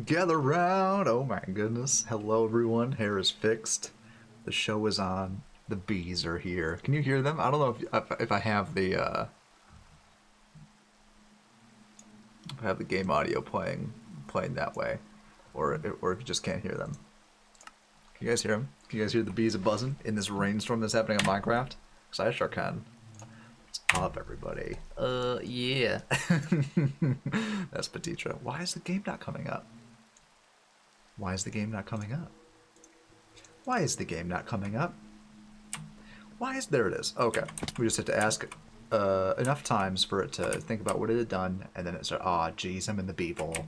Gather round. Oh my goodness. Hello, everyone. Hair is fixed. The show is on. The bees are here. Can you hear them? I don't know if I have the game audio playing that way, or if you just can't hear them. Can you guys hear them? Can you guys hear the bees buzzing in this rainstorm that's happening in Minecraft? Because I sure can. What's up, everybody? Yeah. That's Petitra. Why is the game not coming up? Why is the game not coming up? Why is the game not coming up? There it is. Okay. We just have to ask enough times for it to think about what it had done, and then it started, aw, geez, I'm in the bee bowl.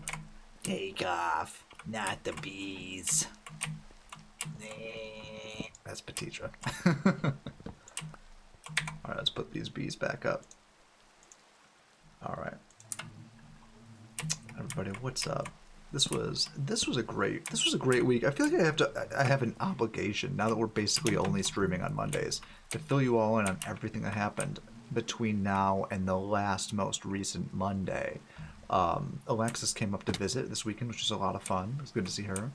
Take off, not the bees. That's Petitra. Alright, let's put these bees back up. Alright. Everybody, what's up? This was a great week. I feel like I have an obligation now that we're basically only streaming on Mondays to fill you all in on everything that happened between now and the most recent Monday. Alexis came up to visit this weekend, which was a lot of fun. It was good to see her.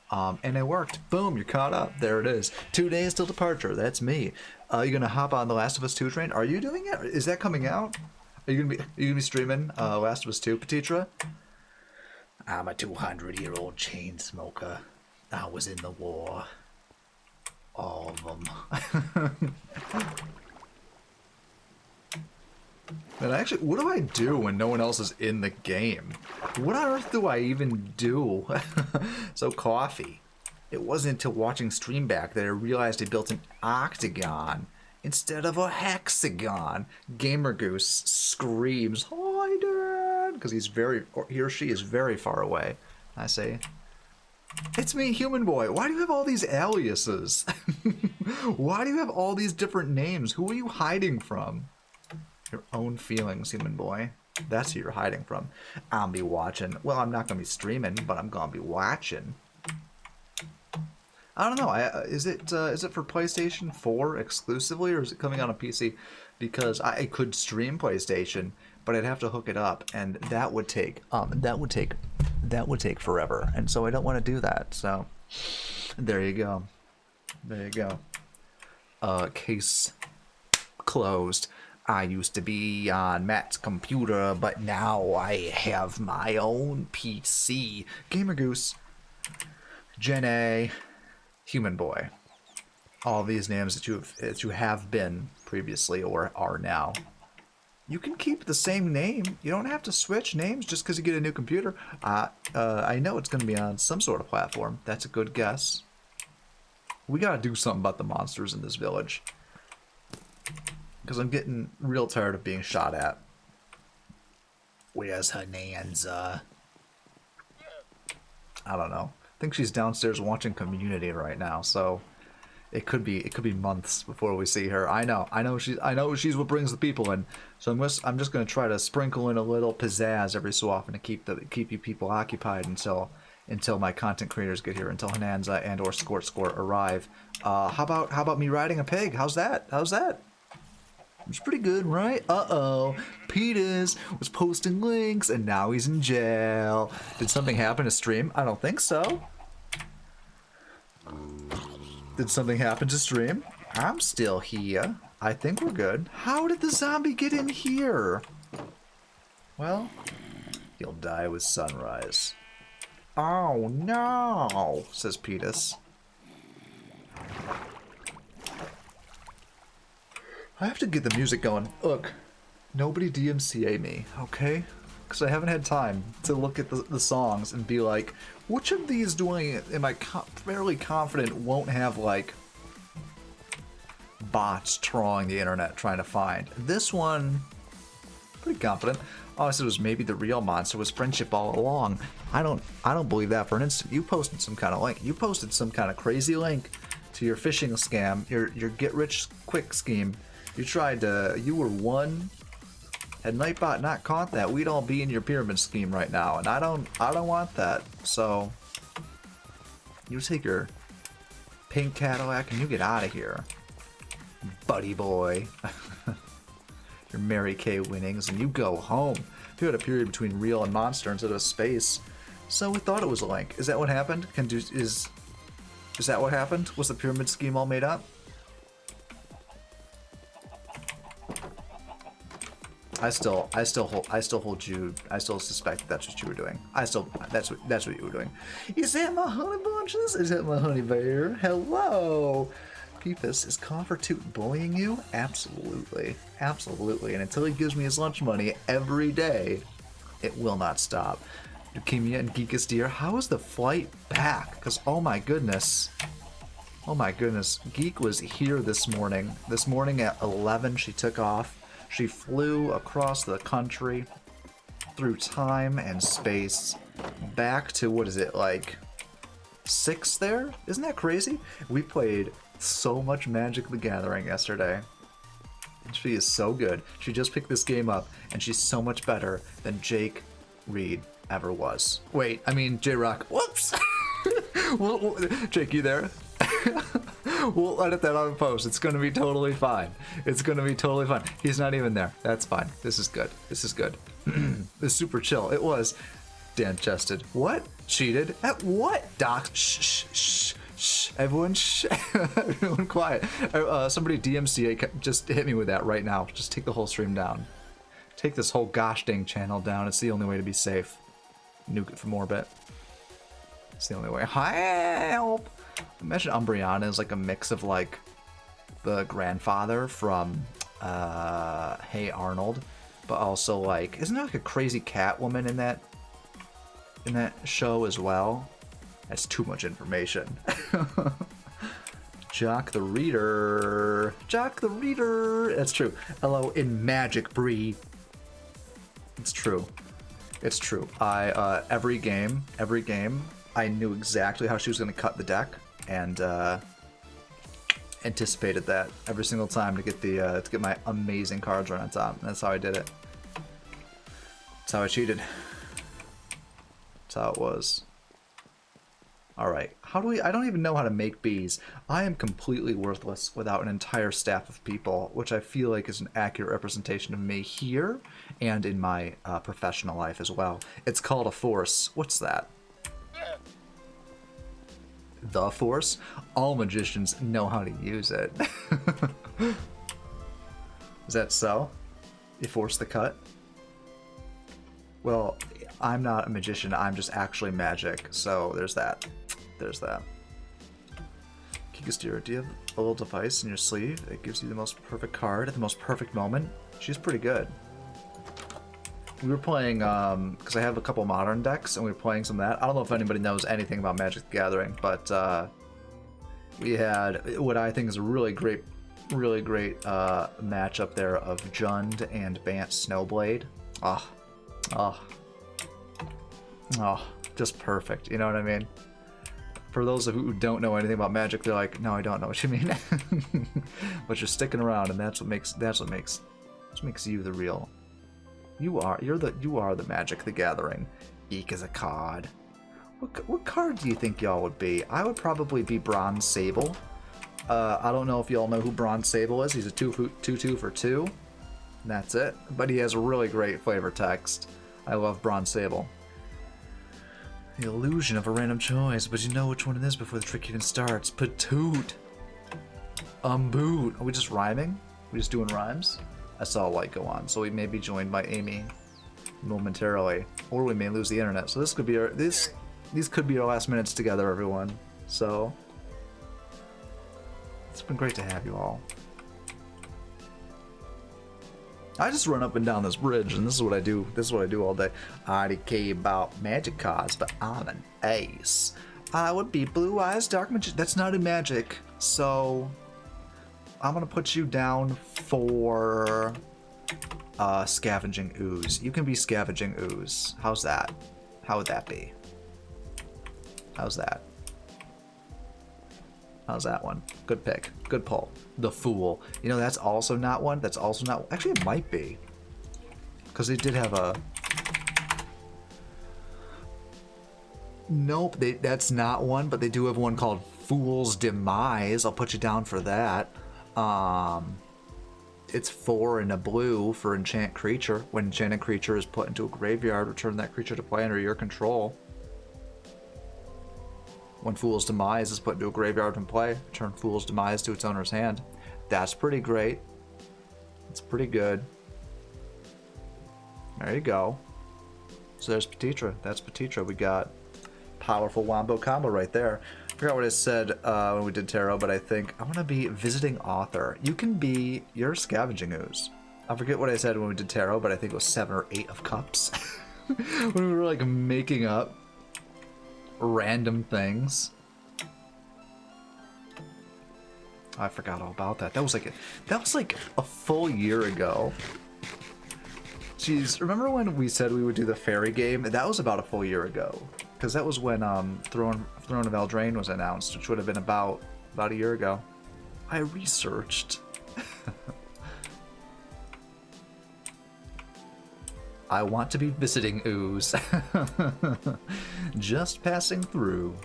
And it worked. Boom, you're caught up. There it is. 2 days till departure. That's me. You gonna hop on the Last of Us 2 train? Are you doing it? Is that coming out? Are you gonna be streaming Last of Us 2, Petitra? I'm a 200-year-old chain smoker. I was in the war. All of them. And actually, what do I do when no one else is in the game? What on earth do I even do? So, coffee. It wasn't until watching stream back that I realized I built an octagon instead of a hexagon. Gamer Goose screams, "Hi, Dad!" because he or she is very far away. I say, "It's me, Human Boy. Why do you have all these aliases? Why do you have all these different names? Who are you hiding from?" Your own feelings, Human Boy. That's who you're hiding from. I'll be watching. Well, I'm not going to be streaming, but I'm going to be watching. I don't know. Is it for PlayStation 4 exclusively, or is it coming on a PC? Because I could stream PlayStation, but I'd have to hook it up, and that would take forever. And so I don't want to do that. So there you go. There you go. Case closed. I used to be on Matt's computer, but now I have my own PC. Gamer Goose, Jen A, Human Boy. All these names that you have been previously or are now. You can keep the same name. You don't have to switch names just because you get a new computer. I know it's going to be on some sort of platform. That's a good guess. We got to do something about the monsters in this village. Because I'm getting real tired of being shot at. Where's Hananza? I don't know. I think she's downstairs watching Community right now, so it could be months before we see her. I know she's what brings the people in. So I'm just gonna try to sprinkle in a little pizzazz every so often to keep you people occupied until my content creators get here, until Hananza and or Skort arrive. How about me riding a pig? How's that? It's pretty good, right? Uh-oh. Petus was posting links, and now he's in jail. Did something happen to stream? I don't think so. Did something happen to stream? I'm still here. I think we're good. How did the zombie get in here? Well, he'll die with sunrise. Oh, no, says Petus. I have to get the music going. Look, nobody DMCA me, okay? Because I haven't had time to look at the songs and be like, which of these am I fairly confident won't have, like, bots trawling the internet trying to find? This one, pretty confident. Oh, I said it was maybe the real monster was friendship all along. I don't believe that for an instant. You posted some kind of link. You posted some kind of crazy link to your phishing scam, your get-rich-quick scheme. You were one. Had Nightbot not caught that, we'd all be in your pyramid scheme right now, and I don't want that. So you take your pink Cadillac and you get out of here, buddy boy. Your Mary Kay winnings, and you go home. If you had a period between real and monster instead of space, So we thought it was a link. Is that what happened? Is that what happened? Was the pyramid scheme all made up? I still suspect that's what you were doing. That's what you were doing. Is that my honey bunches? Is that my honey bear? Hello. Peepus, is Coffertoot bullying you? Absolutely. Absolutely. And until he gives me his lunch money every day, it will not stop. Leukemia and Geekus Deer, how is the flight back? Because oh my goodness, Geek was here this morning. This morning at 11 she took off. She flew across the country, through time and space, back to, what is it, like 6 there? Isn't that crazy? We played so much Magic the Gathering yesterday. She is so good. She just picked this game up, and she's so much better than Jake Reed ever was. Wait, I mean J-Rock. Whoops! Jake, you there? We'll edit that on post. It's gonna be totally fine. It's gonna be totally fine. He's not even there. That's fine. This is good. This is good. This is super chill. It was. Dan chested. What? Cheated? At what? Doc. Shh, shh, shh, shh. Everyone, shh. Everyone quiet. Somebody DMCA just hit me with that right now. Just take the whole stream down. Take this whole gosh dang channel down. It's the only way to be safe. Nuke it from orbit. It's the only way. Help! Imagine Umbreon is like a mix of like the grandfather from Hey Arnold, but also like, isn't there like a crazy cat woman in that show as well? That's too much information. Jock the Reader. Jock the Reader. That's true. Hello in Magic, Bree. It's true. It's true. Every game, I knew exactly how she was going to cut the deck, and anticipated that every single time to get my amazing cards right on top. And that's how I did it. That's how I cheated. That's how it was. All right. How do we? I don't even know how to make bees. I am completely worthless without an entire staff of people, which I feel like is an accurate representation of me here and in my professional life as well. It's called a force. What's that? The Force? All magicians know how to use it. Is that so? You force the cut? Well, I'm not a magician, I'm just actually magic, so there's that. There's that. Kikastira, do you have a little device in your sleeve that gives you the most perfect card at the most perfect moment? She's pretty good. We were playing, because I have a couple modern decks, and we were playing some of that. I don't know if anybody knows anything about Magic the Gathering, but we had what I think is a really great matchup there of Jund and Bant Snowblade. Just perfect. You know what I mean? For those of you who don't know anything about Magic, they're like, no, I don't know what you mean. But you're sticking around, and that's what makes you the real. You are the Magic the Gathering. Eek is a card. What card do you think y'all would be? I would probably be Bronze Sable. I don't know if y'all know who Bronze Sable is. He's a 2/2 for 2. And that's it. But he has a really great flavor text. I love Bronze Sable. The illusion of a random choice, but you know which one it is before the trick even starts. Patoot. Boot. Are we just rhyming? Are we just doing rhymes? I saw a light go on, so we may be joined by Amy momentarily, or we may lose the internet. So this could be these could be our last minutes together, everyone. So it's been great to have you all. I just run up and down this bridge, and this is what I do. This is what I do all day. IDK about magic cards, but I'm an ace. I would be Blue Eyes Dark Magic. That's not in Magic, so I'm gonna put you down for Scavenging Ooze. You can be Scavenging Ooze. How's that? How would that be? How's that? How's that one? Good pick. Good pull. The Fool. You know, that's also not one. That's also not... Actually, it might be. Because they did have a... Nope, that's not one, but they do have one called Fool's Demise. I'll put you down for that. It's 4 and a blue for Enchant Creature. When Enchanted Creature is put into a graveyard, return that creature to play under your control. When Fool's Demise is put into a graveyard and play, turn Fool's Demise to its owner's hand. That's pretty great. It's pretty good. There you go. So there's Petitra. That's Petitra. We got powerful wombo combo right there. I forgot what I said when we did tarot, but I think I want to be visiting author. You can be your scavenging ooze. I forget what I said when we did tarot, but I think it was 7 or 8 of cups. When we were like making up random things. I forgot all about that. That was like a full year ago. Jeez, remember when we said we would do the fairy game? That was about a full year ago, because that was when Throne of Eldraine was announced, which would have been about a year ago. I researched. I want to be visiting ooze. Just passing through.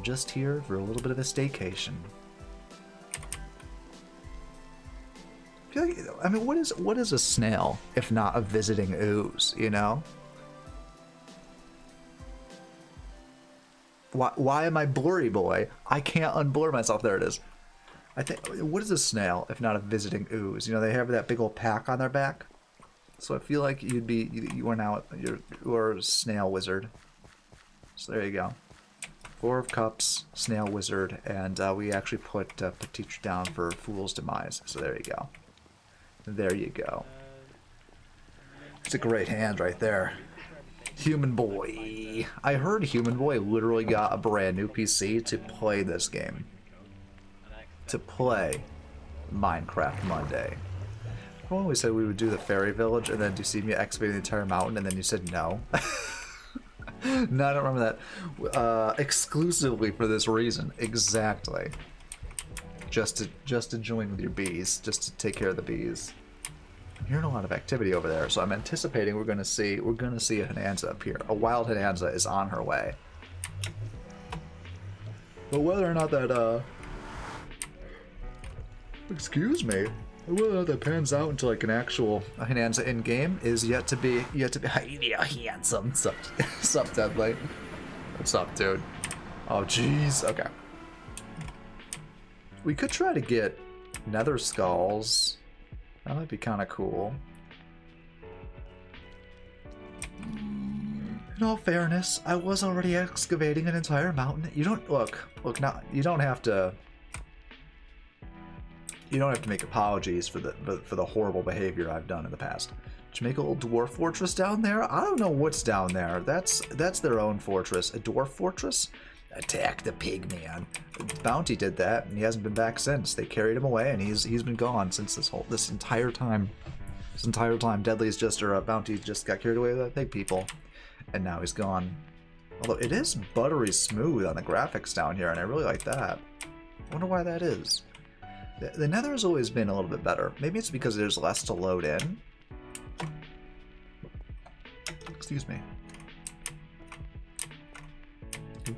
Just here for a little bit of a staycation. I mean, what is a snail if not a visiting ooze, you know? Why am I blurry boy? I can't unblur myself. There it is. I think, what is a snail if not a visiting ooze? You know, they have that big old pack on their back. So I feel like you are a snail wizard. So there you go. 4 of Cups, Snail Wizard, and we actually put Petitra down for Fool's Demise. So there you go. There you go. It's a great hand right there. Human Boy. I heard Human Boy literally got a brand new PC to play this game. To play Minecraft Monday. When we said we would do the fairy village and then do see me excavating the entire mountain, and then you said no. No, I don't remember that. Exclusively for this reason. Exactly. Just to join with your bees. Just to take care of the bees. I'm hearing a lot of activity over there, so I'm anticipating we're gonna see a Hinanza up here. A wild Hinanza is on her way. But whether or not that excuse me. Whether or not that pans out into like an actual Hinanza in game is yet to be handsome. Sup, Deadly? What's up, dude? Oh, jeez. Okay. We could try to get Nether Skulls. That might be kind of cool. In all fairness, I was already excavating an entire mountain. You don't look now. You don't have to make apologies for the horrible behavior I've done in the past. Did you make a little dwarf fortress down there? I don't know what's down there. That's their own fortress. A dwarf fortress? Attack the pig man. Bounty did that, and he hasn't been back since. They carried him away, and he's been gone since this entire time. This entire time, Deadly's Bounty just got carried away by the pig people, and now he's gone. Although it is buttery smooth on the graphics down here, and I really like that. I wonder why that is. The Nether has always been a little bit better. Maybe it's because there's less to load in. Excuse me.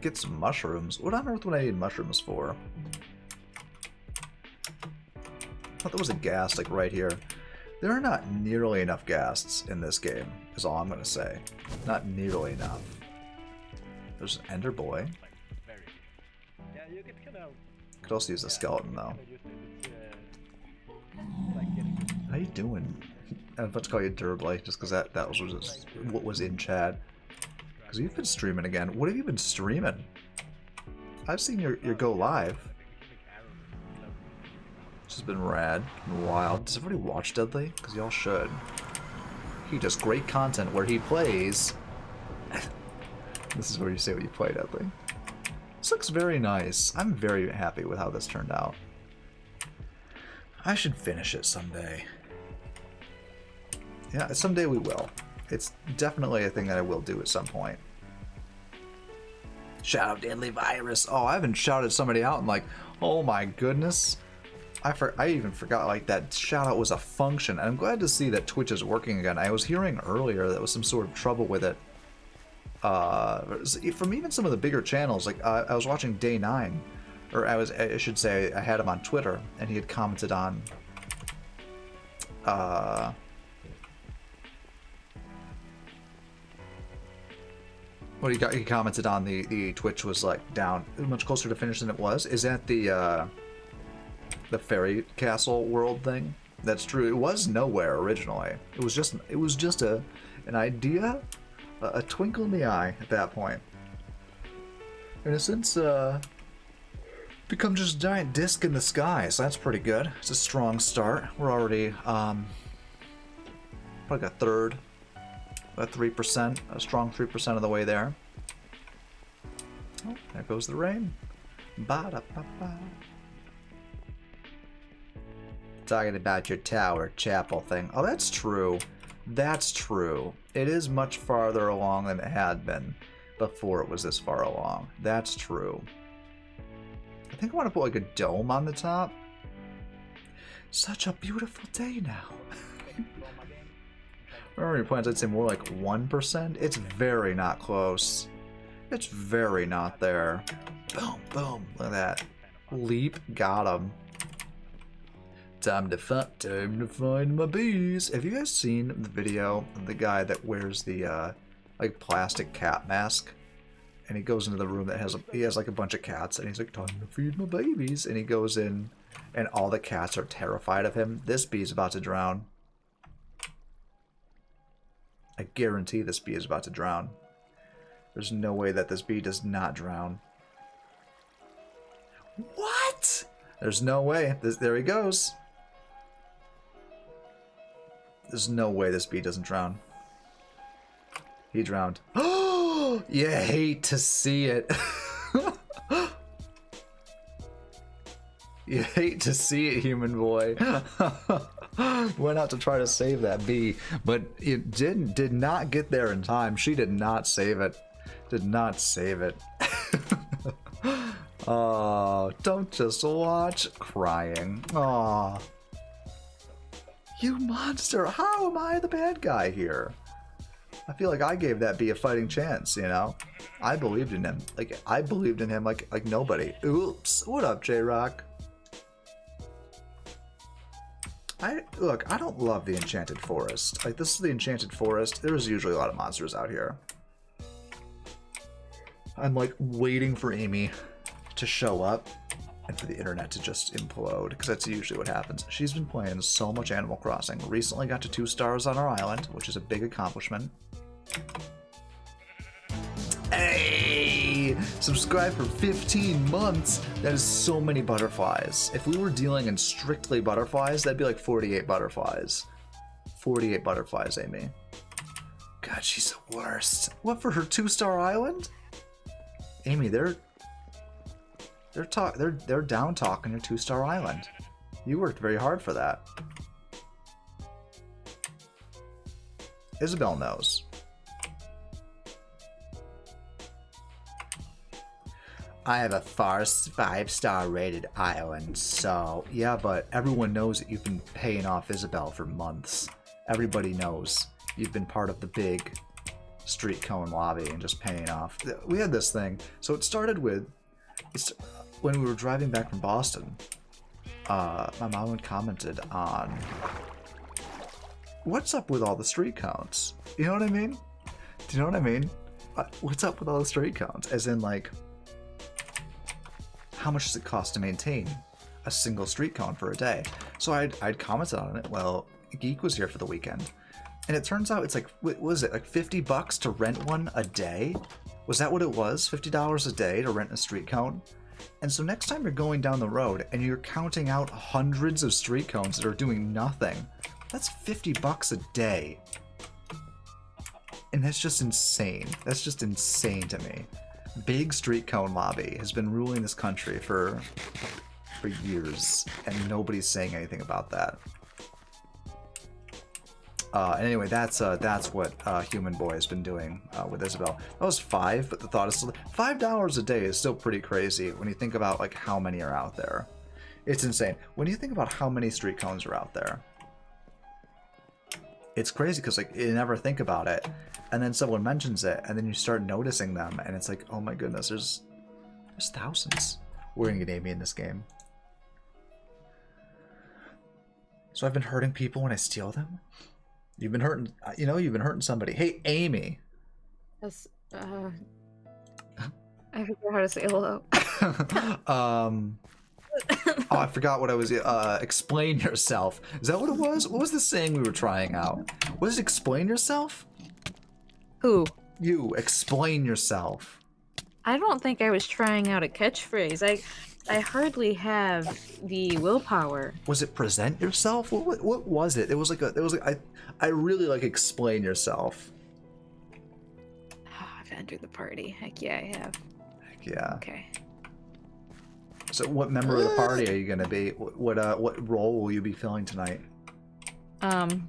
Get some mushrooms. What on earth would I need mushrooms for? I thought there was a ghast like right here. There are not nearly enough ghasts in this game, is all I'm going to say. Not nearly enough. There's an Ender Boy. Could also use a skeleton though. How you doing? I'm about to call you Durblay just because that was just what was in chat. Because you've been streaming again. What have you been streaming? I've seen your go live. This has been rad and wild. Does everybody watch Deadly? Because y'all should. He does great content where he plays. This is where you say what you play, Deadly. This looks very nice. I'm very happy with how this turned out. I should finish it someday. Yeah, someday we will. It's definitely a thing that I will do at some point. Shout out Deadly Virus. Oh, I haven't shouted somebody out in like, oh my goodness. I even forgot like that shout out was a function. And I'm glad to see that Twitch is working again. I was hearing earlier that was some sort of trouble with it. From even some of the bigger channels, like I was watching Day 9, or I should say I had him on Twitter, and he had commented on What he commented on the Twitch was like down much closer to finish than it was. Is that the fairy castle world thing? That's true. It was nowhere originally. It was just an idea, a twinkle in the eye at that point. And it's since become just a giant disc in the sky, so that's pretty good. It's a strong start. We're already probably a third, about 3%, a strong 3% of the way there. Oh, there goes the rain. Ba-da-ba-ba. Talking about your tower chapel thing. Oh, that's true. That's true. It is much farther along than it had been before it was this far along. That's true. I think I want to put like a dome on the top. Such a beautiful day now. Remember your plans, I'd say more like 1%. It's very not close. It's very not there. Boom, boom. Look at that. Leap, got him. Time to find my bees. Have you guys seen the video of the guy that wears the like plastic cat mask? And he goes into the room that he has like a bunch of cats, and he's like, time to feed my babies. And he goes in, and all the cats are terrified of him. This bee's about to drown. I guarantee this bee is about to drown. There's no way that this bee does not drown. What? There's no way. There he goes. There's no way this bee doesn't drown. He drowned. Oh, you hate to see it. You hate to see it, human boy. Went out to try to save that bee, but it did not get there in time. She did not save it. Did not save it. Oh, don't just watch crying. Oh, you monster! How am I the bad guy here? I feel like I gave that bee a fighting chance, you know? I believed in him. Like, I believed in him like nobody. Oops. What up, J-Rock? Look, I don't love the Enchanted Forest. Like, this is the Enchanted Forest. There's usually a lot of monsters out here. I'm, like, waiting for Amy to show up and for the internet to just implode, because that's usually what happens. She's been playing so much Animal Crossing. Recently got to 2 stars on our island, which is a big accomplishment. Hey! Subscribe for 15 months! That is so many butterflies. If we were dealing in strictly butterflies, that'd be like 48 butterflies. 48 butterflies, Amy. God, she's the worst. What, for her 2-star island? Amy, they're down talking your 2-star island. You worked very hard for that. Isabelle knows. I have a 5-star rated island, so yeah, but everyone knows that you've been paying off Isabelle for months. Everybody knows you've been part of the big street cone lobby and just paying off. We had this thing, so it started with when we were driving back from Boston. My mom had commented on what's up with all the street cones. You know what I mean? Do you know what I mean? What's up with all the street cones? As in, like, how much does it cost to maintain a single street cone for a day? So I'd commented on it. Well, Geek was here for the weekend, and it turns out it's like, what was it, like $50 to rent one a day? Was that what it was? $50 a day to rent a street cone? And so next time you're going down the road and you're counting out hundreds of street cones that are doing nothing, that's $50 a day. And that's just insane. That's just insane to me. Big street cone lobby has been ruling this country for years, and nobody's saying anything about that. And anyway, that's what Human Boy has been doing with Isabelle. That was 5, but the thought is still $5 a day is still pretty crazy when you think about like how many are out there. It's insane. When you think about how many street cones are out there, it's crazy because like you never think about it, and then someone mentions it, and then you start noticing them, and it's like, oh my goodness, there's thousands. We're gonna get Amy in this game. So I've been hurting people when I steal them. You've been hurting, you've been hurting somebody. Hey, Amy. Yes. Uh, I forgot how to say hello. Oh, I forgot what I was. Explain yourself. Is that what it was? What was the saying we were trying out? Was it explain yourself? Who? You explain yourself. I don't think I was trying out a catchphrase. I hardly have the willpower. Was it present yourself? What was it? It was like a. It was like I really like explain yourself. Oh, I've entered the party. Heck yeah, I have. Heck yeah. Okay. So, what member of the party are you gonna be? What role will you be filling tonight?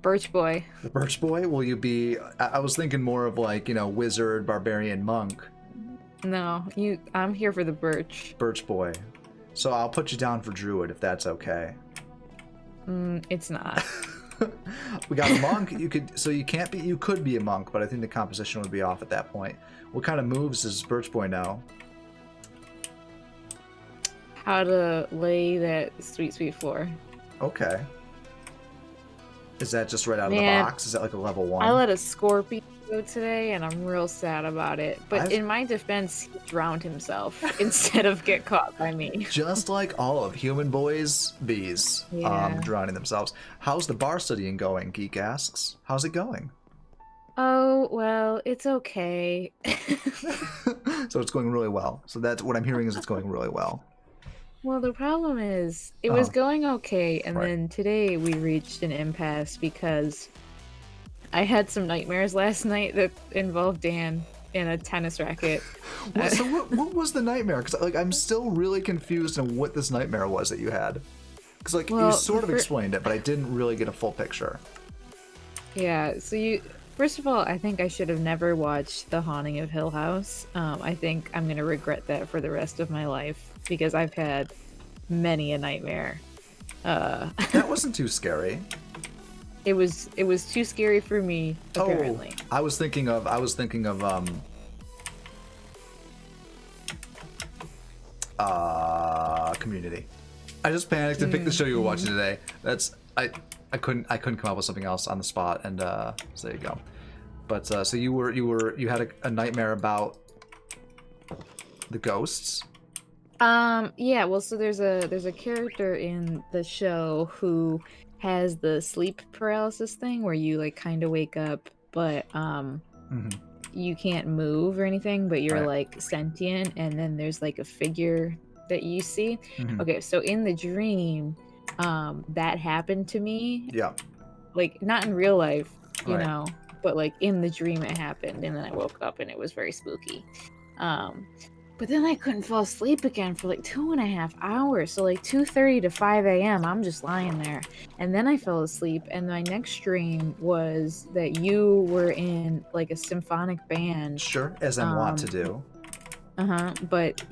Birch Boy. The Birch Boy? Will you be? I was thinking more of like wizard, barbarian, monk. No, I'm here for the Birch. Birch Boy. So I'll put you down for druid if that's okay. It's not. We got a monk. You can't be. You could be a monk, but I think the composition would be off at that point. What kind of moves does Birch Boy know? How to lay that sweet floor. Okay. Is that just right out of the Man, box? Is that like a level 1? I let a scorpion go today, and I'm real sad about it. But I've- in my defense, he drowned himself instead of get caught by me. Just like all of human boys, bees, Yeah. drowning themselves. How's the bar studying going? Geek asks. How's it going? Oh, well, it's okay. So it's going really well. So that's what I'm hearing is it's going really well. Well, the problem is, it was going okay, and Right. then today we reached an impasse because I had some nightmares last night that involved Dan in a tennis racket. So what was the nightmare? Because like I'm still really confused on what this nightmare was that you had. Because like you Well, sort of explained it, but I didn't really get a full picture. Yeah, so first of all, I think I should have never watched The Haunting of Hill House. I think I'm gonna regret that for the rest of my life because I've had many a nightmare. That wasn't too scary. It was too scary for me, apparently. I was thinking of Community. I just panicked and picked the show you were watching today. I couldn't come up with something else on the spot, and so there you go. But so you had a nightmare about the ghosts. Yeah, well, so there's a character in the show who has the sleep paralysis thing where you like kind of wake up, but you can't move or anything, but you're Right. like sentient, and then there's like a figure that you see. Mhm. Okay, so in the dream, that happened to me. Yeah. Like not in real life, you Right. know, but like in the dream it happened, and then I woke up and it was very spooky. But then I couldn't fall asleep again for like 2.5 hours. So like 2:30 to 5 a.m. I'm just lying there. And then I fell asleep. And my next dream was that you were in like a symphonic band. Sure, as I want to do. But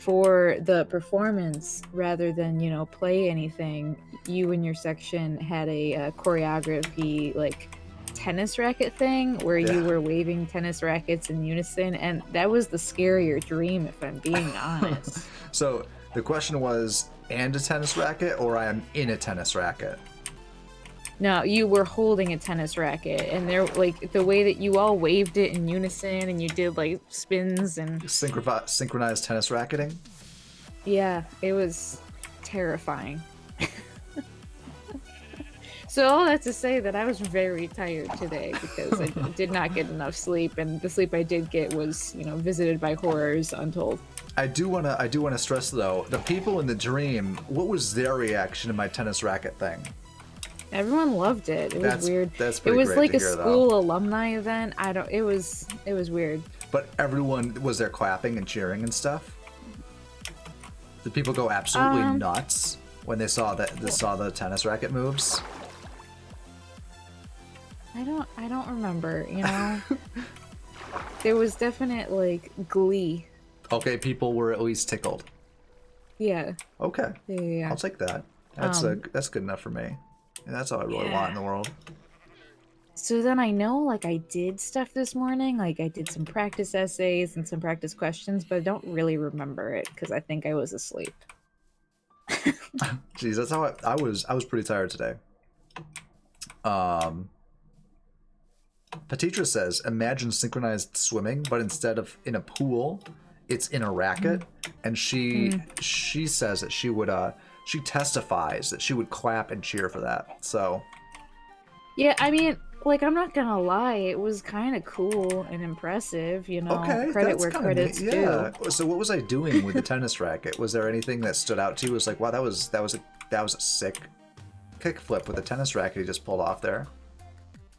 for the performance, rather than, play anything, you and your section had a choreography like tennis racket thing where you were waving tennis rackets in unison, and that was the scarier dream, if I'm being honest. So the question was, and a tennis racket, or I am in a tennis racket? No, you were holding a tennis racket, and there, like, the way that you all waved it in unison, and you did like spins and Synchronized tennis racketing? yeah, it was terrifying. So all that to say that I was very tired today because I did not get enough sleep, and the sleep I did get was, visited by horrors untold. I do wanna stress though, the people in the dream, what was their reaction to my tennis racket thing? Everyone loved it. It was weird. That's It pretty was great like to a hear, school though. alumni event. It was weird. But everyone was there clapping and cheering and stuff. Did people go absolutely nuts when they saw the tennis racket moves? I don't remember, There was definite like glee. Okay, people were at least tickled. Yeah. Okay, Yeah. I'll take that. That's good enough for me. And that's all I really want in the world. So then I know like I did stuff this morning, like I did some practice essays and some practice questions, but I don't really remember it because I think I was asleep. Jeez, that's how I was pretty tired today. Petitra says, imagine synchronized swimming, but instead of in a pool, it's in a racket. And she says that she testifies that she would clap and cheer for that. So Yeah, I mean, like, I'm not gonna lie, it was kind of cool and impressive, you know. okay, Credit that's where kind of credit's neat. due. Yeah. So what was I doing with the tennis racket? Was there anything that stood out to you? It was like, wow, that was a sick kickflip with the tennis racket he just pulled off there.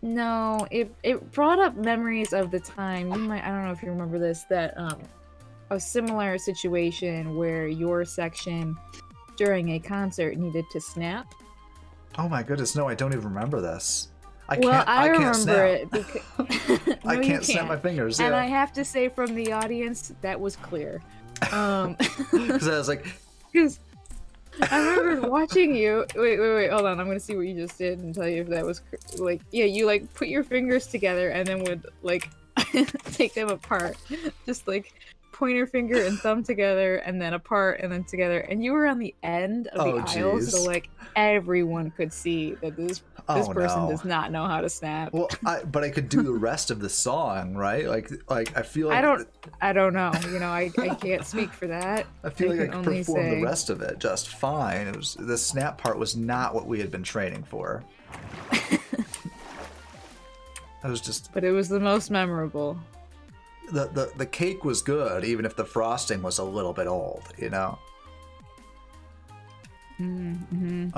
No, it brought up memories of the time. I don't know if you remember this, that a similar situation where your section during a concert needed to snap. Oh my goodness, no, I don't even remember this. I Well, can't. I can't remember snap. it because I No, you can't snap my fingers. And I Yeah, have to say, from the audience, that was clear. because I was like, Because I remember watching you. Wait, hold on. I'm gonna see what you just did and tell you if that was like, yeah, you like put your fingers together and then would like take them apart, just like pointer finger and thumb together and then apart and then together. And you were on the end of the aisle, so jeez. like everyone could see that this Oh, person no. does not know how to snap. Well, but I could do the rest of the song, right? Like I feel like I don't know. You know, I can't speak for that. I feel like I can could only perform say- the rest of it just fine. It was the snap part was not what we had been training for. I was just But it was the most memorable. the cake was good, even if the frosting was a little bit old, you know. Mm-hmm.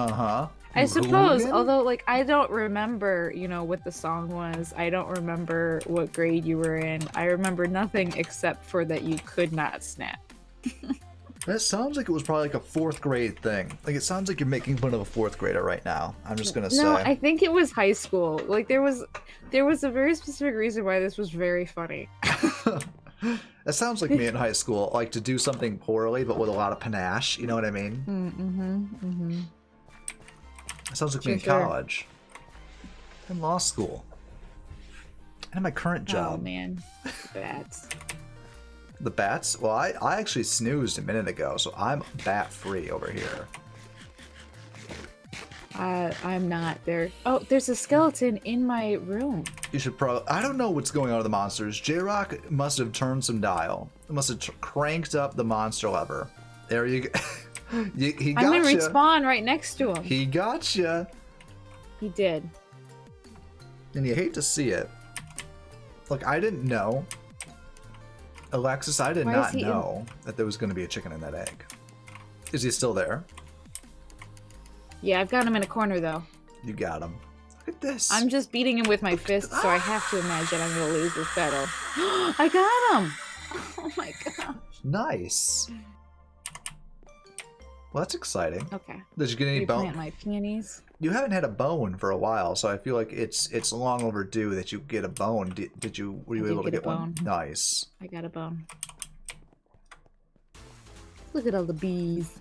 You suppose, hooligan? although like I don't remember, you know, what the song was. I don't remember what grade you were in. I remember nothing except for that you could not snap. That sounds like it was probably like a fourth grade thing. Like it sounds like you're making fun of a fourth grader right now. I'm just gonna say. No, I think it was high school. Like there was a very specific reason why this was very funny. That sounds like me in high school, like to do something poorly but with a lot of panache. You know what I mean? Mm-hmm. It sounds like me in Sure. college, in law school, and in my current Oh job. man, bats. The bats? Well, I actually snoozed a minute ago, so I'm bat free over here. I'm not there. Oh, there's a skeleton in my room. You should probably. I don't know what's going on with the monsters. J-Rock must have turned some dial. It must have cranked up the monster lever. There you go. He I'm gonna got you. respawn right next to him. He got you. He did. And you hate to see it. Look, I didn't know. Alexis, I did Why is not he in- know that there was going to be a chicken in that egg. Is he still there? Yeah, I've got him in a corner though. You got him. Look at this. I'm just beating him with my fist, so I have to imagine I'm gonna lose this battle. I got him! Oh my god. Nice. Well, that's exciting. Okay. Did you get any You bone? plant my peonies. You haven't had a bone for a while, so I feel like it's long overdue that you get a bone. Did you? Were you I did able to get a get one? bone. Nice. I got a bone. Look at all the bees.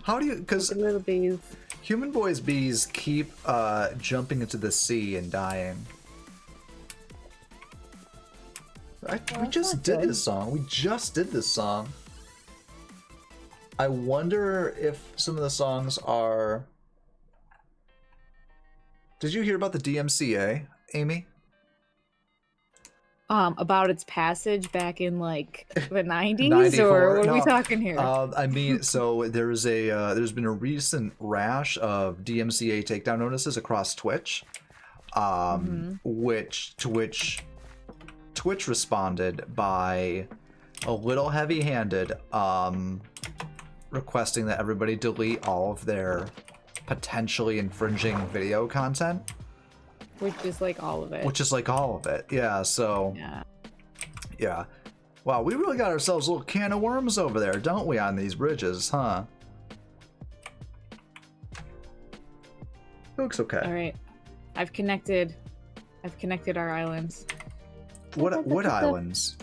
How do you? Because The little bees. Human Boy's bees keep jumping into the sea and dying. We that's just not did good. this song. We just did this song. I wonder if some of the songs are. Did you hear about the DMCA, Amy? About its passage back in like the 90s, 94, or what are we no. talking here? I mean, so there's been a recent rash of DMCA takedown notices across Twitch, which Twitch responded by a little heavy-handed, requesting that everybody delete all of their potentially infringing video content, Which is like all of it. which is like all of it. Yeah, so Yeah. yeah. Wow, we really got ourselves a little can of worms over there, don't we, on these bridges, huh? Looks okay. All right. I've connected our islands. What islands?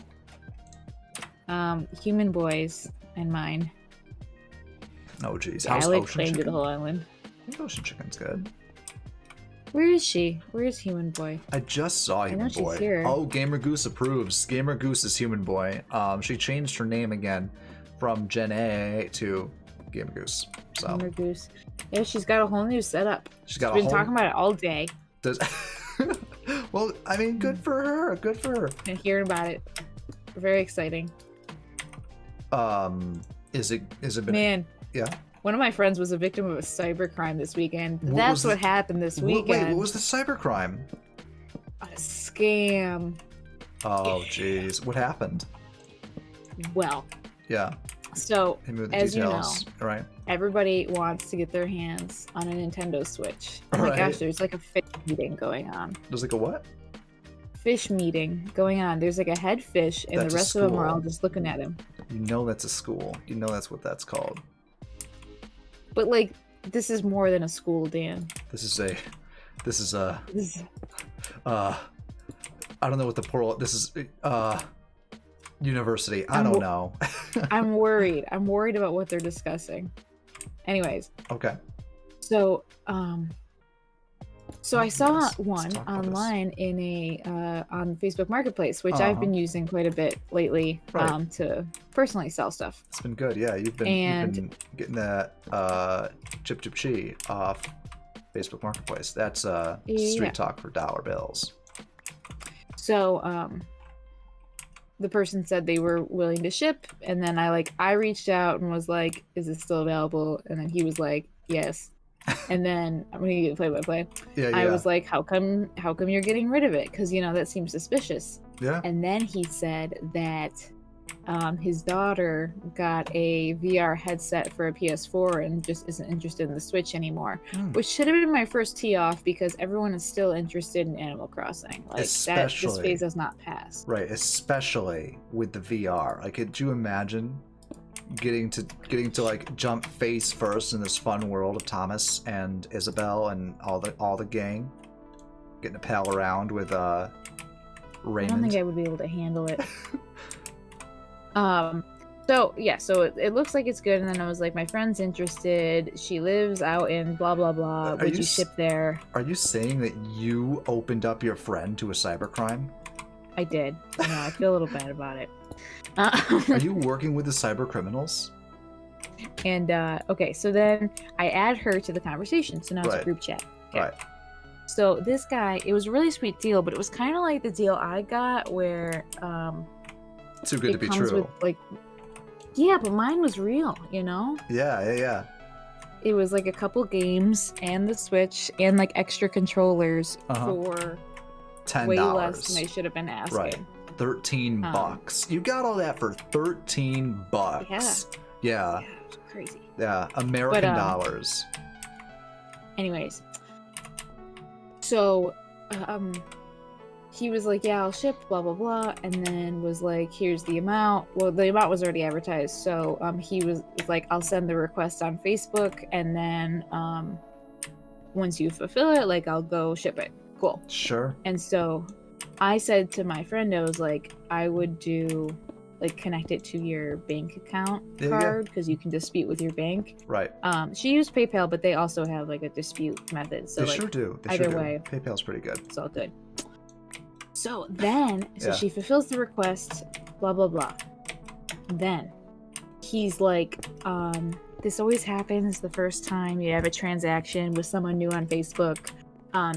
Human boys and mine. Oh, jeez. Yeah, I How's like ocean claimed the chicken? whole island. I think ocean chicken's good. Where is she? Where is Human Boy? I just saw know Human she's Boy. here. Oh, Gamer Goose approves. Gamer Goose is Human Boy. She changed her name again from Jen A to Gamer Goose. So Gamer Goose. Yeah, she's got a whole new setup. she's got Been a whole. talking about it all day. Does... Well, I mean, good for her. Good for her. And hearing about it, very exciting. Is it been? Man, Yeah. one of my friends was a victim of a cybercrime this weekend. What That's was what the- happened this Wait, weekend. what was the cybercrime? A scam. Oh, jeez. What happened? Well, Yeah. so Hit me with the as details. Right. everybody wants to get their hands on a Nintendo Switch. Oh my Right. gosh, there's like a fish meeting going on. There's like a what? Fish meeting going on. There's like a head fish, and That's the a rest of them are school. all just looking at him. You know that's a school. You know that's what that's called. But like, this is more than a school, Dan. This is a This is- I don't know what the plural. This is university. I I'm don't wo- know. I'm worried. I'm worried about what they're discussing. Anyways, Okay. so so I saw Yes, let's one talk about this. online in a on Facebook Marketplace, which Uh-huh. I've been using quite a bit lately Right. to personally sell stuff. It's been good. Yeah, you've been getting that chip chip chi off Facebook Marketplace. That's Yeah. street talk for dollar bills. So the person said they were willing to ship, and then I reached out and was like, "Is it still available?" And then he was like, "Yes." And then I'm gonna get play by play. Yeah, yeah. I was like, how come you're getting rid of it? Because that seems suspicious. yeah. And then he said that his daughter got a VR headset for a PS4 and just isn't interested in the Switch anymore, Hmm. which should have been my first tee off because everyone is still interested in Animal Crossing. Like this Especially- phase has not passed. Right, especially with the VR. Like, could you imagine getting to like jump face first in this fun world of Thomas and Isabel and all the gang, getting to pal around with I Raymond. don't think I would be able to handle it. So yeah, so it looks like it's good, and then I was like, my friend's interested. She lives out in blah blah blah. Are Would you you ship there? Are you saying that you opened up your friend to a cybercrime? I did. I feel a little bad about it. Are you working with the cyber criminals? And okay, so then I add her to the conversation. So now it's Right. a group chat. Okay. Right. So this guy, it was a really sweet deal, but it was kind of like the deal I got where Too good it to be comes true. with like, yeah, but mine was real. Yeah, yeah, yeah. It was like a couple games and the Switch and like extra controllers Uh-huh. for $10. way less than they should have been asking. Right. 13 bucks. You got all that for 13 bucks. Yeah. Yeah, it was crazy. Yeah. American But, dollars. Anyways, so he was like, yeah, I'll ship, blah blah blah, and then was like, here's the amount. Well, the amount was already advertised, so he was like, I'll send the request on Facebook, and then once you fulfill it, like, I'll go ship it. Cool. Sure. And so I said to my friend, I was like, I would do like connect it to your bank account Yeah, yeah. card because you can dispute with your bank. Right. She used PayPal, but they also have like a dispute method. So They like sure do. They either sure do. way. PayPal's pretty good. it's all good. So then, Yeah. she fulfills the request, blah blah blah. Then he's like, this always happens the first time you have a transaction with someone new on Facebook.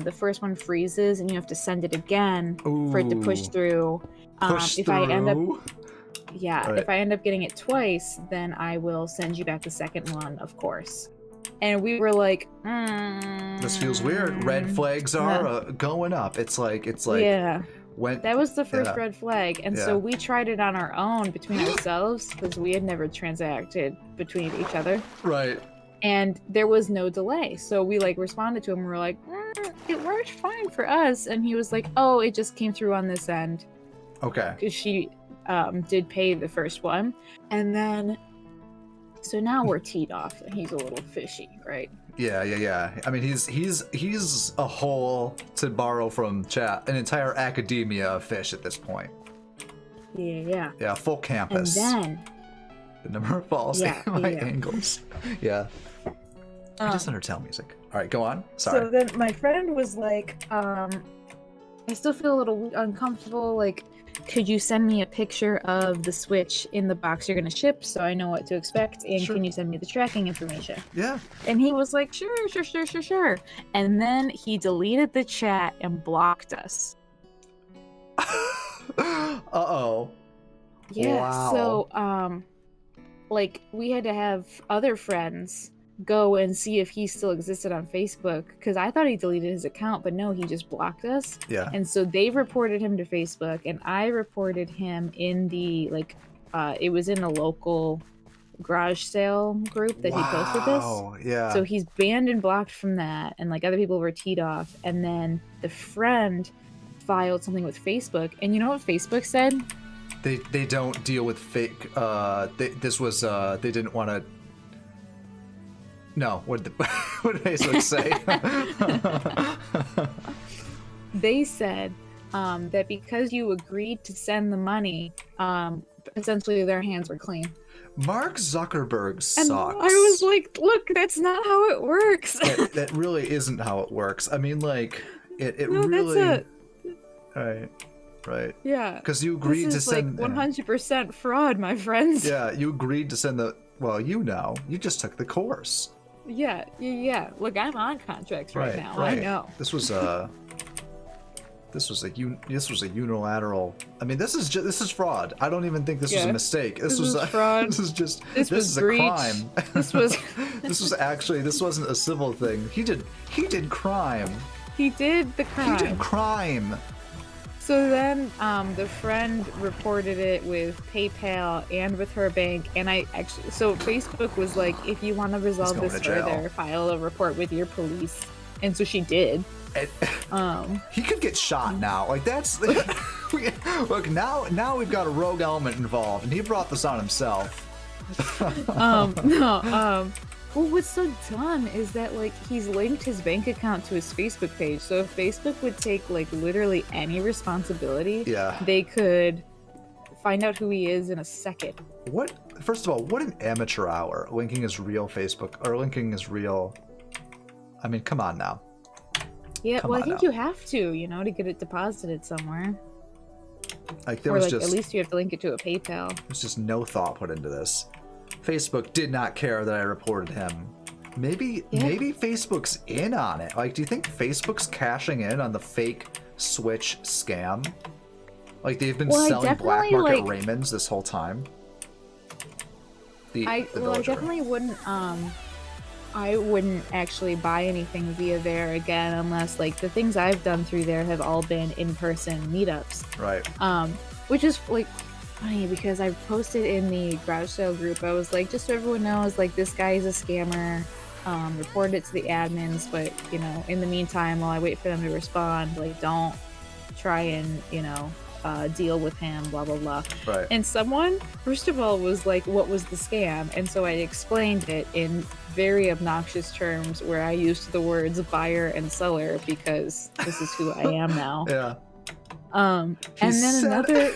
The first one freezes and you have to send it again for it to push Ooh. through. Push if through. I end up Right. if I end up getting it twice, then I will send you back the second one, of course. And we were like, This feels weird. Red flags are going up. It's like yeah. when That was the first Yeah. red flag. And Yeah. so we tried it on our own between ourselves because we had never transacted between each other. right. And there was no delay. So we like responded to him and we were like, it worked fine for us. And he was like, oh, it just came through on this end Okay. because she did pay the first one. And then, so now we're teed off and he's a little fishy, right? Yeah, yeah, yeah. I mean, he's a whole, to borrow from chat, an entire academia of fish at this point. Yeah. Yeah, full And campus. then, The number of balls Yeah, and my yeah. angles. Yeah. um, Just undertale music. All right, go on. so Sorry. then my friend was like, I still feel a little uncomfortable. Like, could you send me a picture of the Switch in the box you're going to ship so I know what to expect? And Sure. can you send me the tracking information? Yeah. And he was like, sure. And then he deleted the chat and blocked us. Uh-oh. Yeah. Wow. So like we had to have other friends go and see if he still existed on Facebook because I thought he deleted his account, but no, he just blocked us. Yeah. And so they reported him to Facebook, and I reported him in the it was in a local garage sale group that he posted this. Wow. Yeah. So he's banned and blocked from that, and like other people were teed off. And then the friend filed something with Facebook, and you know what Facebook said? They don't deal with fake. This was they didn't want to. No, what did what did Facebook say? They said that because you agreed to send the money, essentially their hands were clean. Mark Zuckerberg And sucks. I was like, look, that's not how it works. That really isn't how it works. I mean, like, it No, really. that's Right. yeah. Because you agreed This to is send. like 100% fraud, my friends. Yeah, you agreed to send the. Well, you just took the course. Yeah. Look, I'm on contracts right now. I know. This was a. This was a unilateral. I mean, this is fraud. I don't even think this was a Yeah. mistake. This was fraud. This is just. This was is a breach. crime. This was This wasn't a civil thing. He did crime. he did the crime. He did crime. So then the friend reported it with PayPal and with her bank, and so Facebook was like, if you want to resolve going this to jail. further, file a report with your police. And so she did. And he could get shot now. Like that's look now we've got a rogue element involved, and he brought this on himself. Well, what's so dumb is that like he's linked his bank account to his Facebook page. So if Facebook would take like literally any responsibility, Yeah. they could find out who he is in a second. What? First of all, what an amateur hour linking his real Facebook or linking his real. I mean, come on now. Yeah, Come well, I on think now. you have to, to get it deposited somewhere. Like there Or was like just at least you have to link it to a PayPal. there's just no thought put into this. Facebook did not care that I reported him. Maybe Facebook's in on it. Like, do you think Facebook's cashing in on the fake Switch scam? Like they've been Well, I selling black definitely, market like- Raymonds this whole time. I Villager. definitely wouldn't I wouldn't actually buy anything via there again unless like the things I've done through there have all been in-person meetups. Right. Which is like funny because I posted in the garage sale group. I was like, just so everyone knows, like this guy is a scammer. Reported it to the admins, but in the meantime, while I wait for them to respond, like don't try and deal with him, blah blah blah. Right. And someone, first of all, was like, what was the scam? And so I explained it in very obnoxious terms where I used the words buyer and seller because this is who I am now. Yeah. And He then said- another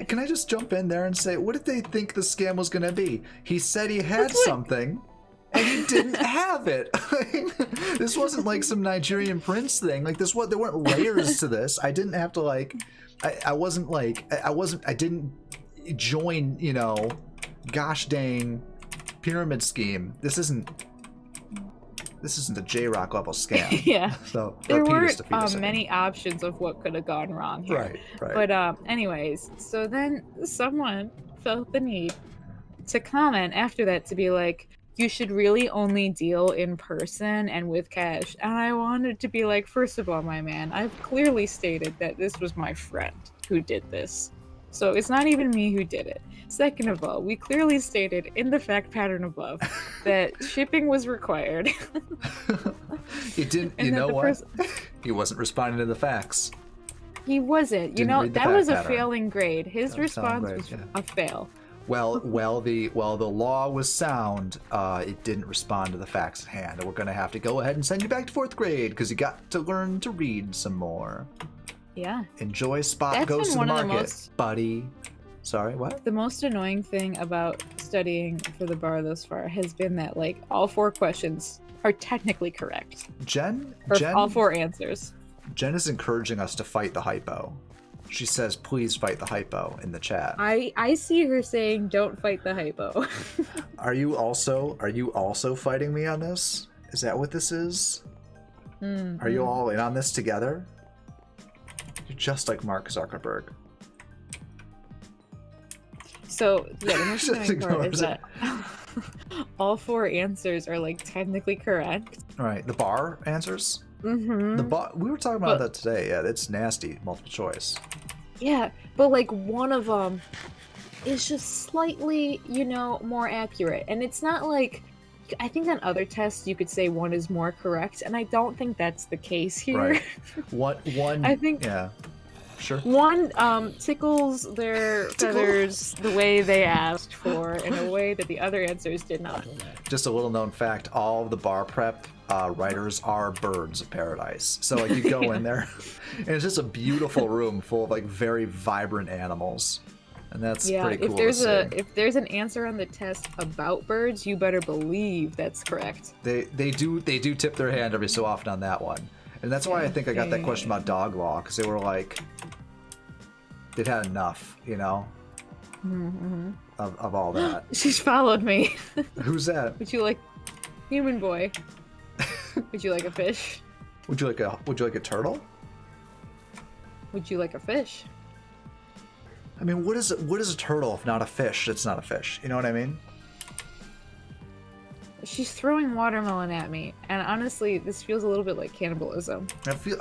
Can I just jump in there and say, what did they think the scam was going to be? He said he had something, and he didn't have it. This wasn't like some Nigerian prince thing. Like this, there weren't layers to this. I didn't have to like, I didn't join, gosh dang pyramid scheme. This isn't a J-Rock level scam. yeah. So There repeat weren't us to feed us many options of what could have gone wrong here. Right. But anyways, so then someone felt the need to comment after that to be like, you should really only deal in person and with cash. And I wanted to be like, first of all, my man, I've clearly stated that this was my friend who did this. So it's not even me who did it. Second of all, we clearly stated in the fact pattern above that shipping was required. He didn't, And you that know the what? He wasn't responding to the facts. He wasn't. Didn't read the That fact was a pattern. failing grade. His That was a failing response grade, was yeah. a fail. Well, the law was sound. It didn't respond to the facts at hand, and we're gonna have to go ahead and send you back to 4th grade because you got to learn to read some more. Yeah. Enjoy Spot That's Goes been to the one of the Market, most- buddy. Sorry, what? The most annoying thing about studying for the bar thus far has been that like all 4 questions are technically correct. Jen Or all 4 answers. Jen is encouraging us to fight the hypo. She says, "Please fight the hypo" in the chat. I see her saying don't fight the hypo. Are you also fighting me on this? Is that what this is? Are you all in on this together? You're just like Mark Zuckerberg. So yeah, the most Just annoying part ignores is it. that all 4 answers are like technically correct. All right, the bar answers. Mm-hmm. The bar. We were talking about But- that today. Yeah, it's nasty. Multiple choice. Yeah, but like one of them is just slightly, you know, more accurate. And it's not like, I think on other tests you could say one is more correct, and I don't think that's the case here. Right. One. I think- Yeah. Sure. One tickles their feathers the way they asked for in a way that the other answers did not. Just a little known fact: all of the bar prep writers are birds of paradise. So like you go in there, and it's just a beautiful room full of like very vibrant animals, and that's Yeah, pretty cool if there's to see. if there's an answer on the test about birds, you better believe that's correct. They do tip their hand every so often on that one, and that's why I think I got that question about dog law, because they were like, they'd had enough, you know, of all that. She's followed me. Who's that? Would you like human boy? Would you like a fish? Would you like a turtle? Would you like a fish? I mean, what is a turtle if not a fish? It's not a fish. You know what I mean? She's throwing watermelon at me, and honestly, this feels a little bit like cannibalism.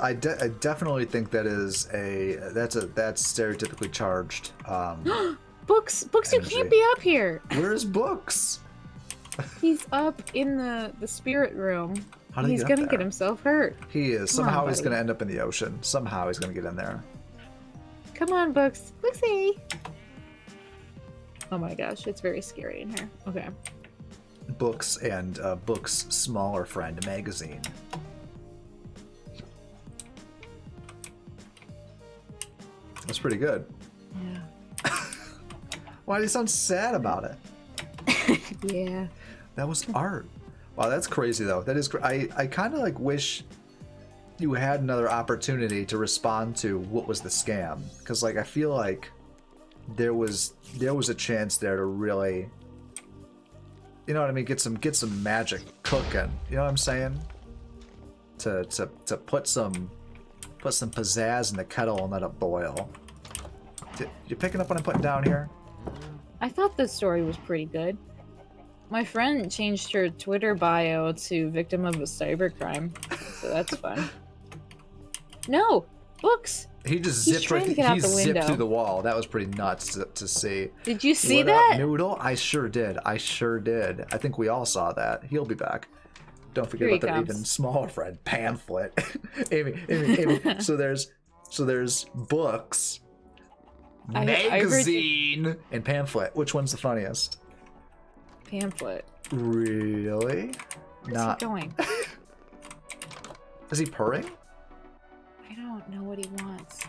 I definitely think that's stereotypically charged. Books, you Energy. can't be up here. Where's Books? He's up in the spirit room. How did he He's get up gonna there? get himself hurt. He is. Come on, Somehow he's buddy. gonna end up in the ocean. Somehow he's gonna get in there. Come on, Books. Booksy. Oh my gosh, it's very scary in here. Okay. Books and Books' smaller friend magazine. That's pretty good. Yeah. Why do you sound sad about it? Yeah. That was art. Wow, that's crazy though. That is. I kind of like wish you had another opportunity to respond to what was the scam, because like I feel like there was a chance there to really, you know what I mean, get some magic cooking. You know what I'm saying? To put some pizzazz in the kettle and let it boil. You picking up what I'm putting down here? I thought this story was pretty good. My friend changed her Twitter bio to victim of a cybercrime, so that's fun. No! Books! He just He's zipped trying right. to get out He the zipped window. through the wall. That was pretty nuts to see. Did you see What that? up, Noodle? I sure did. I think we all saw that. He'll be back. Don't forget Here he about their comes. even smaller friend, Pamphlet. Amy. So there's Books, I heard- magazine, and Pamphlet. Which one's the funniest? Pamphlet. Really? Where's Not. he going? Is he purring? I don't know what he wants.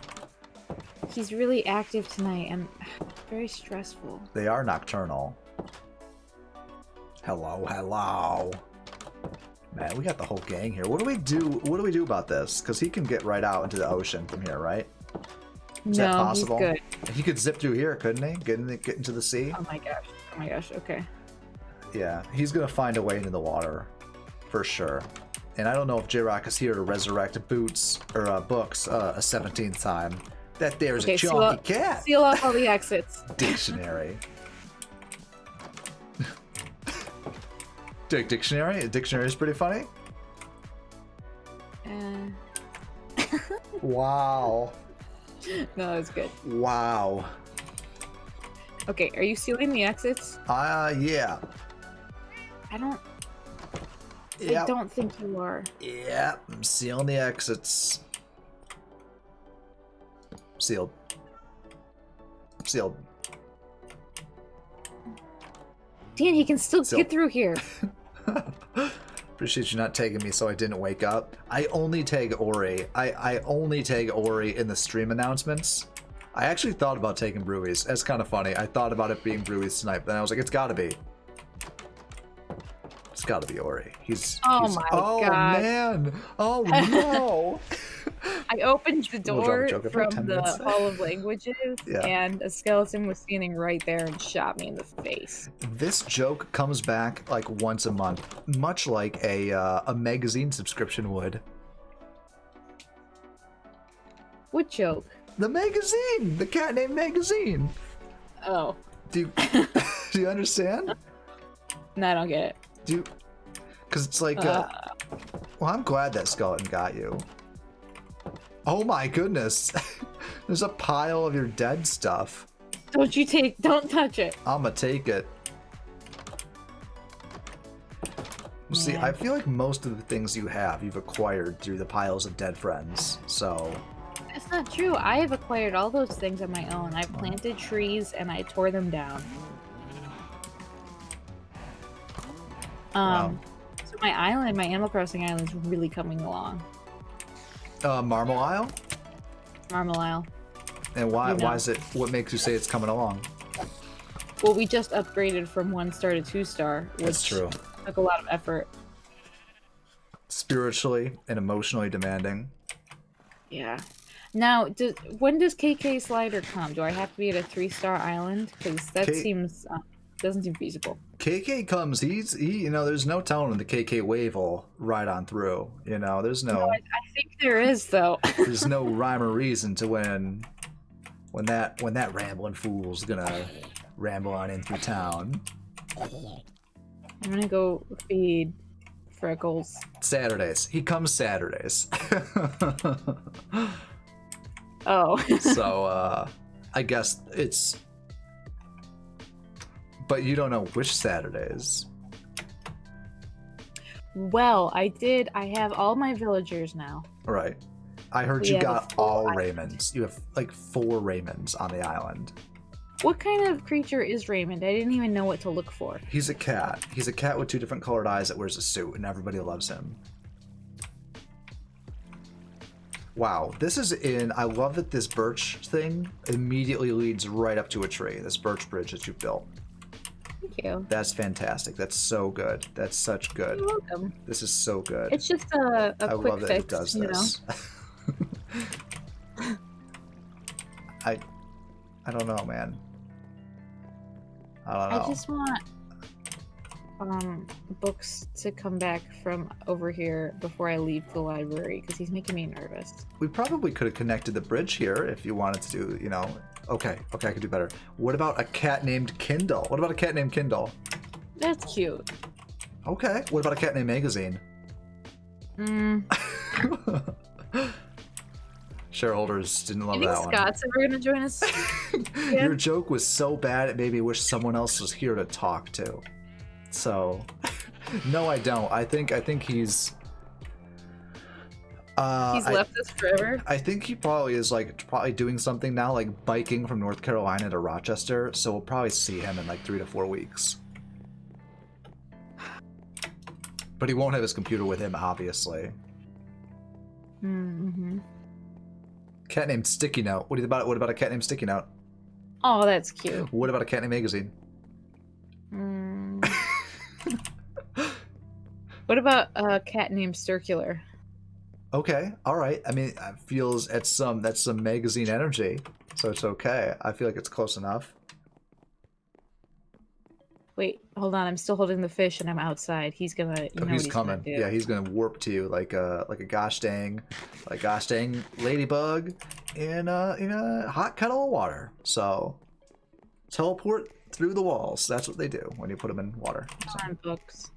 He's really active tonight and very stressful. They are nocturnal. Hello. Man, we got the whole gang here. What do we do about this? Because he can get right out into the ocean from here, right? Is that possible? He's good. He could zip through here, couldn't he? Get into the sea? Oh my gosh, okay. Yeah, he's gonna find a way into the water, for sure. And I don't know if J-Rock is here to resurrect Boots or Books a 17th time. That there's Okay, a seal chunky up- cat. Seal off all the exits. Dictionary. Dictionary? A dictionary is pretty funny. Wow. No, that's good. Wow. Okay, are you sealing the exits? Yeah. I don't Yep. think you are. Yeah, I'm sealing the exits. Sealed. Dan, he can still Seal. get through here. Appreciate you not tagging me so I didn't wake up. I only tag Ori. I only tag Ori in the stream announcements. I actually thought about taking Brewies. That's kind of funny. I thought about it being Brewies tonight, but then I was like, it's gotta be. It's gotta be Ori. Oh my oh, God. Man. Oh no. I opened the We'll drop a door joke every from 10 the minutes. Hall of Languages, Yeah. and a skeleton was standing right there and shot me in the face. This joke comes back like once a month, much like a magazine subscription would. What joke? The magazine, the cat named magazine. Oh. Do you, do you understand? No, I don't get it. Do you? Because it's like, well, I'm glad that skeleton got you. Oh my goodness. There's a pile of your dead stuff. Don't touch it. I'ma take it. See, I feel like most of the things you have, you've acquired through the piles of dead friends, so... That's not true. I have acquired all those things on my own. I planted trees and I tore them down. Wow. So my island, my Animal Crossing island is really coming along. Marmal Isle? Marmal Isle. And why? You know. Why is it? What makes you say it's coming along? Well, we just upgraded from 1-star to 2-star, which That's true. took a lot of effort. Spiritually and emotionally demanding. Yeah. Now, when does KK Slider come? Do I have to be at a 3-star island? Because that seems doesn't seem feasible. KK comes. He. You know, there's no telling when the KK wave will ride on through. You know, there's no. I think there is though. There's no rhyme or reason to when that rambling fool's gonna ramble on in through town. I'm gonna go feed Freckles. Saturdays. He comes Saturdays. Oh. So, I guess it's... But you don't know which Saturdays. Well, I have all my villagers now. Right. I heard We you have a got full all island. Raymonds. You have, like, 4 Raymonds on the island. What kind of creature is Raymond? I didn't even know what to look for. He's a cat. He's a cat with 2 different colored eyes that wears a suit, and everybody loves him. Wow, this is I love that this birch thing immediately leads right up to a tree, this birch bridge that you built. Thank you. That's fantastic. That's so good. That's such good. You're welcome. This is so good. It's just a I quick love that fix, it does you this. I don't know, man. I don't know. I just want books to come back from over here before I leave the library because he's making me nervous. We probably could have connected the bridge here if you wanted to do, you know. Okay, I could do better. What about a cat named Kindle? What about a cat named Kindle? That's cute. Okay. What about a cat named Magazine? Shareholders didn't love You think that one. Scott's ever gonna join us? Your joke was so bad it made me wish someone else was here to talk to. So, no, I don't. I think he's. He's left us forever. I think he probably is probably doing something now, like biking from North Carolina to Rochester. So we'll probably see him in like 3 to 4 weeks. But he won't have his computer with him, obviously. Mm-hmm. Cat named Sticky Note. What about a cat named Sticky Note? Oh, that's cute. What about a cat named Magazine? What about a cat named Circular? Okay, all right. I mean, it feels that's some magazine energy, so it's okay. I feel like it's close enough. Wait, hold on. I'm still holding the fish, and I'm outside. He's gonna. You know He's what coming. Gonna do. Yeah, he's gonna warp to you like a gosh dang ladybug in a hot kettle of water. So teleport through the walls. That's what they do when you put them in water. So, Come on, books.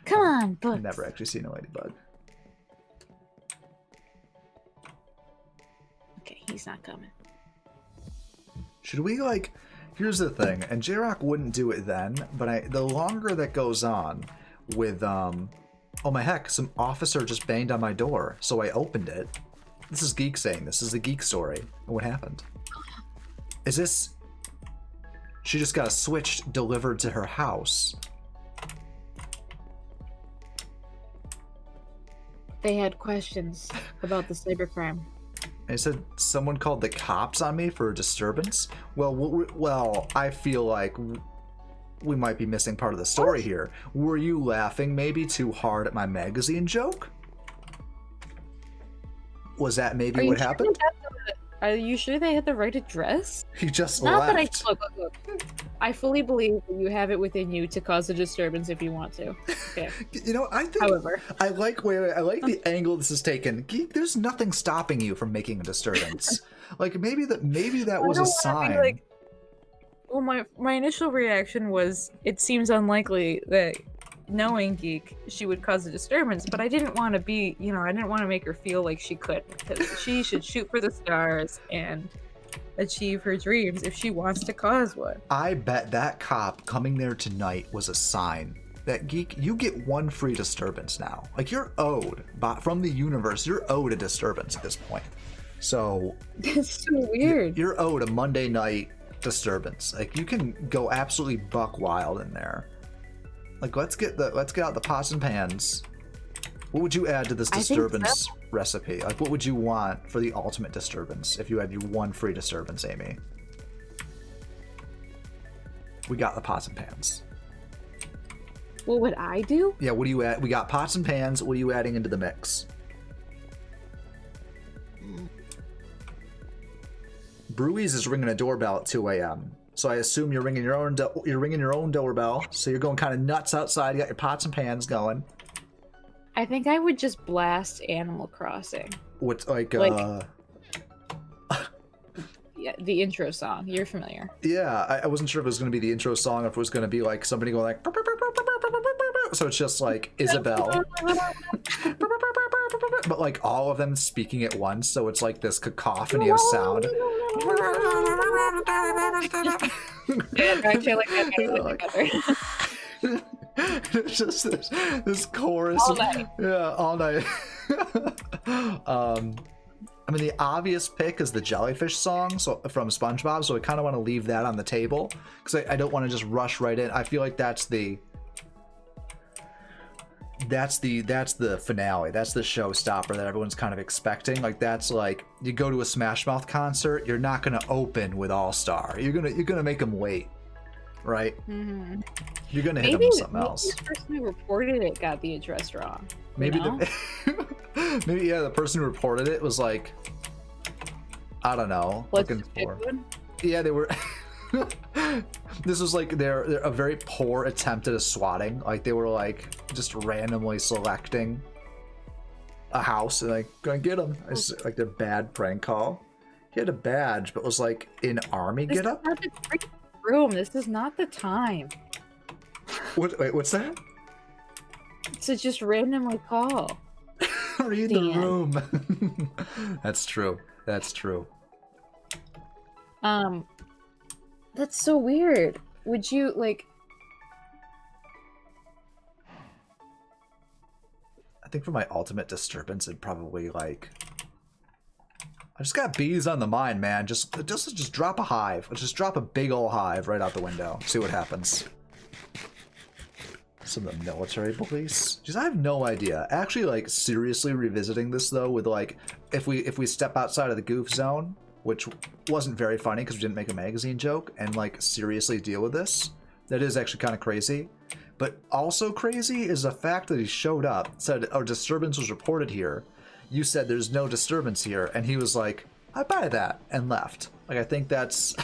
Come on, books. I've never actually seen a ladybug. Okay, he's not coming. Should we Here's the thing, and J-Rock wouldn't do it then, but the longer that goes on with oh my heck, some officer just banged on my door, so I opened it. This is Geek saying this is the Geek story. What happened? Is this she just got a Switch delivered to her house? They had questions about the cybercrime. And it said someone called the cops on me for a disturbance. Well, I feel like we might be missing part of the story here. Were you laughing maybe too hard at my magazine joke? Was that maybe what happened? Are you sure they had the right address? He just Not that I left. look. I fully believe that you have it within you to cause a disturbance if you want to. Okay. You know, I think However, I like I like the angle this is taken. Geek, there's nothing stopping you from making a disturbance. Like maybe that was a sign. Well, my initial reaction was it seems unlikely that knowing Geek she would cause a disturbance, but I didn't want to be, I didn't want to make her feel like she couldn't, because she should shoot for the stars and achieve her dreams if she wants to cause one. I bet that cop coming there tonight was a sign that Geek, you get one free disturbance now. Like you're owed from the universe, you're owed a disturbance at this point. So That's so weird. you're owed a Monday night disturbance. Like you can go absolutely buck wild in there. Like let's get out the pots and pans. What would you add to this I think disturbance recipe? Like what would you want for the ultimate disturbance if you had your one free disturbance, Amy? We got the pots and pans. What would I do? Yeah, what do you add? We got pots and pans. What are you adding into the mix? Breweys is ringing a doorbell at 2 a.m. So I assume you're ringing your own doorbell. So you're going kind of nuts outside. You got your pots and pans going. I think I would just blast Animal Crossing. What's Yeah, the intro song. You're familiar. Yeah, I wasn't sure if it was going to be the intro song or if it was going to be like somebody going like. So it's just like Isabel. But like all of them speaking at once, so it's like this cacophony of sound. Yeah, actually, like that. It's just this chorus. All night. Yeah, all night. I mean, the obvious pick is the jellyfish song from SpongeBob, so I kind of want to leave that on the table because I don't want to just rush right in. I feel like that's the finale. That's the showstopper that everyone's kind of expecting. Like that's like you go to a Smash Mouth concert, you're not gonna open with All Star. You're gonna make them wait, right? Mm-hmm. You're gonna hit them with something else. The person who reported it got the address wrong. Maybe the person who reported it was like, I don't know, looking for. Yeah, they were. This was like they're a very poor attempt at a swatting. Like they were like just randomly selecting a house and like gonna get them. It's like their bad prank call. He had a badge, but was like in army This getup. is not the freaking room. This is not the time Wait, what's that? to just randomly call. Read the room. That's true. That's true. That's so weird. Would you like? I think for my ultimate disturbance, it'd probably like. I just got bees on the mind, man. Just drop a hive. Let's just drop a big old hive right out the window. See what happens. Some of the military police. Jeez, I have no idea. Actually, like seriously revisiting this though, with like if we step outside of the goof zone, which wasn't very funny because we didn't make a magazine joke, and like seriously deal with this, that is actually kind of crazy. But also crazy is the fact that he showed up, said a disturbance was reported here. You said there's no disturbance here, and he was like, I buy that, and left. Like I think that's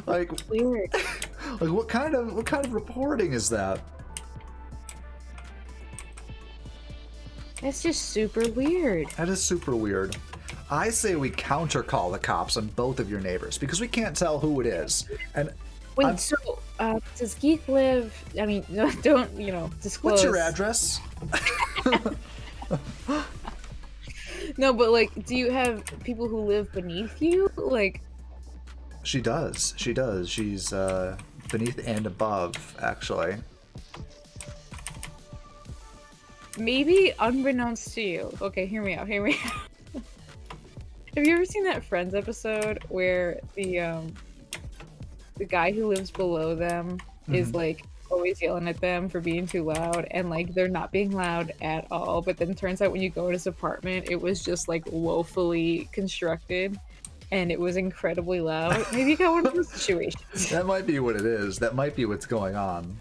like Weird. like what kind of reporting is that? That's just super weird. That is super weird. I say we counter call the cops on both of your neighbors because we can't tell who it is. And Wait, so does Geek live? I mean, don't disclose. what's your address? No, but like, do you have people who live beneath you? Like, She does. She's beneath and above, actually. maybe unbeknownst to you. Okay, hear me out. Have you ever seen that Friends episode where the guy who lives below them is like always yelling at them for being too loud, and like they're not being loud at all, but then turns out when you go to his apartment it was just like woefully constructed and it was incredibly loud? Maybe you got one of those situations. That might be what it is. That might be what's going on.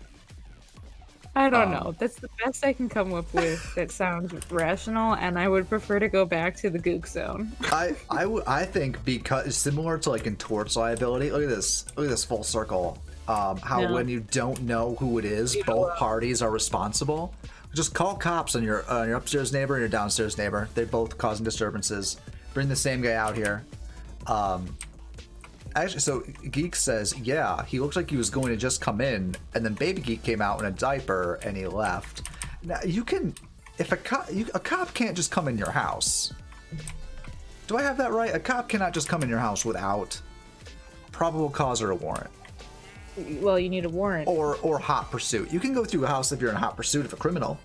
I don't know. That's the best I can come up with that sounds rational, and I would prefer to go back to the Gook Zone. I think because similar to like in torts liability. Look at this full circle. How Yeah. when you don't know who it is, both parties are responsible. Just call cops on your upstairs neighbor and your downstairs neighbor. They're both causing disturbances. Bring the same guy out here. Actually, so Geek says, yeah, he looked like he was going to just come in, and then Baby Geek came out in a diaper and he left. Now you can, if a cop can't just come in your house. Do I have that right? A cop cannot just come in your house without probable cause or a warrant, Well, you need a warrant. or hot pursuit. You can go through a house if you're in hot pursuit of a criminal.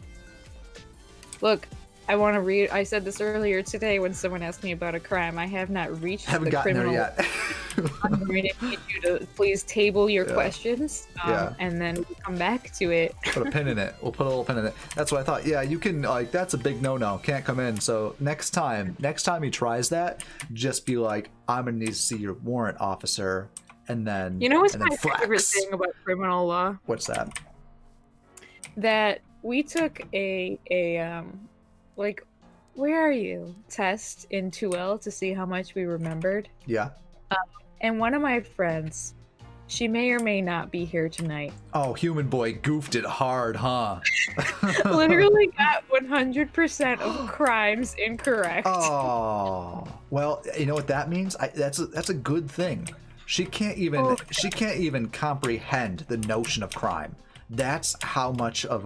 Look, I want to read. I said this earlier today when someone asked me about a crime. I have not reached Haven't the gotten criminal. there yet. I'm going to need you to please table your questions, Yeah. and then we'll come back to it. Put a pin in it. We'll put a little pin in it. That's what I thought. Yeah, you can, like, that's a big no-no. Can't come in. So next time he tries that, just be like, I'm gonna need to see your warrant, officer, and then You know what's and then my favorite flex. thing about criminal law? What's that? That we took a like, where are you test in 2L to see how much we remembered. Yeah. And one of my friends, she may or may not be here tonight, Oh, human boy goofed it hard, huh? literally got 100% of crimes incorrect. Oh, well, you know what that means? That's a good thing. She can't even comprehend the notion of crime. That's how much of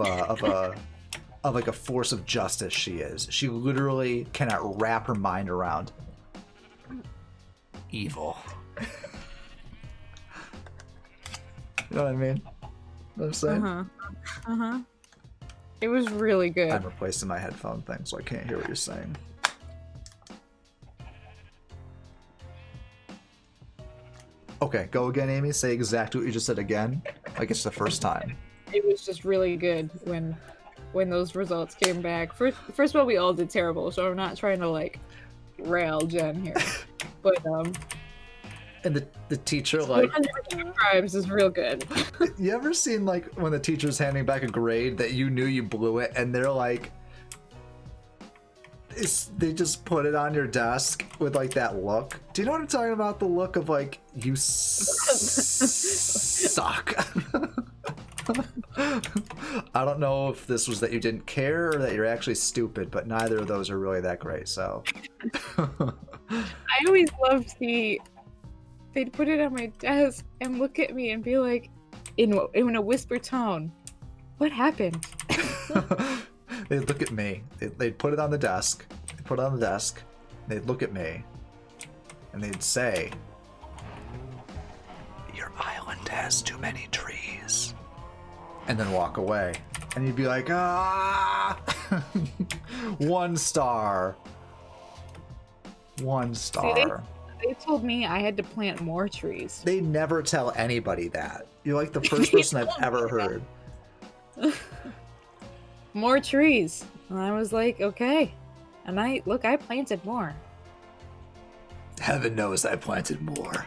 like a force of justice she is. She literally cannot wrap her mind around evil. You know what I mean? You know what I'm saying? It was really good. I'm replacing my headphone thing, so I can't hear what you're saying. Okay, go again, Amy. Say exactly what you just said again. Like it's the first time. It was just really good when those results came back. First of all, we all did terrible, so I'm not trying to like rail Jen here, but And the teacher, like, 100% crimes is real good. you ever seen like when the teacher's handing back a grade that you knew you blew it, and they're like, they just put it on your desk with like that look. Do you know what I'm talking about? The look of like you suck. I don't know if this was that you didn't care or that you're actually stupid, but neither of those are really that great. So I always loved they'd put it on my desk and look at me and be like, in a whisper tone, "What happened?" they'd look at me. They'd put it on the desk. They'd put it on the desk. They'd look at me, and they'd say, "Your island has too many trees," and then walk away. And you'd be like, "Ah, 1 star, 1 star." They told me I had to plant more trees. They never tell anybody that. You're like the first person I've ever heard. More trees. And I was like, okay. And I planted more. Heaven knows I planted more.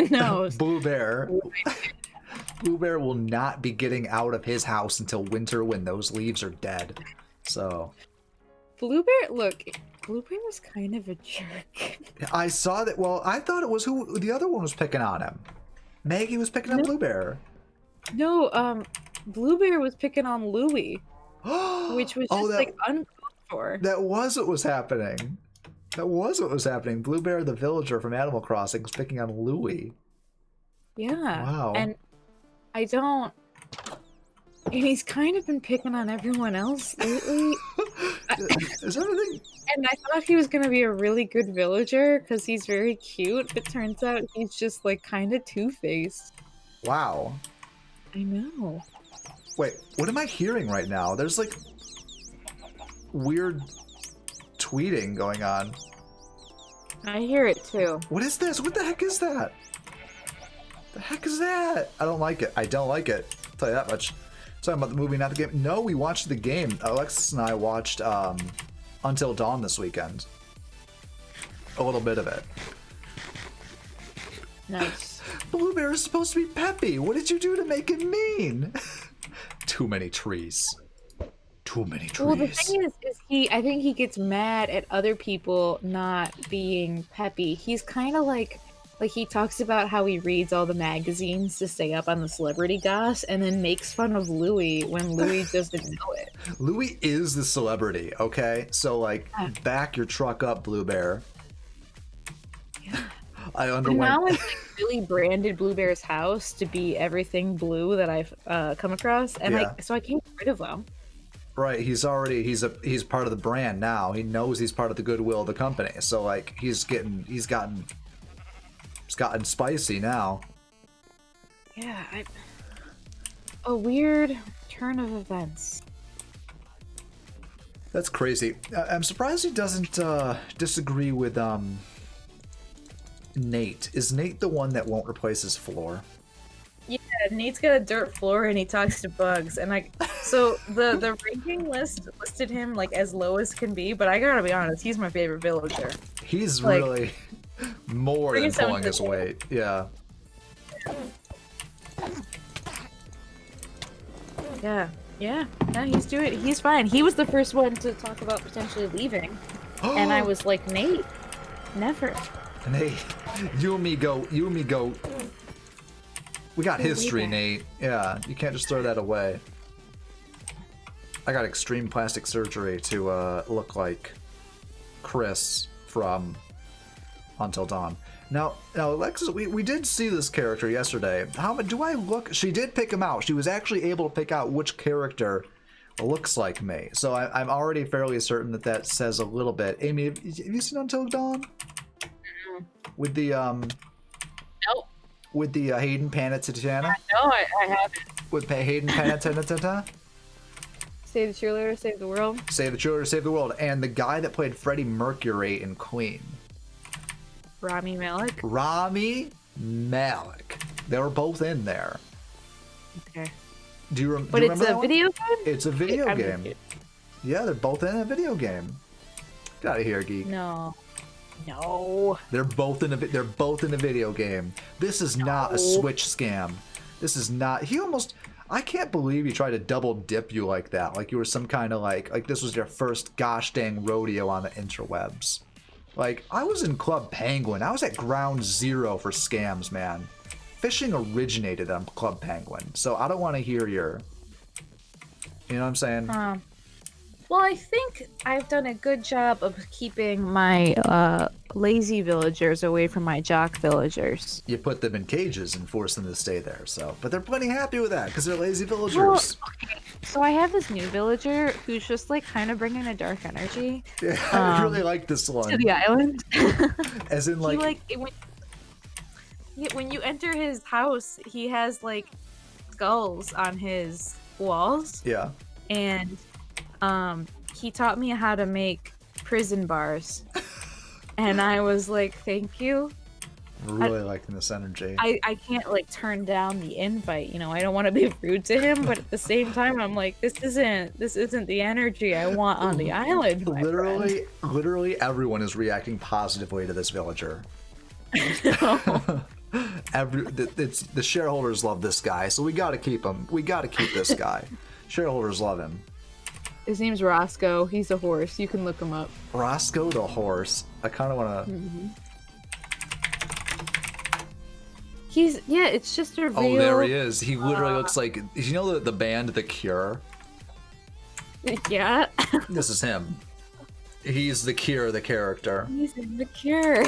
No. Blue Bear will not be getting out of his house until winter when those leaves are dead. So Blue Bear was kind of a jerk. I saw that. Well, I thought it was who the other one was picking on him. Maggie was picking on Blue Bear. No, Blue Bear was picking on Louie, which was just like uncalled for. That was what was happening. Blue Bear, the villager from Animal Crossing, was picking on Louie. Yeah. Wow. And he's kind of been picking on everyone else lately. Is everything? And I thought he was gonna be a really good villager because he's very cute, but turns out he's just like kind of two-faced. Wow. I know. Wait, what am I hearing right now? There's like weird tweeting going on. I hear it too. What is this? What the heck is that? The heck is that? I don't like it. I'll tell you that much. Talking about the movie, not the game. No, we watched the game. Alexis and I watched Until Dawn this weekend. A little bit of it. Nice. Blue Bear is supposed to be peppy. What did you do to make him mean? Too many trees. Too many trees. Well, the thing is I think he gets mad at other people not being peppy. He's kind of like he talks about how he reads all the magazines to stay up on the celebrity goss, and then makes fun of Louis when Louis doesn't know it. Louis is the celebrity, okay? So, like, back your truck up, Blue Bear. Yeah. I And underwent... now I've like really branded Blue Bear's house to be everything blue that I've come across, and Yeah. so I can't get rid of them. Right, he's part of the brand now. He knows he's part of the goodwill of the company. So, like, he's gotten spicy now. Yeah, a weird turn of events. That's crazy. I'm surprised he doesn't disagree with Nate. Is Nate the one that won't replace his floor? Yeah, Nate's got a dirt floor and he talks to bugs, and so the ranking list listed him like as low as can be, but I gotta be honest, he's my favorite villager. He's Like, really more than bring someone pulling to his the weight. Yeah. Yeah, he's fine. He was the first one to talk about potentially leaving, and I was like, Nate, never. Nate, you and me go. We got history, back. Nate. Yeah, you can't just throw that away. I got extreme plastic surgery to look like Chris from Until Dawn. Now, Alexis, we did see this character yesterday. How do I look? She did pick him out. She was actually able to pick out which character looks like me. So I'm already fairly certain that says a little bit. Amy, have you seen Until Dawn? With the Nope. With the Hayden Panettiere? No, I haven't. With Hayden Panettiere? Save the cheerleader, save the world. Save the Cheerleader, Save the World. And the guy that played Freddie Mercury in Queen. Rami Malek. Rami Malek. They were both in there. Okay. Do you But remember it's a that one? video game? It's a video I'm game. confused. Yeah, they're both in a video game. Get out of here, geek. No. No. They're both in a video game. This is not a Switch scam. This is not. I can't believe he tried to double dip you like that. Like you were some kind of like this was your first gosh dang rodeo on the interwebs. Like I was in Club Penguin. I was at ground zero for scams, man. Phishing originated on Club Penguin. So I don't want to hear your. You know what I'm saying? Well, I think I've done a good job of keeping my lazy villagers away from my jock villagers. You put them in cages and force them to stay there. So, but they're plenty happy with that because they're lazy villagers. Well, okay. So I have this new villager who's just like kind of bringing a dark energy Yeah, I really like this one. to the island. As in, like, when you enter his house, he has like skulls on his walls, yeah. and he taught me how to make prison bars, and I was like, thank you. I'm really liking this energy. I can't like turn down the invite, you know. I don't want to be rude to him, but at the same time, I'm like, this isn't the energy I want on the island. My friend. Literally everyone is reacting positively to this villager. The shareholders love this guy, so we got to keep him. We got to keep this guy. Shareholders love him. His name's Roscoe. He's a horse. You can look him up. Roscoe the horse. I kind of want to. Mm-hmm. It's just a real. Oh, there he is. He literally looks like. You know the band The Cure? Yeah. This is him. He's The Cure, the character. He's in the Cure.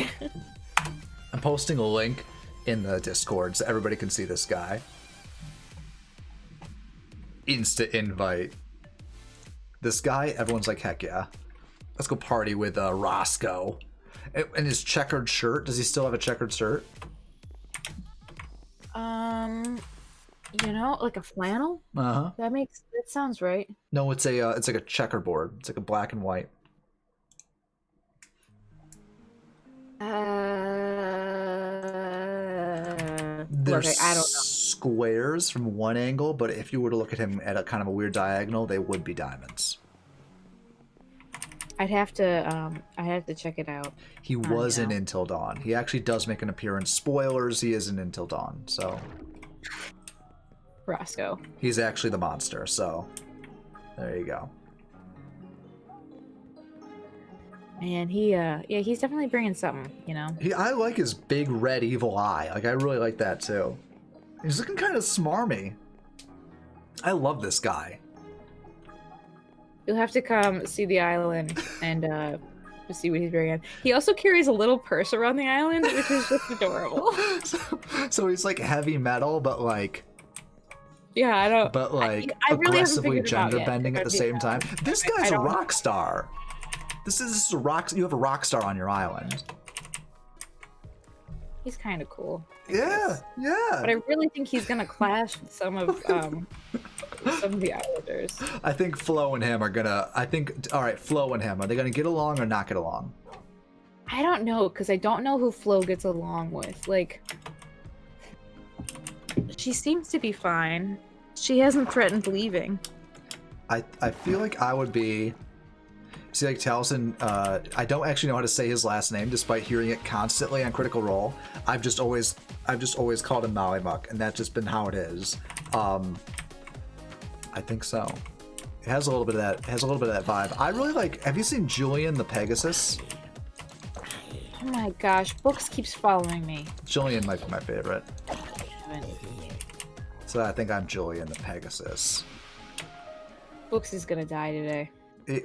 I'm posting a link in the Discord so everybody can see this guy. Insta invite. This guy, everyone's like, heck yeah. Let's go party with Roscoe. And his checkered shirt. Does he still have a checkered shirt? Like a flannel? Uh-huh. That sounds right. No, it's like a checkerboard. It's like a black and white. There's I don't know. squares from one angle, but if you were to look at him at a kind of a weird diagonal, they would be diamonds. I'd have to check it out. He was in yeah. Until Dawn. He actually does make an appearance. Spoilers, he is in Until Dawn, so. Roscoe. He's actually the monster, so there you go. And yeah, he's definitely bringing something, you know. I like his big red evil eye. Like, I really like that too. He's looking kind of smarmy. I love this guy. You'll have to come see the island and see what he's bringing. He also carries a little purse around the island, which is just adorable. So he's like heavy metal, but like, yeah, I don't. but like I really haven't aggressively figured it out gender yet, bending if at the I'm being same time. honest. This I guy's a don't- rock star. This is a rock. You have a rock star on your island. He's kind of cool. Yeah, yeah. But I really think he's gonna clash with some of the Islanders. I think Flo and him are gonna. All right, Flo and him, are they gonna get along or not get along? I don't know, because I don't know who Flo gets along with. Like, she seems to be fine. She hasn't threatened leaving. I feel like I would be. See, like Taliesin, I don't actually know how to say his last name, despite hearing it constantly on Critical Role. I've just always called him Mollymuck, and that's just been how it is. I think so. It has a little bit of that. It has a little bit of that vibe. I really like. Have you seen Julian the Pegasus? Oh my gosh, Books keeps following me. Julian might be my favorite. Damn it. So I think I'm Julian the Pegasus. Books is gonna die today.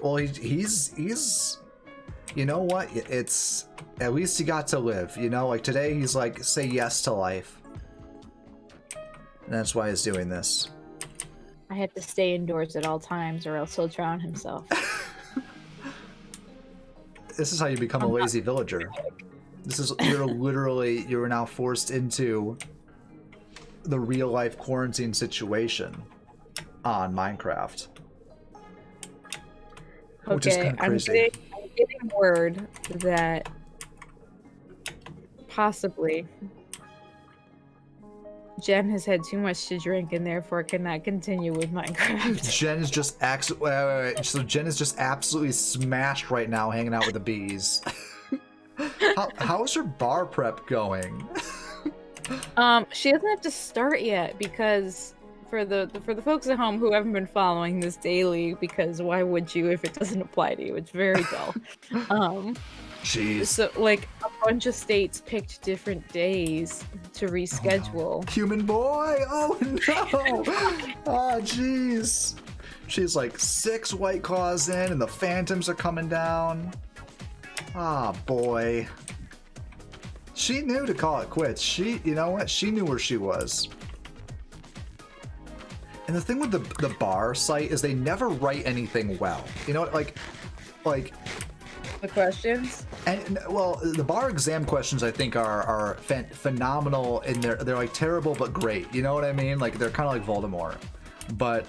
Well, he's you know what? It's at least he got to live. You know, like today he's like say yes to life, and that's why he's doing this. I have to stay indoors at all times, or else he'll drown himself. This is how you become a lazy villager. This is you're now forced into the real life quarantine situation on Minecraft. Which is Okay, kind of crazy. I'm getting word that possibly Jen has had too much to drink and therefore cannot continue with Minecraft. Jen is just wait. So Jen is just absolutely smashed right now, hanging out with the bees. How's her bar prep going? She doesn't have to start yet because for the folks at home who haven't been following this daily, because why would you if it doesn't apply to you? It's very dull. Jeez. So like a bunch of states picked different days to reschedule. Human boy! Oh no! Oh jeez. She's like 6 White Claws in and the phantoms are coming down. Ah boy. She knew to call it quits. You know what? She knew where she was. And the thing with the bar site is they never write anything well. You know, like The questions? and well, the bar exam questions I think are phenomenal, and they're like terrible but great. You know what I mean? Like they're kind of like Voldemort, but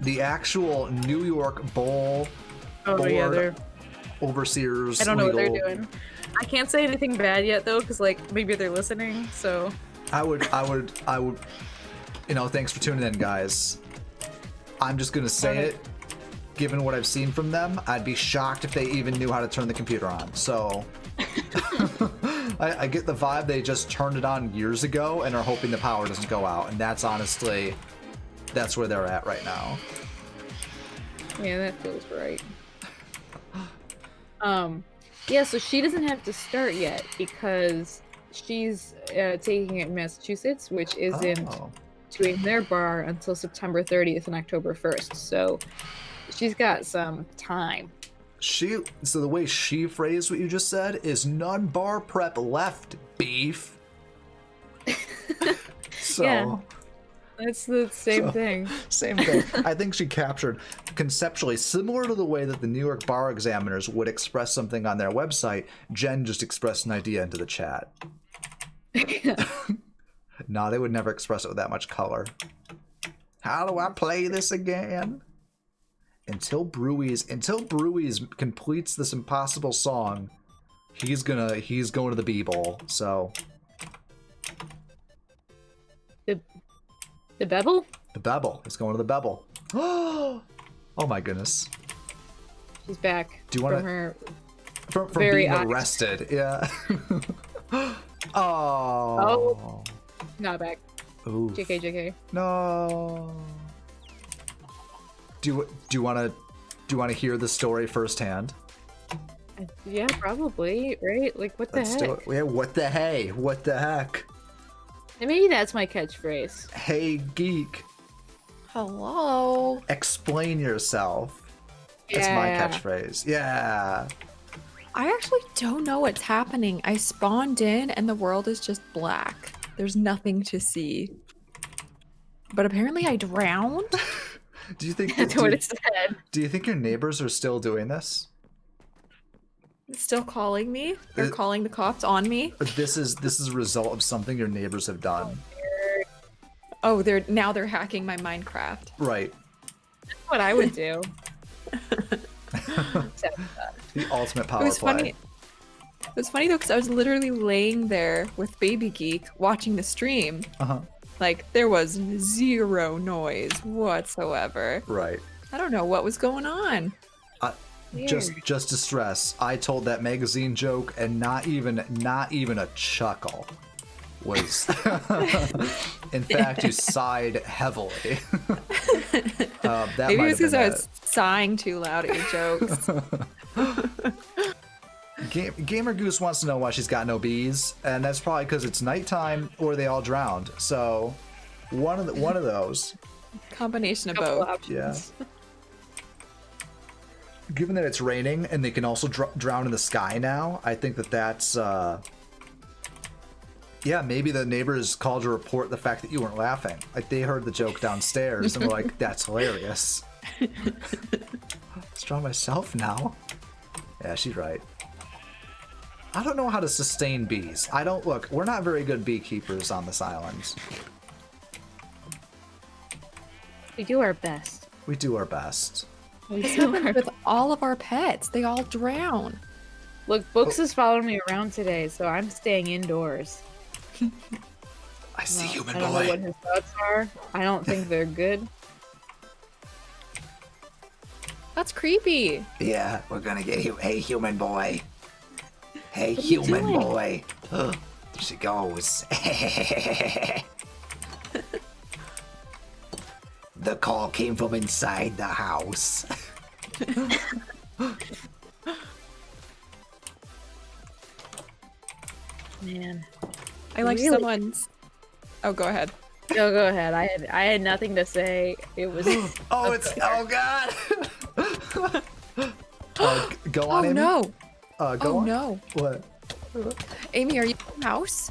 the actual New York Bowl Yeah, board overseers. I don't know what legal, they're doing. I can't say anything bad yet though, because like maybe they're listening. So I would. You know, thanks for tuning in, guys. I'm just gonna say it. Given what I've seen from them, I'd be shocked if they even knew how to turn the computer on. So I get the vibe they just turned it on years ago and are hoping the power doesn't go out. And that's honestly, that's where they're at right now. yeah, that feels right. Yeah, so she doesn't have to start yet because she's taking it in Massachusetts, which isn't Oh. doing their bar until September 30th and October 1st. So she's got some time. So the way she phrased what you just said is none bar prep left, beef. So Yeah. That's the same So- thing. same thing. I think she captured conceptually similar to the way that the New York bar examiners would express something on their website. Jen just expressed an idea into the chat. No, they would never express it with that much color. How do I play this again? Until Brewies completes this impossible song, he's going to the B-Bowl. So The Bevel? the Bebel. He's going to the Bebel. Oh my goodness. She's back. Do you wanna- from her From Very being honest. arrested. Yeah. Oh. Not back. Ooh. JK. No. Do you want to hear the story firsthand? Yeah, probably. Right? Like, what the Let's do heck? it. Yeah, what the hey? What the heck? And maybe that's my catchphrase. Hey geek, Hello. explain yourself. That's my Yeah. catchphrase. Yeah. I actually don't know what's happening. I spawned in and the world is just black. There's nothing to see. But apparently I drowned. Do you think That's what it said. do you think your neighbors are still doing this? It's still calling me. They're It- calling the cops on me. This is a result of something your neighbors have done. Oh, they're hacking my Minecraft. Right. That's what I would do. The ultimate It power was play. funny. It was funny though, because I was literally laying there with Baby Geek watching the stream. Uh-huh. Like there was zero noise whatsoever. Right. I don't know what was going on. Just to stress, I told that magazine joke and not even a chuckle was in fact you sighed heavily. That Maybe might it was have because been I was sighing too loud at your jokes. Gamer Goose wants to know why she's got no bees, and that's probably because it's nighttime or they all drowned. So one of those. Combination of Couple both. options. Yeah. Given that it's raining and they can also drown in the sky now, I think that's yeah, maybe the neighbors called to report the fact that you weren't laughing. Like they heard the joke downstairs and were like, "That's hilarious." Let's draw myself now. Yeah, she's right. I don't know how to sustain bees. We're not very good beekeepers on this island. We do our best. We do our best. We This do our happened with all of our pets. They all drown. Look, Books is following me around today, so I'm staying indoors. I see Well, human I don't know what boy. his thoughts are. I don't think they're good. That's creepy. Yeah, we're gonna get you. Hey, human boy. Hey, What are you human doing? boy. There she goes. The call came from inside the house. Man. I like Really? someone's. Oh, go ahead. No, go ahead. I had nothing to say. It was Oh, it's oh god. Go on, Oh Amy. no. Go Oh on. no. What? Amy, are you in the house?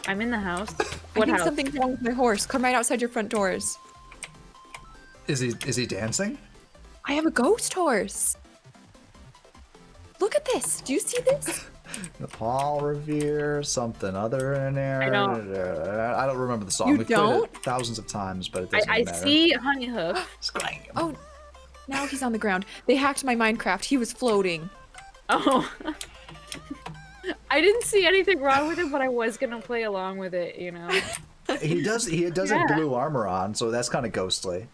I'm in the house. I What think house? something's wrong with my horse. Come right outside your front doors. Is he dancing? I have a ghost horse. Look at this. Do you see this? The Paul Revere, something other in there. I don't- I don't remember the song. You We've played don't? it thousands of times, but it doesn't I matter. see Honey Hoof. Scram. Oh, now he's on the ground. They hacked my Minecraft. He was floating. Oh. I didn't see anything wrong with it, but I was gonna play along with it, you know. He does have Yeah. blue armor on, so that's kind of ghostly.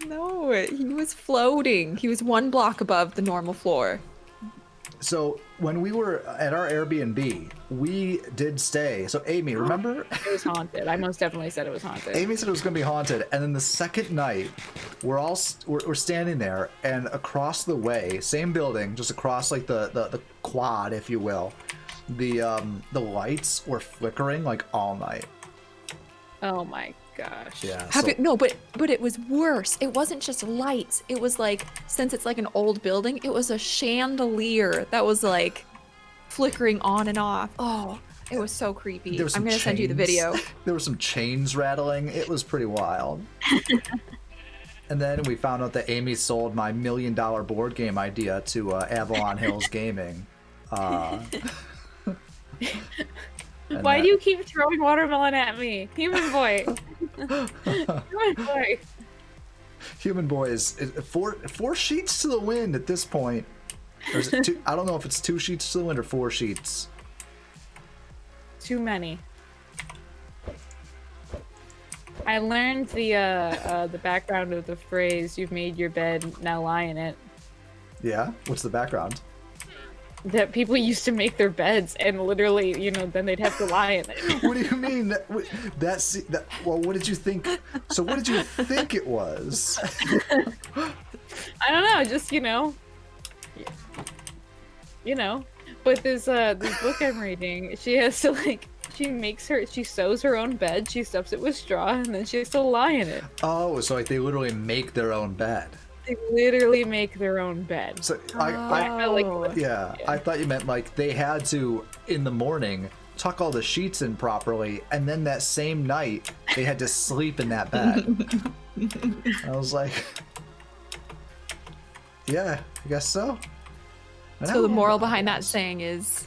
No, he was floating. He was one block above the normal floor. So when we were at our Airbnb, we did stay. So Amy, remember? It was haunted. I most definitely said it was haunted. Amy said it was going to be haunted, and then the second night, we're standing there, and across the way, same building, just across like the quad, if you will, the lights were flickering like all night. Oh my gosh. Yeah. No, but it was worse. It wasn't just lights. It was like, since it's like an old building, it was a chandelier that was like flickering on and off. Oh, it was so creepy. There was I'm some gonna send you the chains. video. There were some chains rattling. It was pretty wild. And then we found out that Amy sold my $1 million board game idea to Avalon Hills Gaming. And Why that- do you keep throwing watermelon at me? Human boy. Human boy. Human Boy is four sheets to the wind at this point. Or is it two? I don't know if it's 2 sheets to the wind or 4 sheets. Too many. I learned the background of the phrase "You've made your bed, now lie in it." Yeah. What's the background? that people used to make their beds and literally, then they'd have to lie in it. What do you mean? Well, what did you think? So what did you think it was? I don't know, just But this book I'm reading, she has to she sews her own bed, she stuffs it with straw, and then she has to lie in it. Oh, so like they literally make their own bed. They literally make their own bed. So I felt like I thought you meant like they had to in the morning tuck all the sheets in properly, and then that same night they had to sleep in that bed. I was like, yeah, I guess so. So the moral behind that saying is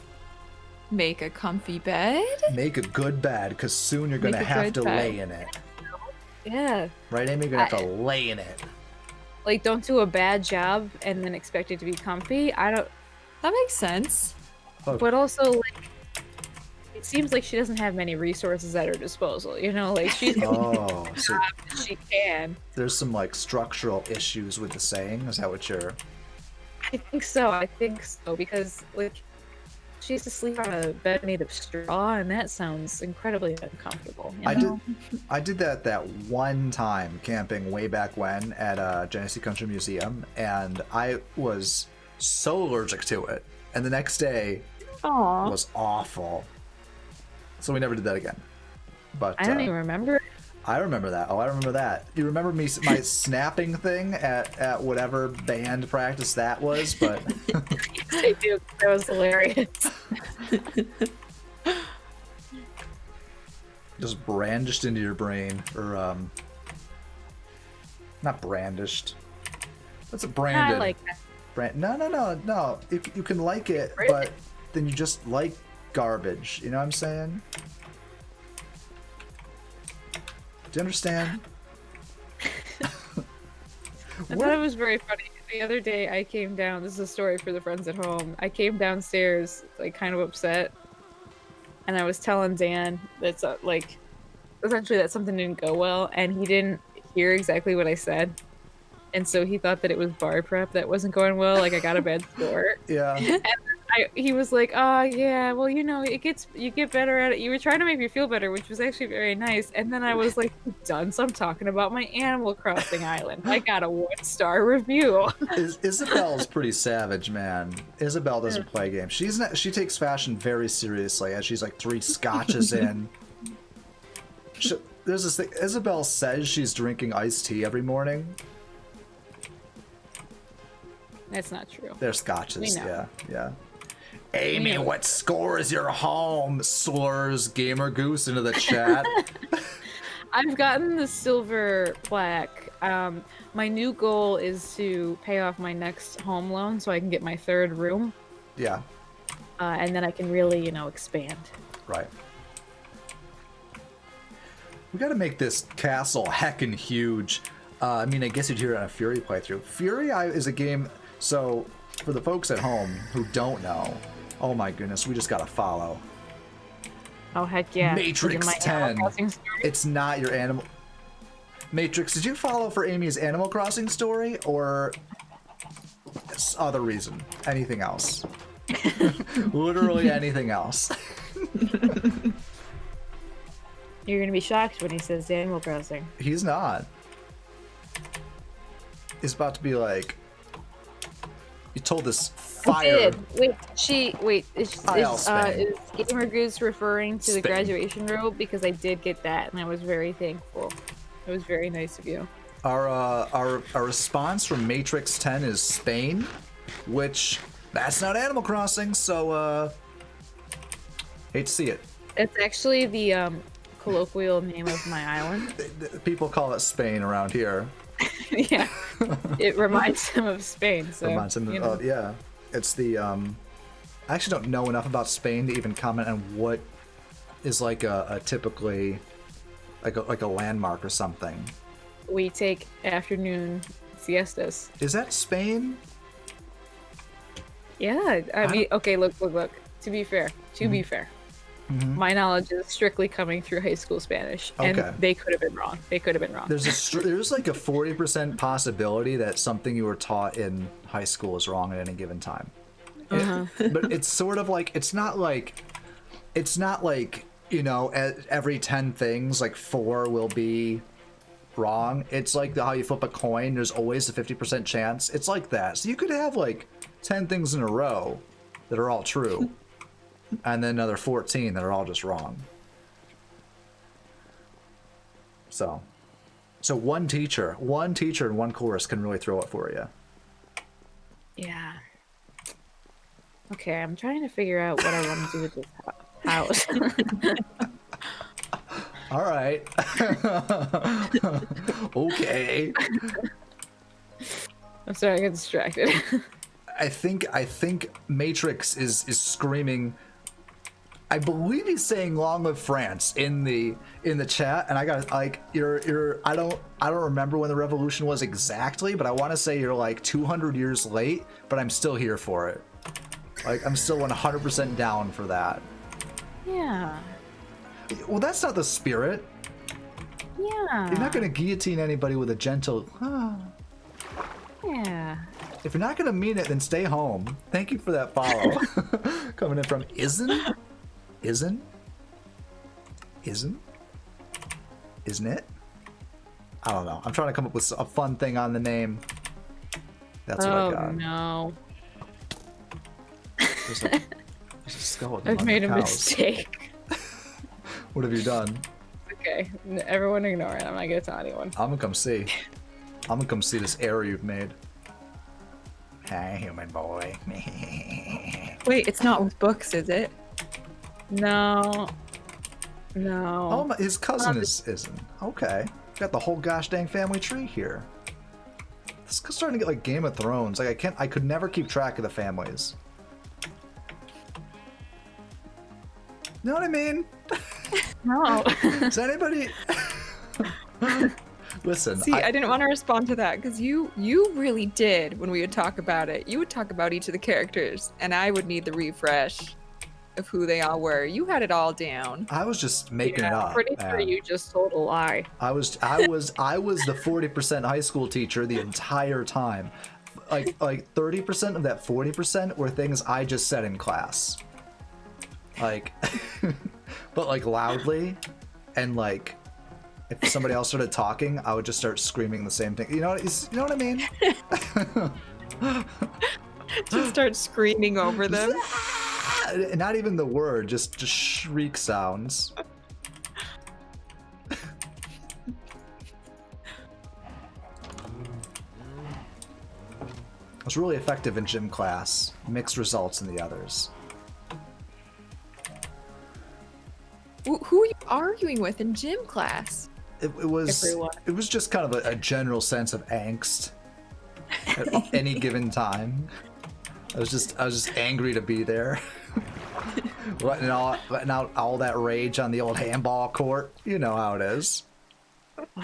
make a comfy bed. Make a good bed, because soon you're gonna Make a have good to bed. lay in it. Yeah. Right, Amy? You're gonna have to lay in it. Like, don't do a bad job and then expect it to be comfy. That makes sense. But also, like, it seems like she doesn't have many resources at her disposal. Like she's doing Oh, the so job that she can. there's some like structural issues with the saying. Is that what you're? I think so because like she used to sleep on a bed made of straw, and that sounds incredibly uncomfortable. I did that one time camping way back when at Genesee Country Museum, and I was so allergic to it. And the next day Aww. was awful. So we never did that again. But I don't even remember. I remember that. Oh, I remember that. You remember my snapping thing at whatever band practice that was? But I do. That was hilarious. just brandished into your brain, or not brandished. That's a branded. I like that. No. You can like it, but then you just like garbage. You know what I'm saying? Do you understand? I thought it was very funny. The other day I came down, this is a story for the friends at home. I came downstairs, like, kind of upset. And I was telling Dan that's, essentially that something didn't go well. And he didn't hear exactly what I said. And so he thought that it was bar prep that wasn't going well. Like, I got a bad score. Yeah. He was like, "Oh yeah, well you get better at it. You were trying to make me feel better, which was actually very nice." And then I was like, "Done. So I'm talking about my Animal Crossing island. I got a 1-star review." Isabel's pretty savage, man. Isabel doesn't play games. She takes fashion very seriously, as she's like 3 scotches in. There's this thing. Isabel says she's drinking iced tea every morning. That's not true. They're scotches. We know. Yeah. Amy, what score is your home? Slurs Gamer Goose into the chat. I've gotten the silver plaque. My new goal is to pay off my next home loan so I can get my 3rd room. Yeah. And then I can really, expand. Right. We gotta make this castle heckin' huge. I guess you'd hear it on a Fury playthrough. Fury is a game, so for the folks at home who don't know, oh my goodness, we just gotta follow. Oh heck yeah. Matrix My 10. Animal Crossing story. It's not your animal. Matrix, did you follow for Amy's Animal Crossing story, or other reason? Anything else? Literally anything else. You're gonna be shocked when he says Animal Crossing. He's not. He's about to be like, you told this fire. Is I'll Spain. Gamer Goose referring to the Spain. graduation robe? Because I did get that, and I was very thankful. It was very nice of you. Our response from Matrix 10 is Spain, which that's not Animal Crossing, so hate to see it. It's actually the colloquial name of my island. People call it Spain around here. Yeah, it reminds him of Spain. So Reminds him of, yeah. It's the I actually don't know enough about Spain to even comment on what is like a typically like a landmark or something. we take afternoon siestas. Is that Spain? Yeah, I mean, okay, look. To be fair, my knowledge is strictly coming through high school Spanish, and Okay. they could have been wrong. There's like a 40% possibility that something you were taught in high school is wrong at any given time. But it's sort of like it's not like you know, every 10 things like 4 will be wrong. It's like how you flip a coin, there's always a 50% chance. It's like that. So you could have like 10 things in a row that are all true and then another 14 that are all just wrong. So one teacher in one course can really throw it for you. Yeah. Okay, I'm trying to figure out what I want to do with this house. All right. Okay. I'm sorry, I got distracted. I think Matrix is screaming. I believe he's saying "Long live France" in the chat, and I got like you're I don't remember when the revolution was exactly, but I want to say you're like 200 years late, but I'm still here for it. Like I'm still 100% down for that. Yeah. Well, that's not the spirit. Yeah. You're not gonna guillotine anybody with a gentle. Yeah. If you're not gonna mean it, then stay home. Thank you for that follow. Coming in from Isn't it? I don't know. I'm trying to come up with a fun thing on the name. That's what I got. Oh no. There's a skeleton. I've on made the a cows. mistake. What have you done? Okay, everyone ignore it. I'm not gonna tell anyone. I'm gonna come see. I'm gonna come see this error you've made. Hi, human boy. Wait, it's not with books, is it? No. No. Oh, his cousin isn't. Okay. Got the whole gosh dang family tree here. This is starting to get like Game of Thrones. Like I could never keep track of the families. You know what I mean? No. Does anybody listen? See, I didn't want to respond to that because you really did when we would talk about it. You would talk about each of the characters, and I would need the refresh of who they all were. You had it all down. I was just making it up. Pretty sure man. you just told a lie. I was the 40% high school teacher the entire time. Like 30% of that 40% were things I just said in class. Like, but like loudly, and like if somebody else started talking, I would just start screaming the same thing. You know what I mean? Just start screaming over them. Not even the word, just shriek sounds. I was really effective in gym class. Mixed results in the others. Who are you arguing with in gym class? It was Everyone. it was just kind of a general sense of angst at any given time. I was just angry to be there. letting out all that rage on the old handball court. You know how it is.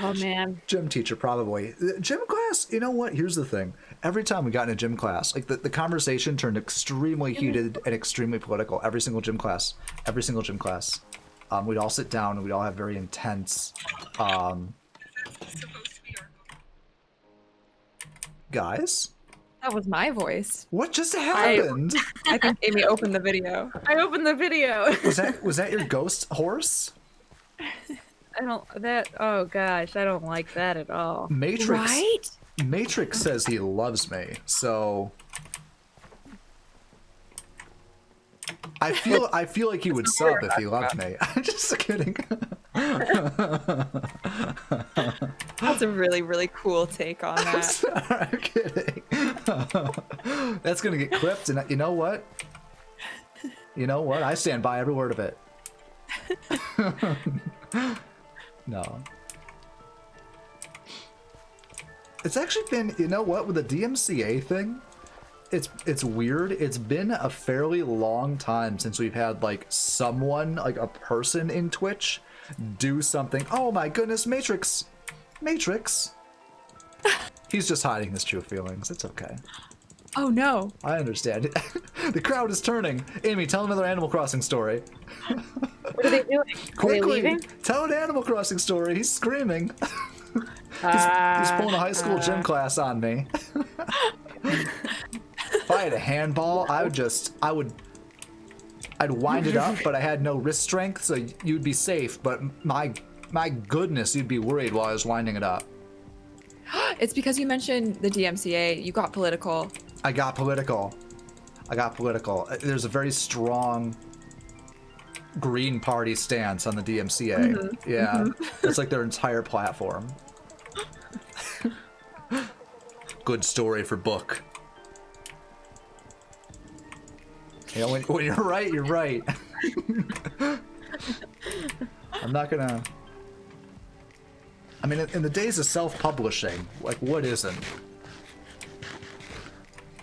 Oh man. Gym teacher probably. Gym class, you know what? Here's the thing. Every time we got in a gym class, like the conversation turned extremely heated and extremely political. Every single gym class. We'd all sit down and we'd all have very intense guys? That was my voice. What just happened? I think Amy opened the video. I opened the video. Was that your ghost horse? Oh gosh, I don't like that at all. Matrix. Right? Matrix says he loves me, so I feel like he would sub if he loved me. I'm just kidding. That's a really, really cool take on that. I'm kidding. That's gonna get clipped, and you know what? I stand by every word of it. No. It's actually been, with the DMCA thing, it's weird. It's been a fairly long time since we've had like someone, like a person in Twitch, do something. Oh my goodness, Matrix. He's just hiding his true feelings. It's okay. Oh no. I understand. The crowd is turning. Amy, tell another Animal Crossing story. What are they doing? Are they Quickly, leaving? tell an Animal Crossing story. He's screaming. He's pulling a high school gym class on me. if I had a handball, I'd wind it up, but I had no wrist strength, so you'd be safe. But my goodness, you'd be worried while I was winding it up. It's because you mentioned the DMCA. You got political. I got political. There's a very strong Green Party stance on the DMCA. Yeah, it's like their entire platform. Good story for book. You know, when you're right, you're right. I'm not gonna... I mean, in the days of self-publishing, like, what isn't?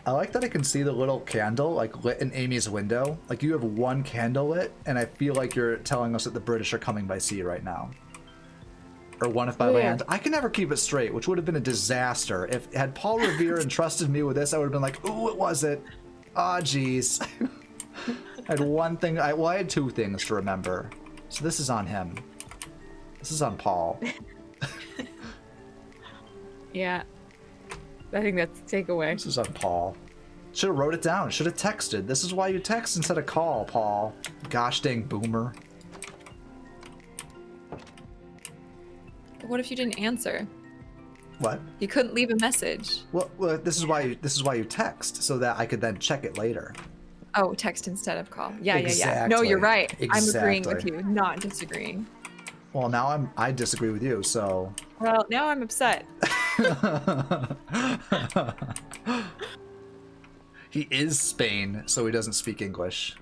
I like that I can see the little candle, like, lit in Amy's window. Like, you have one candle lit, and I feel like you're telling us that the British are coming by sea right now. Or one if by land. I can never keep it straight, which would have been a disaster. If had Paul Revere entrusted me with this, I would have been like, ooh, it wasn't. Ah, jeez. I had one thing. I had two things to remember. So this is on him. This is on Paul. Yeah. I think that's the takeaway. This is on Paul. Should have wrote it down. Should have texted. This is why you text instead of call, Paul. Gosh dang boomer. What if you didn't answer? What? You couldn't leave a message. Well, this is why you text, so that I could then check it later. Oh, text instead of call. Yeah. No, Exactly. you're right. I'm agreeing with Exactly. you, not disagreeing. Well, now I disagree with you, so. Well, now I'm upset. He is Spain, so he doesn't speak English.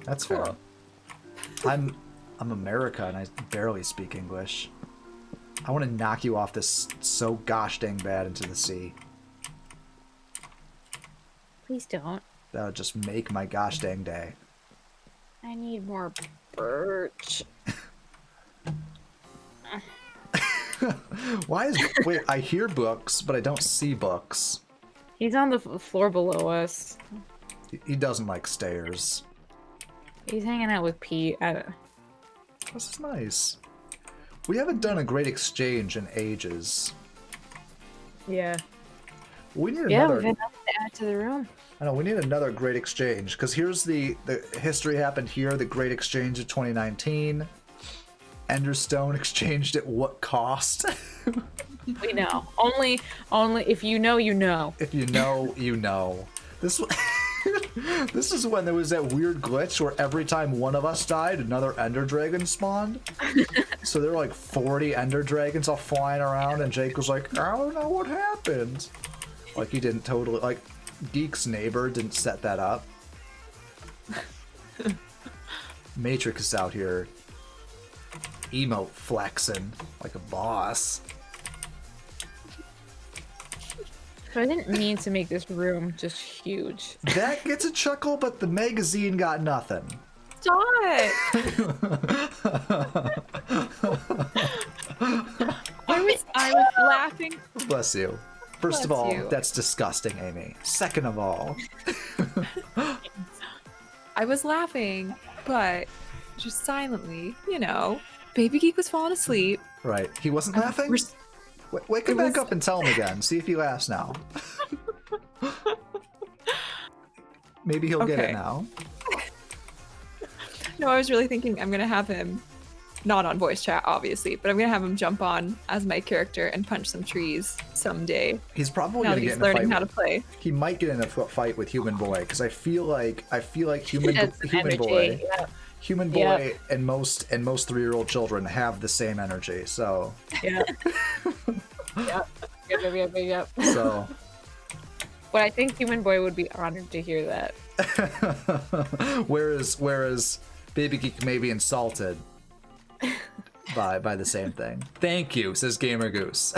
That's fair. I'm America, and I barely speak English. I want to knock you off this so gosh dang bad into the sea. Please don't. That would just make my gosh dang day. I need more birch. Why is... Wait, I hear books, but I don't see books. He's on the floor below us. He doesn't like stairs. He's hanging out with Pete. This is nice. We haven't done a great exchange in ages. Yeah. We need Yeah, another... we've had nothing to add to the room. I know, we need another great exchange, because here's the history happened here, the great exchange of 2019. Enderstone exchanged at what cost? We know. Only if you know, you know. If you know, you know. This this is when there was that weird glitch where every time one of us died, another Ender Dragon spawned. So there were like 40 Ender Dragons all flying around, and Jake was like, I don't know what happened. Like, he didn't totally... Like, Geek's neighbor didn't set that up. Matrix is out here emote flexing like a boss. I didn't mean to make this room just huge. That gets a chuckle, but the magazine got nothing. Stop! I was laughing. Bless you. First of Bless all, you. that's disgusting, Amy. Second of all, I was laughing, but just silently, you know. Baby Geek was falling asleep. right? He wasn't laughing. Wake him back up and tell him again. See if he laughs now. Maybe he'll get it Okay. now. No, I was really thinking I'm gonna have him, not on voice chat, obviously, but I'm gonna have him jump on as my character and punch some trees someday. He's probably Now gonna that get he's in a learning fight. how to play. He might get in a fight with Human Boy, because I feel like Human That's some Human energy. Boy. Yeah. Human Boy and most 3-year-old children have the same energy, so Yeah. Yep. so But I think Human Boy would be honored to hear that. whereas Baby Geek may be insulted by the same thing. Thank you, says Gamer Goose.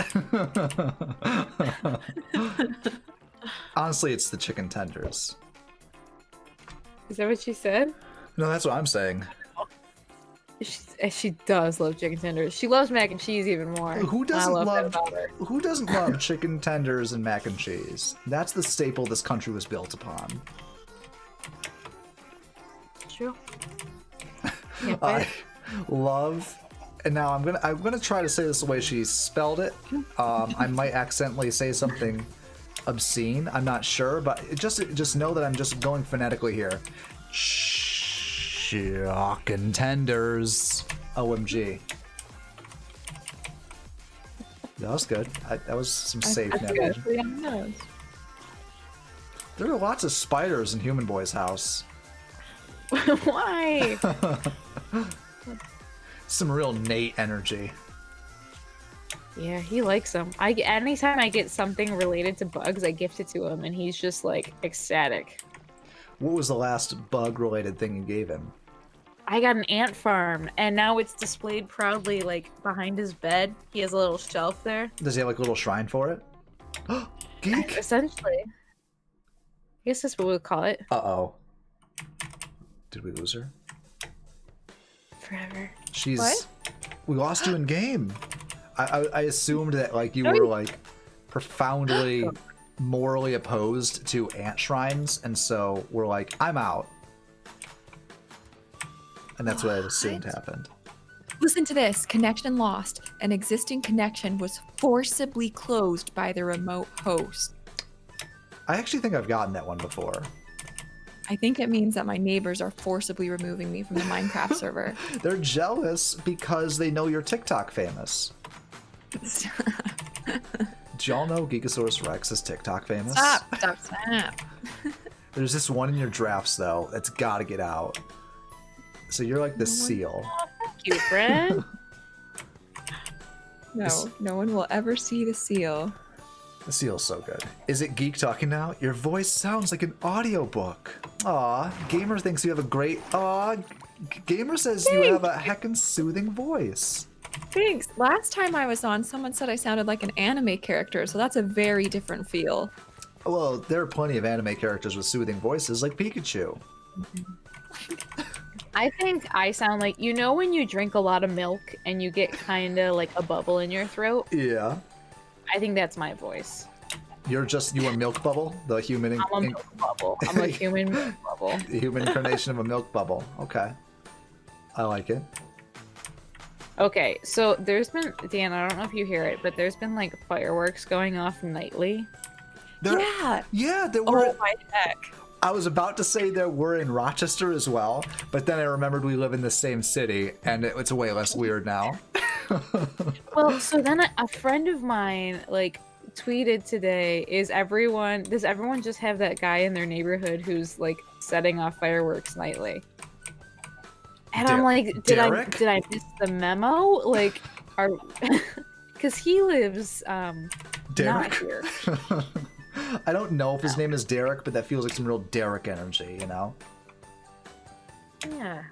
Honestly, it's the chicken tenders. Is that what she said? No, that's what I'm saying. She does love chicken tenders. She loves mac and cheese even more. Who I doesn't love that love about her. who doesn't love chicken tenders and mac and cheese? That's the staple this country was built upon. True. Can't I fight. love, and now I'm gonna try to say this the way she spelled it. I might accidentally say something obscene. I'm not sure, but just know that I'm just going phonetically here. Chicken tenders. OMG. That was good. That was some safe navigation. Good. On the nose. There are lots of spiders in Human Boy's house. Why? Some real Nate energy. Yeah, he likes them. Anytime I get something related to bugs, I gift it to him, and he's just like ecstatic. What was the last bug-related thing you gave him? I got an ant farm, and now it's displayed proudly like behind his bed. He has a little shelf there. Does he have like a little shrine for it? Geek. Essentially. I guess that's what we'll call it. Uh-oh. Did we lose her? Forever. She's... What? We lost you in game. I assumed that like you were like profoundly morally opposed to ant shrines, and so we're like, I'm out. And that's what I assumed happened. Listen to this. Connection lost. An existing connection was forcibly closed by the remote host. I actually think I've gotten that one before. I think it means that my neighbors are forcibly removing me from the Minecraft server. They're jealous because they know you're TikTok famous. Do y'all know Gigasaurus Rex is TikTok famous? Stop. There's this one in your drafts though that's gotta get out. So you're like the seal. Thank you, friend. No one will ever see the seal. The seal's so good. Is it Geek talking now? Your voice sounds like an audiobook. Aw, Gamer thinks you have a great... Aw, Gamer says you have a heckin' soothing voice. Thanks. Last time I was on, someone said I sounded like an anime character, so that's a very different feel. Well, there are plenty of anime characters with soothing voices, like Pikachu. I think I sound like, you know when you drink a lot of milk and you get kind of like a bubble in your throat? Yeah. I think that's my voice. You are Milk Bubble, the human... I'm a milk bubble. I'm a human milk bubble. The human incarnation of a milk bubble. Okay. I like it. Okay, so there's been, Dan, I don't know if you hear it, but there's been like fireworks going off nightly. Yeah. Yeah, there were... Oh my heck. I was about to say there were in Rochester as well, but then I remembered we live in the same city, and it's way less weird now. Well, so then a friend of mine like tweeted today, does everyone just have that guy in their neighborhood who's like setting off fireworks nightly? And I'm like, did I miss the memo? Like, because he lives Derek? not here. I don't know if his name is Derek, but that feels like some real Derek energy, you know? Yeah.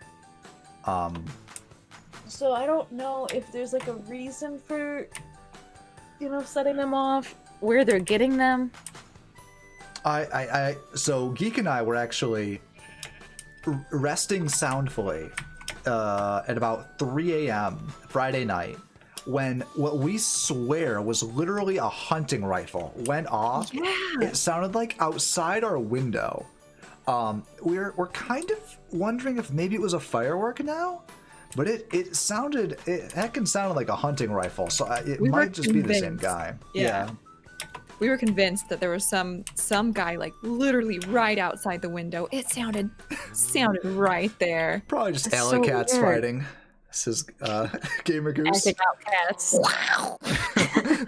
So I don't know if there's like a reason for, setting them off, where they're getting them. So Geek and I were actually resting soundfully at about 3 a.m. Friday night when what we swear was literally a hunting rifle went off. Yeah. It sounded like outside our window. We're kind of wondering if maybe it was a firework now, but it heckin' sounded like a hunting rifle, so it We were might just be the same convinced. guy. Yeah. We were convinced that there was some guy like literally right outside the window. It sounded right there. Probably just That's alley so cats weird. fighting. This is Gamer Goose. Acting out cats.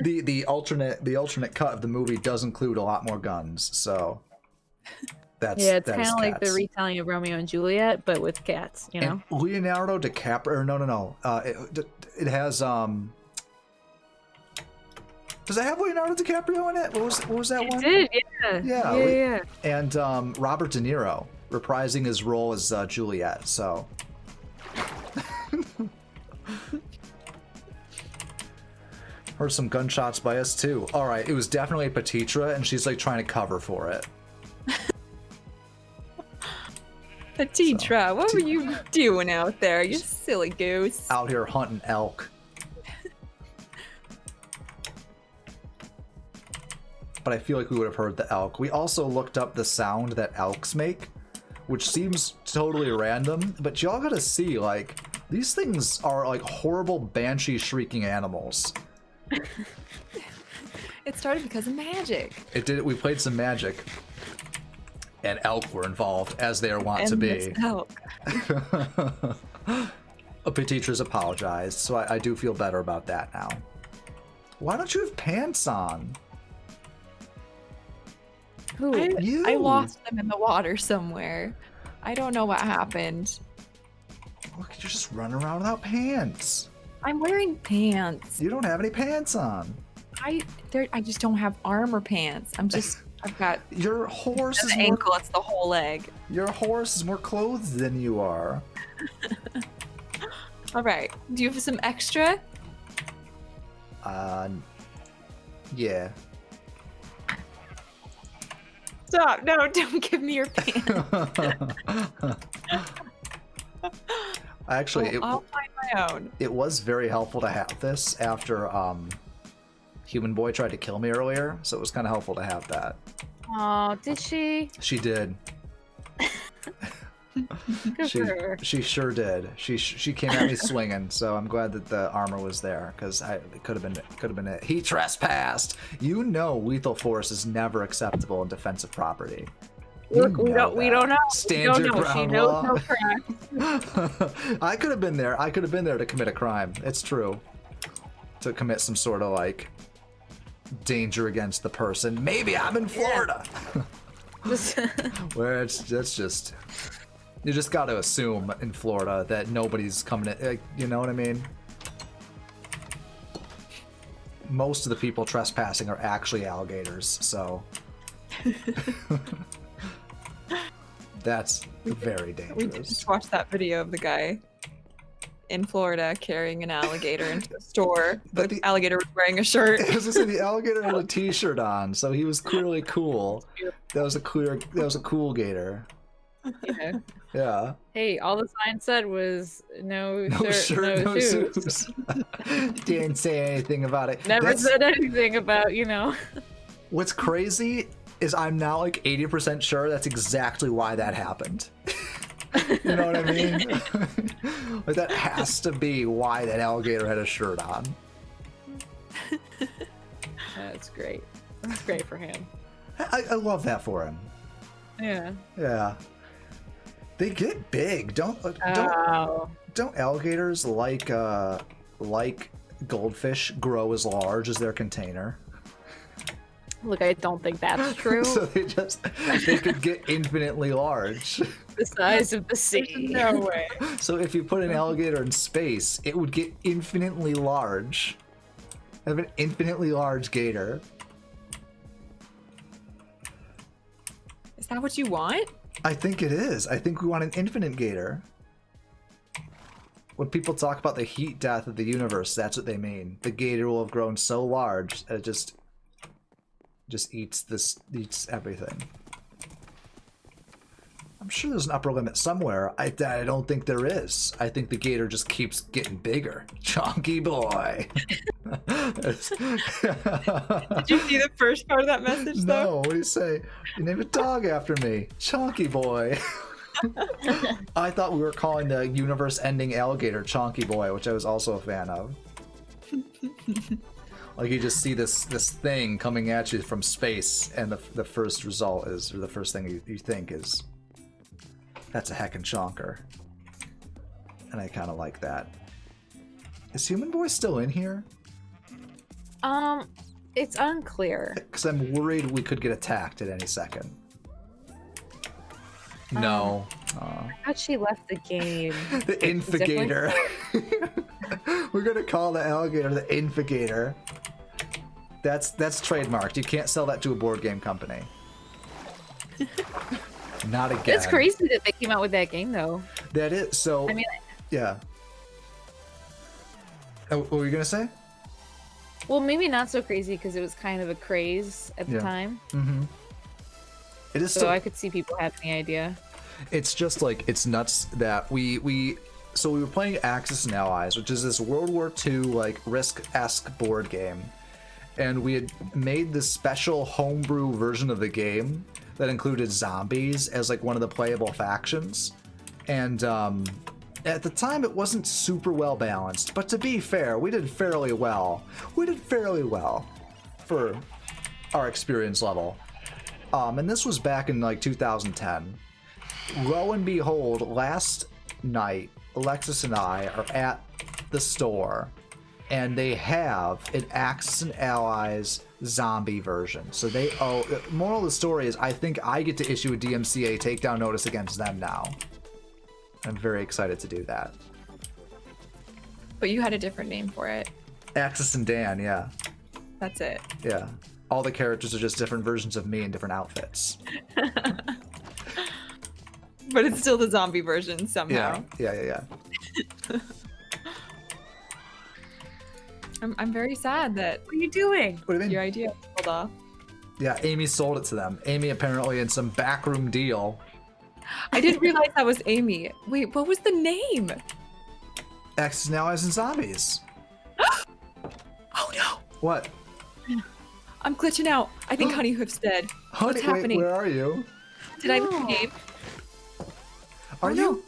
the alternate cut of the movie does include a lot more guns, so that's It's that kind is of like the cats. retelling of Romeo and Juliet, but with cats. And Leonardo DiCaprio. Or no. It has Does it have Leonardo DiCaprio in it? What was that one? It did, yeah. And Robert De Niro reprising his role as Juliet. So. Heard some gunshots by us too. All right, it was definitely Petitra, and she's like trying to cover for it. Petitra, what were you doing out there? You silly goose. Out here hunting elk. But I feel like we would have heard the elk. We also looked up the sound that elks make, which seems totally random, but y'all gotta see, like, these things are like horrible banshee shrieking animals. It started because of magic. It did. We played some Magic, and elk were involved, as they are wont to And be. it's elk. Petitra's apologized, so I do feel better about that now. Why don't you have pants on? Who? You. I lost them in the water somewhere. I don't know what happened. Look, you're just running around without pants. I'm wearing pants. You don't have any pants on. I just don't have armor pants. I've got Your horse the is more, ankle, it's the whole leg. your horse is more clothed than you are. All right. Do you have some extra? Yeah. Stop. No, don't give me your pants. Actually, I'll find my own. it was very helpful to have this after Human Boy tried to kill me earlier, so it was kind of helpful to have that. Oh, did she? She did. Good for her. She sure did. She came at me swinging, so I'm glad that the armor was there because it could have been it. He trespassed. You know, lethal force is never acceptable in defensive property. Look, we know don't that. know. Stand we your don't know. She ground, knows law. no crime. I could have been there. I could have been there to commit a crime. It's true. To commit some sort of like danger against the person. Maybe I'm in Florida. Where that's just you just got to assume in Florida that nobody's coming in. Like, you know what I mean? Most of the people trespassing are actually alligators, so that's very We dangerous. just watched that video of the guy in Florida carrying an alligator into the store. But The the- alligator was wearing a shirt. I was gonna say the alligator had a T-shirt on, so he was clearly cool. That was a cool gator. Yeah. Yeah. Hey, all the sign said was no, No shirt, no shoes. shoes. Didn't say anything about it. Never That's- said anything about, What's crazy is I'm now like 80% sure that's exactly why that happened. You know what I mean? Like that has to be why that alligator had a shirt on. That's great. That's great for him. I love that for him. Yeah. Yeah. They get big. Don't Oh. alligators like goldfish grow as large as their container? Look, I don't think that's true. So they could get infinitely large. The size of the sea. No way. So if you put an alligator in space, it would get infinitely large. Have an infinitely large gator. Is that what you want? I think it is. I think we want an infinite gator. When people talk about the heat death of the universe, that's what they mean. The gator will have grown so large that it just eats everything. I'm sure there's an upper limit somewhere. I don't think there is. I think the gator just keeps getting bigger. Chonky boy. Did you see the first part of that message though? No, what do you say? You name a dog after me. Chonky boy. I thought we were calling the universe-ending alligator Chonky Boy, which I was also a fan of. Like you just see this thing coming at you from space, and the first result is, or the first thing you think is, that's a heckin' chonker. And I kind of like that. Is Human Boy still in here? It's unclear. Because I'm worried we could get attacked at any second. No. I thought she left the game. The Infigator. We're gonna call the alligator the Infigator. That's trademarked. You can't sell that to a board game company. Not again. It's crazy that they came out with that game, though. That is so. I mean, yeah. Oh, what were you gonna say? well, maybe not so crazy because it was kind of a craze at the Yeah. time. Mm-hmm. It is So still. I could see people having the idea. It's just like it's nuts that we were playing Axis and Allies, which is this World War II like Risk-esque board game, and we had made this special homebrew version of the game that included zombies as like one of the playable factions, and at the time it wasn't super well balanced, but to be fair, we did fairly well. We did fairly well for our experience level. And this was back in like 2010. Lo and behold, last night, Alexis and I are at the store, and they have an Axis and Allies zombie version. So they moral of the story is I think I get to issue a DMCA takedown notice against them now. I'm very excited to do that. But you had a different name for it. Axis and Dan, yeah. That's it. Yeah. All the characters are just different versions of me in different outfits. But it's still the zombie version somehow. Yeah. I'm very sad that What are you doing? What do you mean? your idea was pulled off. Yeah, Amy sold it to them. Amy apparently in some backroom deal. I didn't realize that was Amy. Wait, what was the name? Axis and Allies and Zombies. Oh no! What? I'm glitching out. I think Honeyhoof's dead. Honey, What's happening? Wait, where are you? Did I miss the game? Are Oh, you?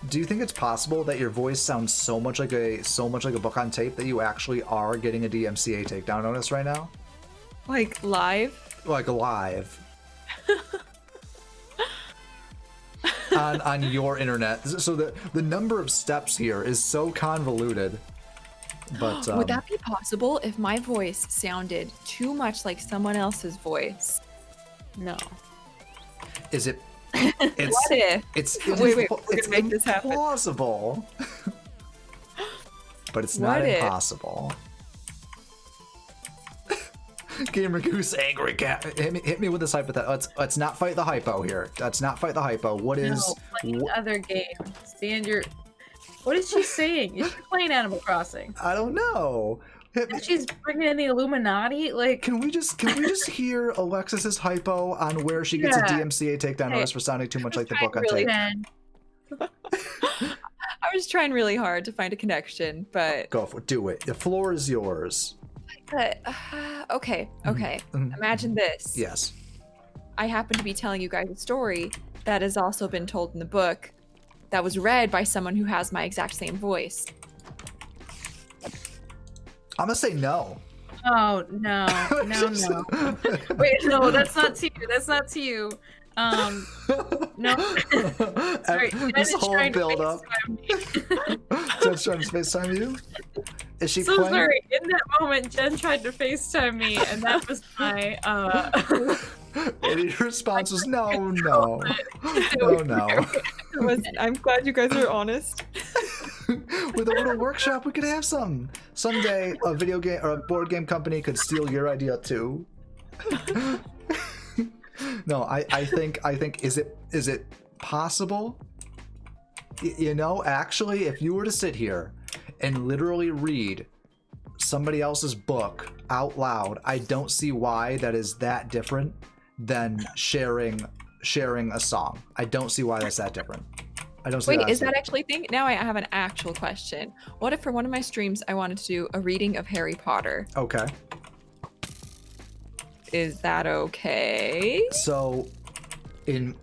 Do you think it's possible that your voice sounds so much like a book on tape that you actually are getting a DMCA takedown notice right now? Like live? Like live. on your internet. So the number of steps here is so convoluted. But Would that be possible if my voice sounded too much like someone else's voice? No. is it it's What if? Wait, we're it's gonna make this happen. implausible. But it's not What if? impossible. Gamer Goose angry cat. Hit me with this hypothetical. Let's not fight the hypo here. Let's not fight the hypo. What is No, play other game. Stand your. What is she saying? Is she playing Animal Crossing? I don't know. Hit me. And she's bringing in the Illuminati? Like, Can we just hear Alexis's hypo on where she gets a Yeah. DMCA takedown Hey, notice for sounding too much like the trying book on really tape? hard. I was trying really hard to find a connection, but Go for it. Do it. The floor is yours. okay. Mhm. Imagine this. Yes. I happen to be telling you guys a story that has also been told in the book that was read by someone who has my exact same voice. I'm gonna say no. Oh, no. No. Wait, no, that's not to you. That's not to you. No. Sorry, Jen This is whole trying to build up. FaceTime me. Jen's trying to FaceTime you? Is she So playing? sorry. In that moment, Jen tried to FaceTime me, and that was my And your response was no. No. I'm glad you guys are honest. With a little workshop, we could have some. Someday, a video game or a board game company could steal your idea too. No, I think is it possible? You know, actually, if you were to sit here and literally read somebody else's book out loud, I don't see why that is that different than sharing a song. I don't see why that's that different. I don't see Wait, that is as that actually a thing? Now I have an actual question. What if for one of my streams I wanted to do a reading of Harry Potter? okay? Is that okay? So, in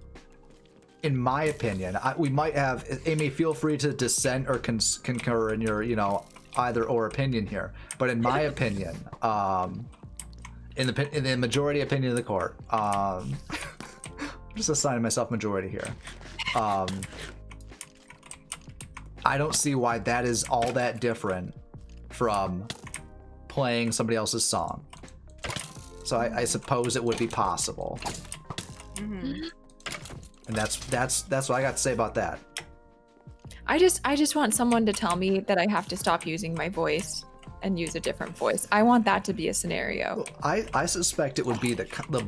my opinion, we might have Amy. Feel free to dissent or concur in your, either or opinion here. But in my opinion, in the majority opinion of the court, I'm just assigning myself majority here. I don't see why that is all that different from playing somebody else's song. So I suppose it would be possible. Mhm. And that's what I got to say about that. I just want someone to tell me that I have to stop using my voice and use a different voice. I want that to be a scenario. I suspect it would be the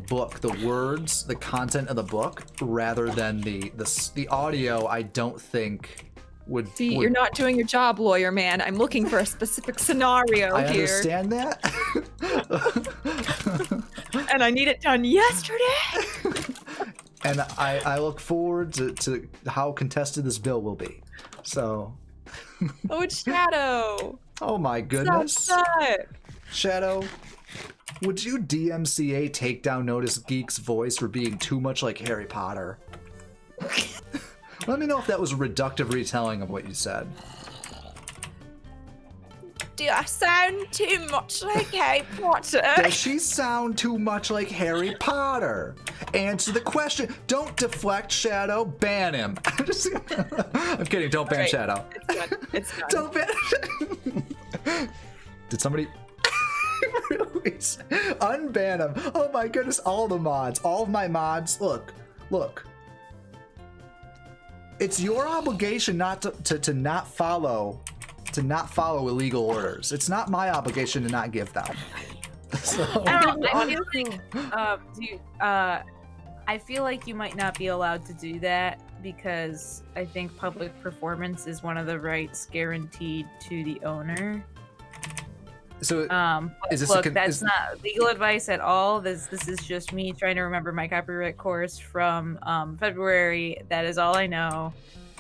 book, the words, the content of the book, rather than the audio. I don't think would. See, would, you're not doing your job, lawyer man. I'm looking for a specific scenario I here. understand that. And I need it done yesterday. And I look forward to how contested this bill will be. So, Oh, it's Shadow. oh my goodness. Stop. Shadow, would you DMCA takedown notice Geek's voice for being too much like Harry Potter? Let me know if that was a reductive retelling of what you said. do I sound too much like Harry Potter? Does she sound too much like Harry Potter? Answer the question. Don't deflect, Shadow. Ban him. I'm kidding. Don't ban Right. Shadow. It's done. It's done. Don't ban. Did somebody release? Unban him. Oh my goodness. All the mods. All of my mods. Look. It's your obligation not to not follow illegal orders. It's not my obligation to not give them. So, I don't know. I feel like you might not be allowed to do that because I think public performance is one of the rights guaranteed to the owner. so But is this look, that's not legal advice at all. This is just me trying to remember my copyright course from February. That is all I know.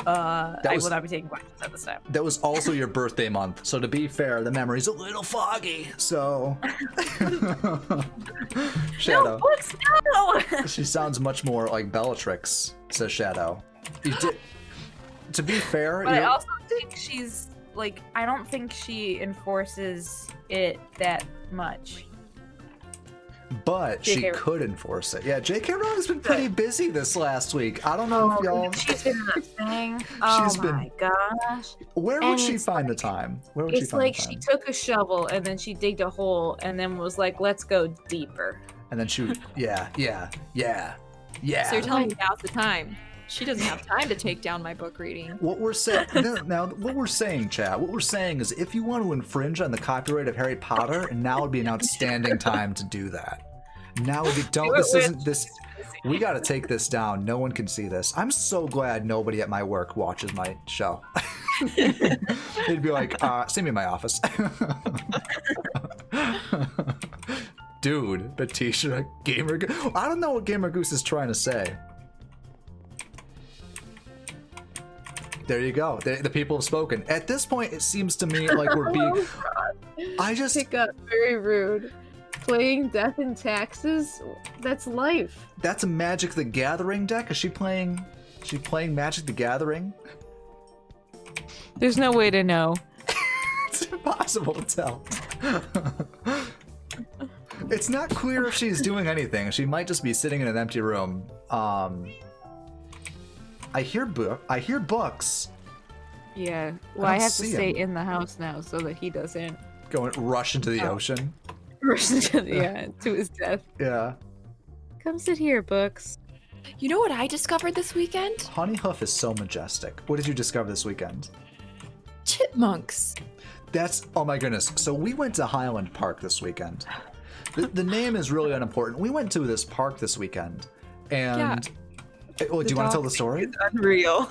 I will not be taking questions at this time. that was also your birthday month. So to be fair, the memory's a little foggy. So Shadow. No books, no. She sounds much more like Bellatrix, says Shadow. You did, to be fair, But I you're- also think she's like, I don't think she enforces it that much. but she J.K. could enforce it. Yeah, J.K. Rowling's been pretty busy this last week. I don't know if y'all. She's been thing. Oh She's been- my gosh. Where would and she it's find the time? Where would she It's find like the she time? took a shovel and then she digged a hole and then was like, let's go deeper. And then she, yeah. So you're telling me now's the time? She doesn't have time to take down my book reading. What we're saying now, what we're saying, chat, what we're saying is, if you want to infringe on the copyright of Harry Potter, now would be an outstanding time to do that. Now would be don't. This isn't this. We got to take this down. No one can see this. I'm so glad nobody at my work watches my show. They'd be like, "See me in my office." Dude, Batisha, Gamer. I don't know what Gamer Goose is trying to say. There you go. The people have spoken. At this point, it seems to me like we're being. I just. It got very rude. Playing Death and Taxes? That's life. That's a Magic the Gathering deck. Is she playing? She playing Magic the Gathering? There's no way to know. It's impossible to tell. It's not clear if she's doing anything. She might just be sitting in an empty room. I hear books Yeah. Well, I I don't have to see stay him. in the house now so that he doesn't going rush into the ocean. rush to his death. Yeah. Come sit here, books. You know what I discovered this weekend? Honey Hoof is so majestic. What did you discover this weekend? Chipmunks. That's, oh my goodness. So we went to Highland Park this weekend. The name is really unimportant. We went to this park this weekend, and oh, do you want to tell the story? Unreal.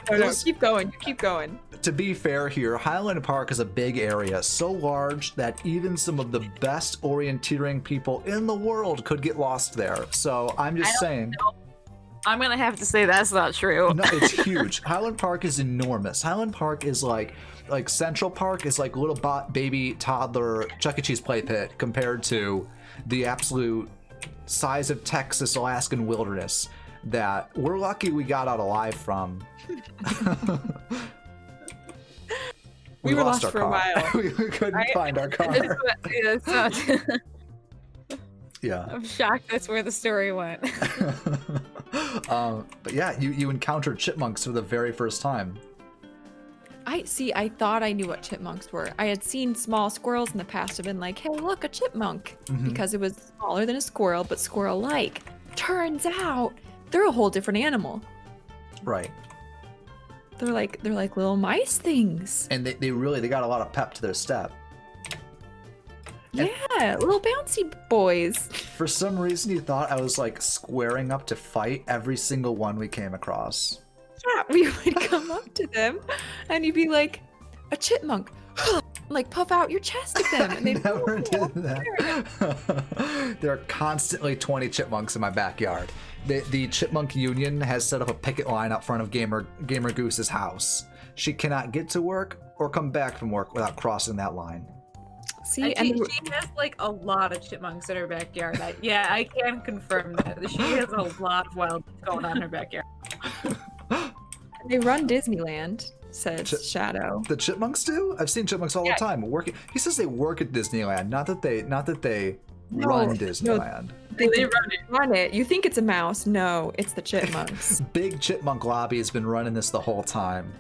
No, keep going. You keep going. To be fair here, Highland Park is a big area, so large that even some of the best orienteering people in the world could get lost there. So I'm just saying. I'm gonna have to say that's not true. No, it's huge. Highland Park is enormous. Highland Park is like Central Park is like little baby toddler Chuck E. Cheese play pit compared to the absolute size of Texas Alaskan wilderness that we're lucky we got out alive from. We were lost lost our for a car. while. We couldn't find our car. It's not. Yeah. I'm shocked that's where the story went. But yeah, you encountered chipmunks for the very first time. I thought I knew what chipmunks were. I had seen small squirrels in the past. I've been like, hey, look, a chipmunk. Because it was smaller than a squirrel, but squirrel-like. Turns out they're a whole different animal. Right. They're like little mice things. And they got a lot of pep to their step. Yeah, little bouncy boys. For some reason, you thought I was like squaring up to fight every single one we came across. Yeah, we would come up to them and you'd be like, a chipmunk. Like puff out your chest at them. And I they'd never did that. There are constantly 20 chipmunks in my backyard. The Chipmunk Union has set up a picket line out front of Gamer Goose's house. She cannot get to work or come back from work without crossing that line. See, She and has like a lot of chipmunks in her backyard. I can confirm that. She has a lot of wild going on in her backyard. They run Disneyland, says Shadow. The chipmunks do? I've seen chipmunks all the time working. He says they work at Disneyland, not that they run Disneyland. They run it. You think it's a mouse? No, it's the chipmunks. Big chipmunk lobby has been running this the whole time.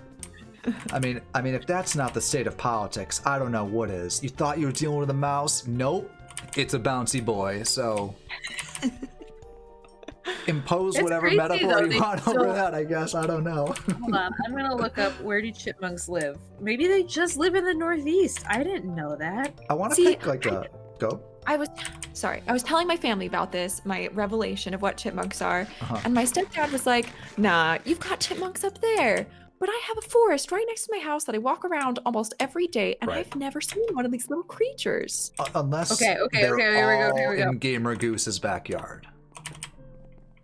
I mean, if that's not the state of politics, I don't know what is. You thought you were dealing with a mouse? Nope. It's a bouncy boy, so impose It's whatever crazy, metaphor though. you want over that, I guess. I don't know. Hold on, I'm gonna look up where do chipmunks live. Maybe they just live in the Northeast. I didn't know that. I want to See, pick like a go. I was telling my family about this, my revelation of what chipmunks are, and my stepdad was like, "Nah, you've got chipmunks up there, but I have a forest right next to my house that I walk around almost every day, and Right. I've never seen one of these little creatures." Unless Okay, they're here we all go. in Gamer Goose's backyard.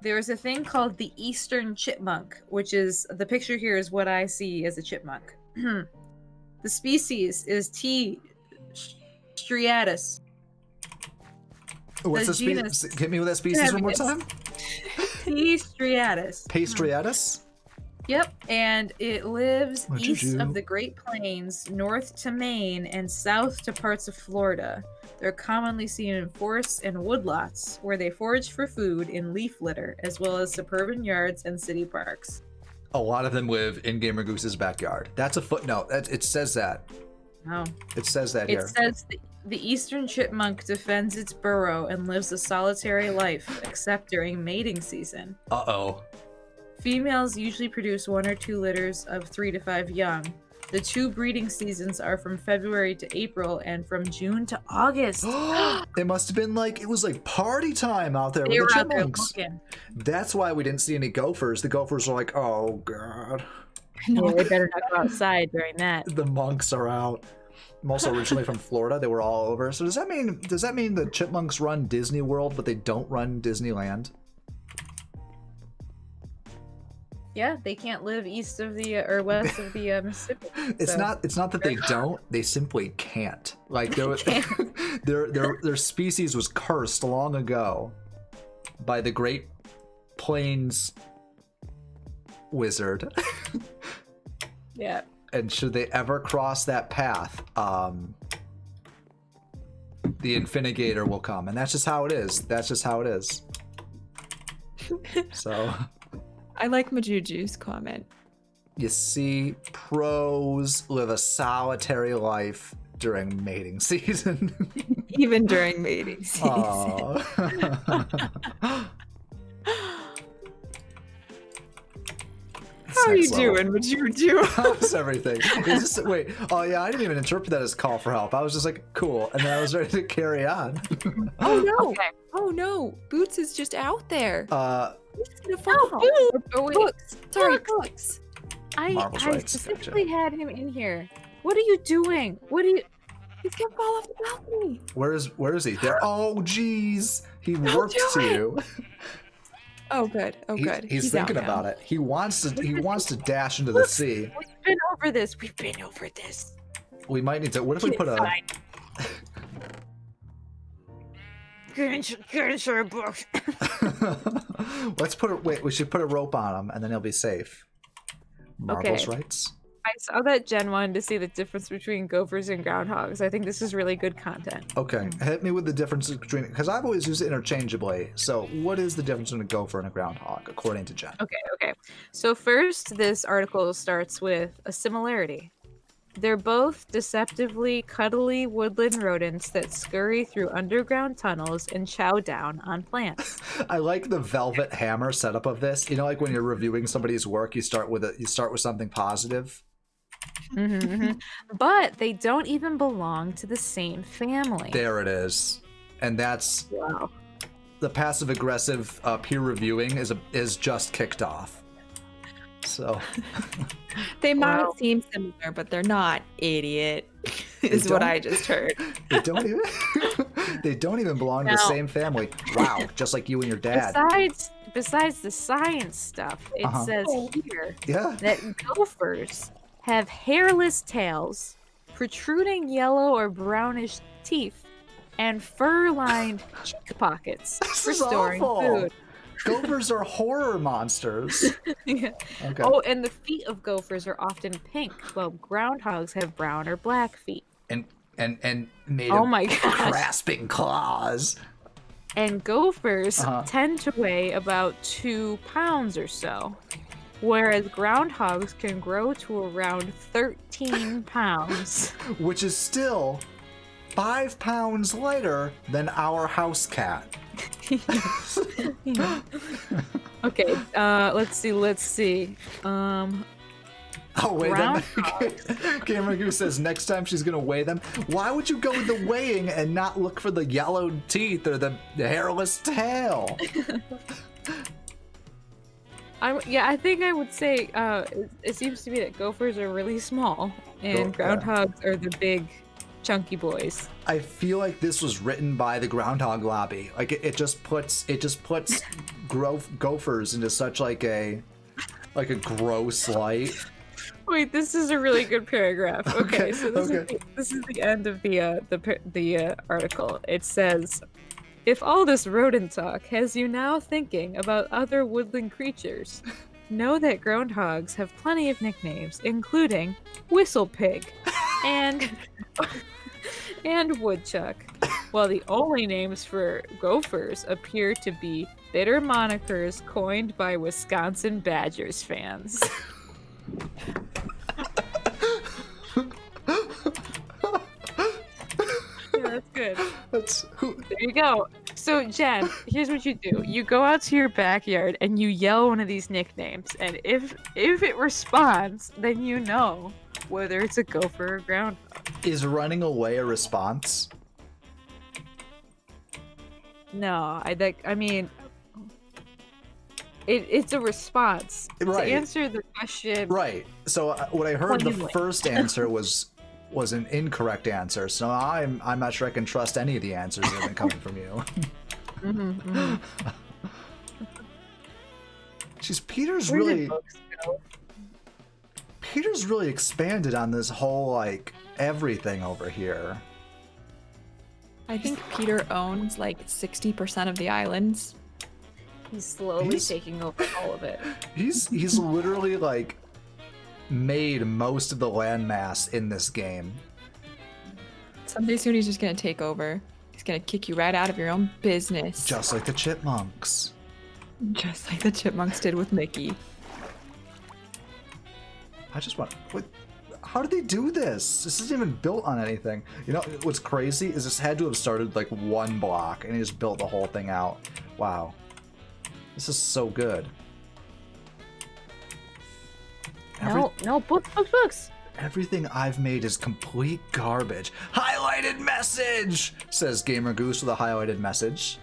There's a thing called the eastern chipmunk, which is the picture here is what I see as a chipmunk. The species is T. striatus. What's The the species? genus- Hit me with that species one more time. T. striatus. Pastriatus? Yep, and it lives What you east do? of the Great Plains, north to Maine, and south to parts of Florida. They're commonly seen in forests and woodlots, where they forage for food in leaf litter, as well as suburban yards and city parks. A lot of them live in Gamer Goose's backyard. That's a footnote. It says that. Oh. It says that It here. says the eastern chipmunk defends its burrow and lives a solitary life, except during mating season. Uh-oh. Females usually produce 1 or 2 litters of 3 to 5 young. The 2 breeding seasons are from February to April and from June to August. It must have been like, it was like party time out there They with were the out there chipmunks. looking. That's why we didn't see any gophers. The gophers are like, oh god, Yeah, they better not go outside during that. the monks are out. I'm also originally from Florida. They were all over. So does that mean the chipmunks run Disney World, but they don't run Disneyland? Yeah, they can't live east of the or west of the Mississippi. It's so- not that they don't. They simply can't. Like there was, their species was cursed long ago by the Great Plains wizard. Yeah. And should they ever cross that path, the Infinigator will come, and that's just how it is. That's just how it is. So, I like Majuju's comment. you see, pros live a solitary life during mating season. Even during mating season. Aw. How are you Next level. doing, Majuju? How's everything? Is this, wait, oh yeah, I didn't even interpret that as call for help. I was just like, cool, and then I was ready to carry on. Oh no! Okay. Oh no! Boots is just out there. He's gonna Oh, fall. Oh, wait. Books. Sorry, Look. books. Marvel's I rights, specifically had him in here. What are you doing? What are you? He's gonna fall off the balcony. Where is he? There. Oh, jeez, he warped do to it. you. Oh good. Oh good. He's thinking out now. about it. He wants to dash into the sea. We've been over this. We've been over this. We might need to. What if we put a? Get inside, books. Let's put a. Wait, we should put a rope on him, and then he'll be safe. Marvel's Okay. rights. I saw that Jen wanted to see the difference between gophers and groundhogs. I think this is really good content. Okay, hit me with the differences between, because I've always used it interchangeably. So, what is the difference between a gopher and a groundhog, according to Jen? Okay. So first, this article starts with a similarity. They're both deceptively cuddly woodland rodents that scurry through underground tunnels and chow down on plants. I like the velvet hammer setup of this. You know, like when you're reviewing somebody's work, you start with something positive. But they don't even belong to the same family. There it is, and that's Wow. the passive aggressive peer reviewing is just kicked off. So They might Wow. seem similar, but they're not. Idiot. Is what don't? I just heard. they don't even they don't even belong to the Now- same family. Wow, just like you and your dad. Besides the science stuff, it Uh-huh. says here Yeah. that gophers have hairless tails, protruding yellow or brownish teeth, and fur-lined cheek pockets This for is storing awful. food. Gophers are horror monsters. Yeah. Okay. Oh, and the feet of gophers are often pink, while groundhogs have brown or black feet. And made Oh of my gosh. grasping claws. And gophers Uh-huh. tend to weigh about 2 pounds or so, whereas groundhogs can grow to around 13 pounds. Which is still 5 pounds lighter than our house cat. Okay, let's see. Oh, weigh them. Groundhogs. Cameron Goose says next time she's gonna weigh them. Why would you go with the weighing and not look for the yellowed teeth or the hairless tail? I think I would say it seems to me that gophers are really small and groundhogs are the big, chunky boys. I feel like this was written by the Groundhog Lobby. Like it just puts gophers into such like a gross light. Wait, this is a really good paragraph. Okay, so okay. this is the end of the article. It says, "If all this rodent talk has you now thinking about other woodland creatures, know that groundhogs have plenty of nicknames, including Whistle Pig and and Woodchuck, while the only names for gophers appear to be bitter monikers coined by Wisconsin Badgers fans." Yeah, that's good. That's who. There you go. So, Jen, here's what you do. You go out to your backyard and you yell one of these nicknames, and if it responds, then you know whether it's a gopher or groundhog. Is running away a response? No, I mean, it's a response. Right. To answer the question, Right. So what I heard the Plainly. first answer was an incorrect answer. So I'm not sure I can trust any of the answers that have been coming from you. Jeez, Peter's where really did books go? Peter's really expanded on this whole like everything over here. I think Peter owns like 60% of the islands. He's slowly He's- taking over all of it. He's literally like made most of the landmass in this game. Someday soon he's just gonna take over. He's gonna kick you right out of your own business. Just like the chipmunks. Just like the chipmunks did with Mickey. I just want. What? How did they do this? This isn't even built on anything. You know what's crazy is this had to have started like one block, and he just built the whole thing out. Wow, this is so good. No, books. Everything I've made is complete garbage. Highlighted message, says Gamer Goose with a highlighted message.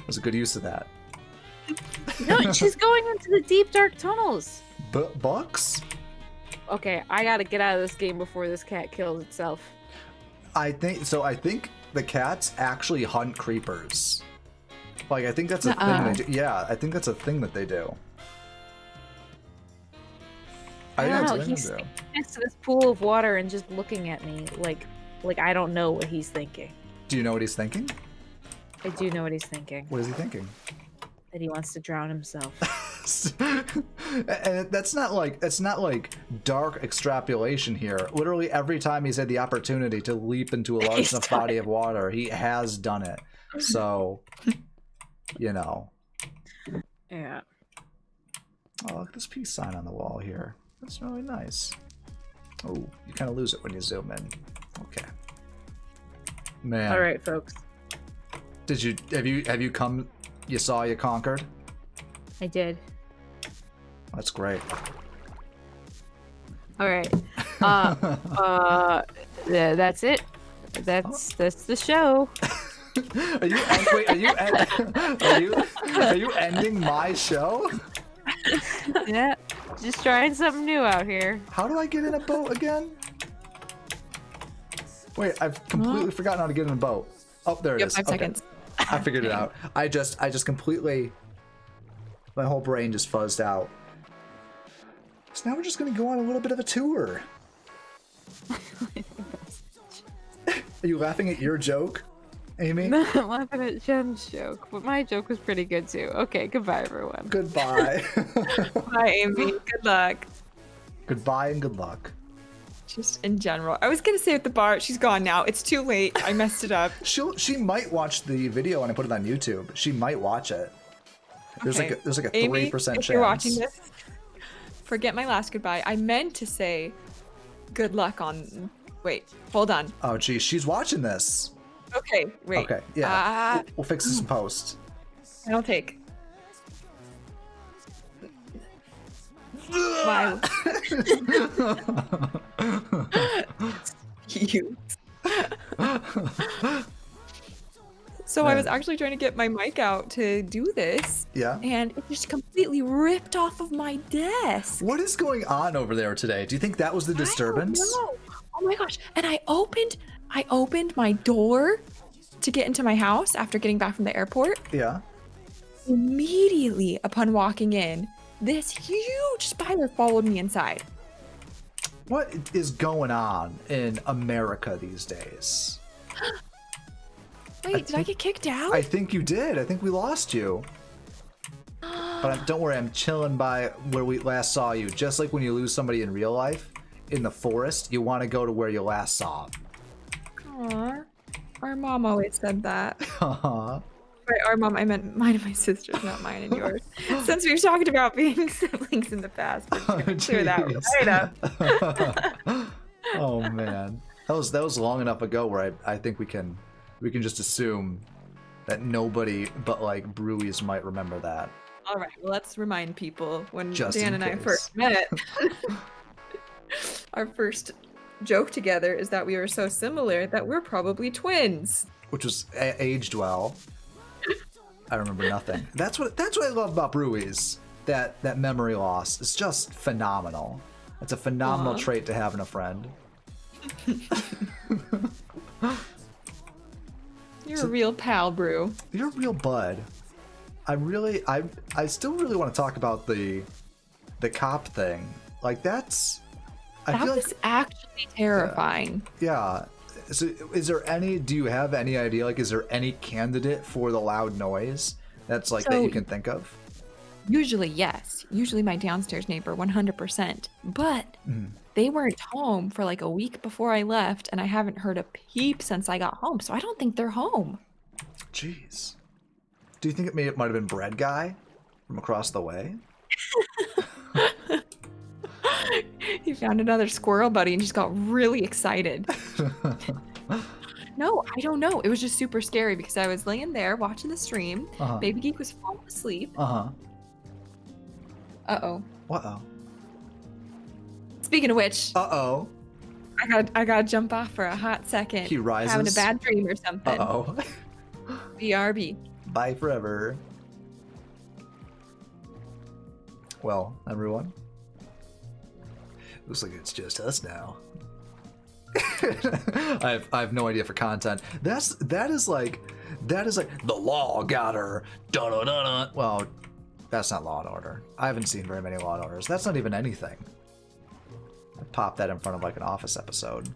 Was a good use of that. No, she's going into the deep dark tunnels. Bucks? Okay, I gotta get out of this game before this cat kills itself. I think so. I think the cats actually hunt creepers. Like I think that's a thing they do. Yeah, I think that's a thing that they do. I know don't it's know. a thing He's they do. next to this pool of water and just looking at me like I don't know what he's thinking. Do you know what he's thinking? I do know what he's thinking. What is he thinking? That he wants to drown himself. And that's not like dark extrapolation here. Literally every time he's had the opportunity to leap into a large He's enough done body of water, he has done it. So, you know. Yeah. Oh, look at this peace sign on the wall here. That's really nice. Oh, you kind of lose it when you zoom in. Okay. Man. All right, folks. Have you come? You saw, you conquered. I did. That's great. All right. That's it. That's the show. Are you ending my show? Yeah. Just trying something new out here. How do I get in a boat again? Wait, I've completely forgotten how to get in a boat. Oh, there it You have is. 5 Okay. seconds. I figured it out. I just completely, my whole brain just fuzzed out. So now we're just gonna go on a little bit of a tour. Are you laughing at your joke? Amy? I'm laughing at Jen's joke, but my joke was pretty good too. Okay, goodbye, everyone. Goodbye. Bye, Amy. Good luck. Goodbye and good luck. Just in general. I was gonna say at the bar, she's gone now. It's too late. I messed it up. She might watch the video when I put it on YouTube. She might watch it. There's Okay. like a Amy, 3% chance. if you're watching this, forget my last goodbye. I meant to say good luck on. Wait, hold on. Oh geez, she's watching this. Okay, wait. Okay, yeah. We'll fix this in post. I'll take. Wow. Cute. So I was actually trying to get my mic out to do this, Yeah. and it just completely ripped off of my desk. What is going on over there today? Do you think that was the disturbance? I don't know. Oh my gosh. And I opened my door to get into my house after getting back from the airport. Yeah. Immediately upon walking in, this huge spider followed me inside. What is going on in America these days? Wait, did I get kicked out? I think you did. I think we lost you. But don't worry, I'm chilling by where we last saw you. Just like when you lose somebody in real life, in the forest, you want to go to where you last saw them. Aw. Our mom always said that. Aw. By our mom, I meant mine and my sister's, not mine and yours. Since we've talked about being siblings in the past, we're just gonna clear that jeez. right up. Oh man, that was long enough ago where I think we can just assume that nobody but like Brewies might remember that. All right, well, let's remind people when Just Dan in and I case. first met. Our first joke together is that we were so similar that we're probably twins. Which was aged well. I remember nothing. That's what I love about Brewies. That memory loss is just phenomenal. It's a phenomenal Aw. trait to have in a friend. You're a real pal, Brew. You're a real bud. I still really want to talk about the cop thing. Like that's. I That feel was like actually terrifying. yeah. So do you have any idea, like, is there any candidate for the loud noise that's like that So- you can think of? Usually, yes. Usually my downstairs neighbor, 100%. But they weren't home for like a week before I left, and I haven't heard a peep since I got home, so I don't think they're home. Jeez. Do you think it might have been Bread Guy from across the way? He found another squirrel buddy and just got really excited. No, I don't know. It was just super scary because I was laying there watching the stream. Uh-huh. Baby Geek was falling asleep. Uh-huh. Uh-oh. Uh-oh. Speaking of which, Uh-oh. I gotta jump off for a hot second. He rises. Having a bad dream or something. Uh-oh. BRB. Bye forever. Well, everyone. Looks like it's just us now. I have no idea for content. That is like the law got her. Dun, dun, dun, dun. Well, that's not Law and Order. I haven't seen very many Law and Orders. That's not even anything. I popped that in front of like an Office episode.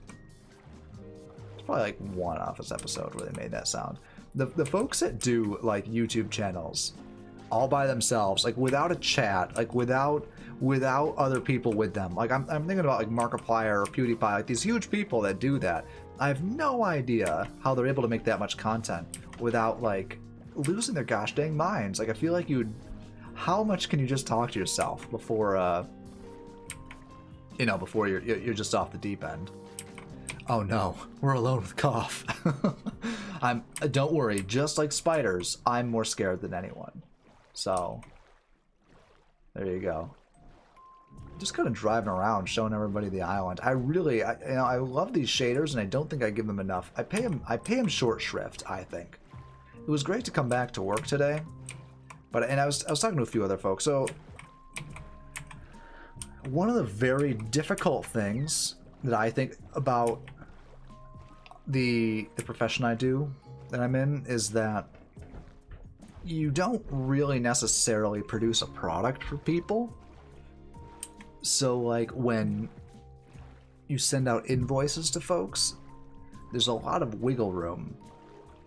It's probably like one Office episode where they made that sound. The folks that do like YouTube channels all by themselves, like without a chat, like without other people with them. Like I'm thinking about like Markiplier or PewDiePie, like these huge people that do that. I have no idea how they're able to make that much content without like losing their gosh dang minds. Like I feel like how much can you just talk to yourself before before you're just off the deep end? Oh no, we're alone with cough. Don't worry, just like spiders, I'm more scared than anyone. So there you go. Just kind of driving around showing everybody the island. I love these shaders and I don't think I give them enough. I pay them short shrift, I think. It was great to come back to work today. And I was talking to a few other folks. So one of the very difficult things that I think about the profession I do that I'm in is that you don't really necessarily produce a product for people. So like when you send out invoices to folks, there's a lot of wiggle room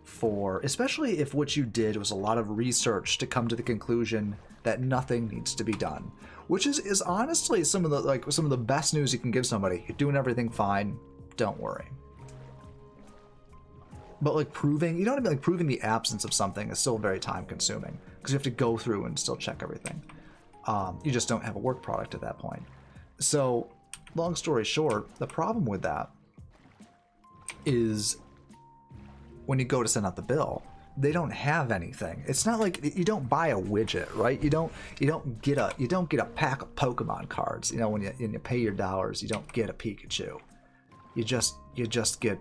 for, especially if what you did was a lot of research to come to the conclusion that nothing needs to be done, which is honestly some of the best news you can give somebody. You're doing everything fine, don't worry. But like proving, you know what I mean? Like proving the absence of something is still very time consuming because you have to go through and still check everything. You just don't have a work product at that point. So long story short, the problem with that is when you go to send out the bill, they don't have anything. It's not like you don't buy a widget, right? You don't get a pack of Pokemon cards. You know, when you pay your dollars, you don't get a Pikachu. You just get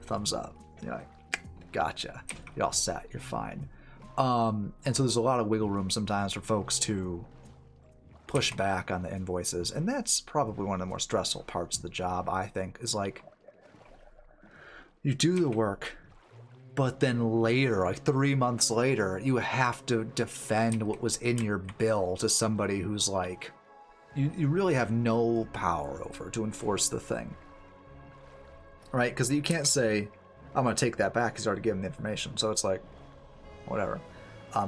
thumbs up. You're like, gotcha. You're all set. You're fine. And so there's a lot of wiggle room sometimes for folks to push back on the invoices, and that's probably one of the more stressful parts of the job, I think, is like you do the work, but then later, like 3 months later, you have to defend what was in your bill to somebody who's like, you really have no power over to enforce the thing. Right? Because you can't say, I'm going to take that back because you already given the information. So it's like, whatever.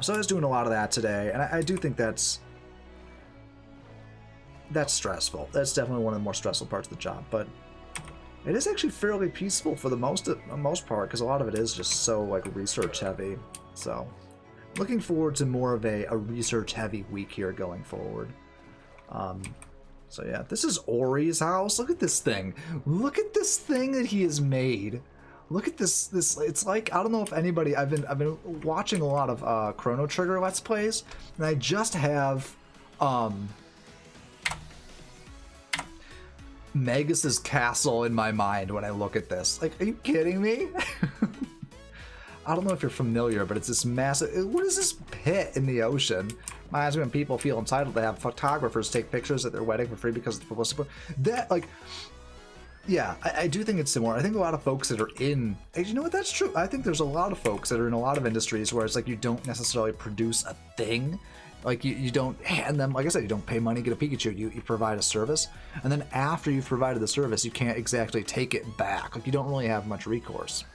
So I was doing a lot of that today, and I do think that's stressful. That's definitely one of the more stressful parts of the job, but it is actually fairly peaceful for the most part because a lot of it is just so like research heavy. So looking forward to more of a research heavy week here going forward. So yeah, this is Ori's house. Look at this thing. Look at this thing that he has made. Look at this. It's like, I don't know if anybody. I've been watching a lot of Chrono Trigger Let's Plays, and I just have Magus's castle in my mind when I look at this. Like, are you kidding me? I don't know if you're familiar, but it's this massive. What is this pit in the ocean? Reminds me when people feel entitled to have photographers take pictures at their wedding for free because of the publicity. That, like, yeah, I do think it's similar. I think a lot of folks that are in, you know what, that's true. I think there's a lot of folks that are in a lot of industries where it's like you don't necessarily produce a thing. Like you don't hand them, like I said, you don't pay money to get a Pikachu. You provide a service, and then after you've provided the service, you can't exactly take it back. Like you don't really have much recourse.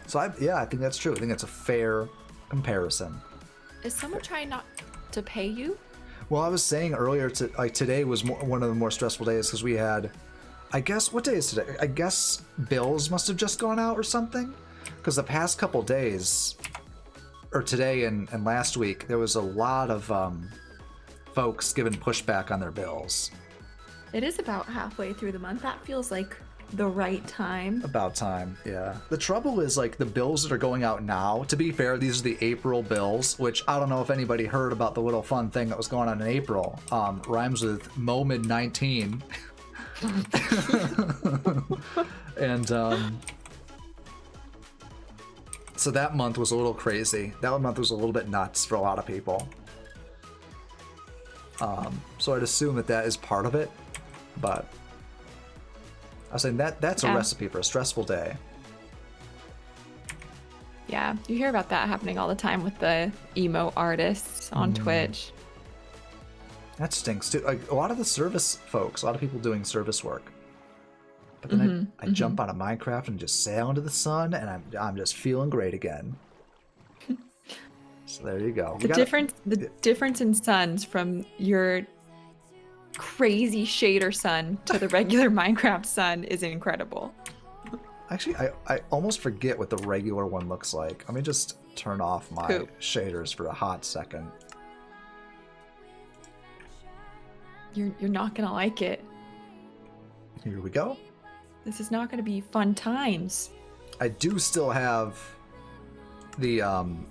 So I think that's true. I think that's a fair comparison. Is someone trying not to pay you? Well, I was saying earlier, today was one of the more stressful days because we had, I guess, what day is today? I guess bills must have just gone out or something, because the past couple days, or today and last week, there was a lot of folks giving pushback on their bills. It is about halfway through the month. That feels like the right time. About time, yeah. The trouble is, like, the bills that are going out now, to be fair, these are the April bills, which I don't know if anybody heard about the little fun thing that was going on in April. Rhymes with Momid19. And, so that month was a little crazy. That month was a little bit nuts for a lot of people. So I'd assume that is part of it, but I was saying that's a recipe for a stressful day. Yeah, you hear about that happening all the time with the emo artists on Twitch. That stinks too. Like a lot of the service folks, a lot of people doing service work. But then I jump out of Minecraft and just sail into the sun, and I'm just feeling great again. So there you go. The difference in suns from your crazy shader sun to the regular Minecraft sun is incredible. Actually, I almost forget what the regular one looks like. Let me just turn off my shaders for a hot second. You're not gonna like it. Here we go. This is not gonna be fun times. I do still have the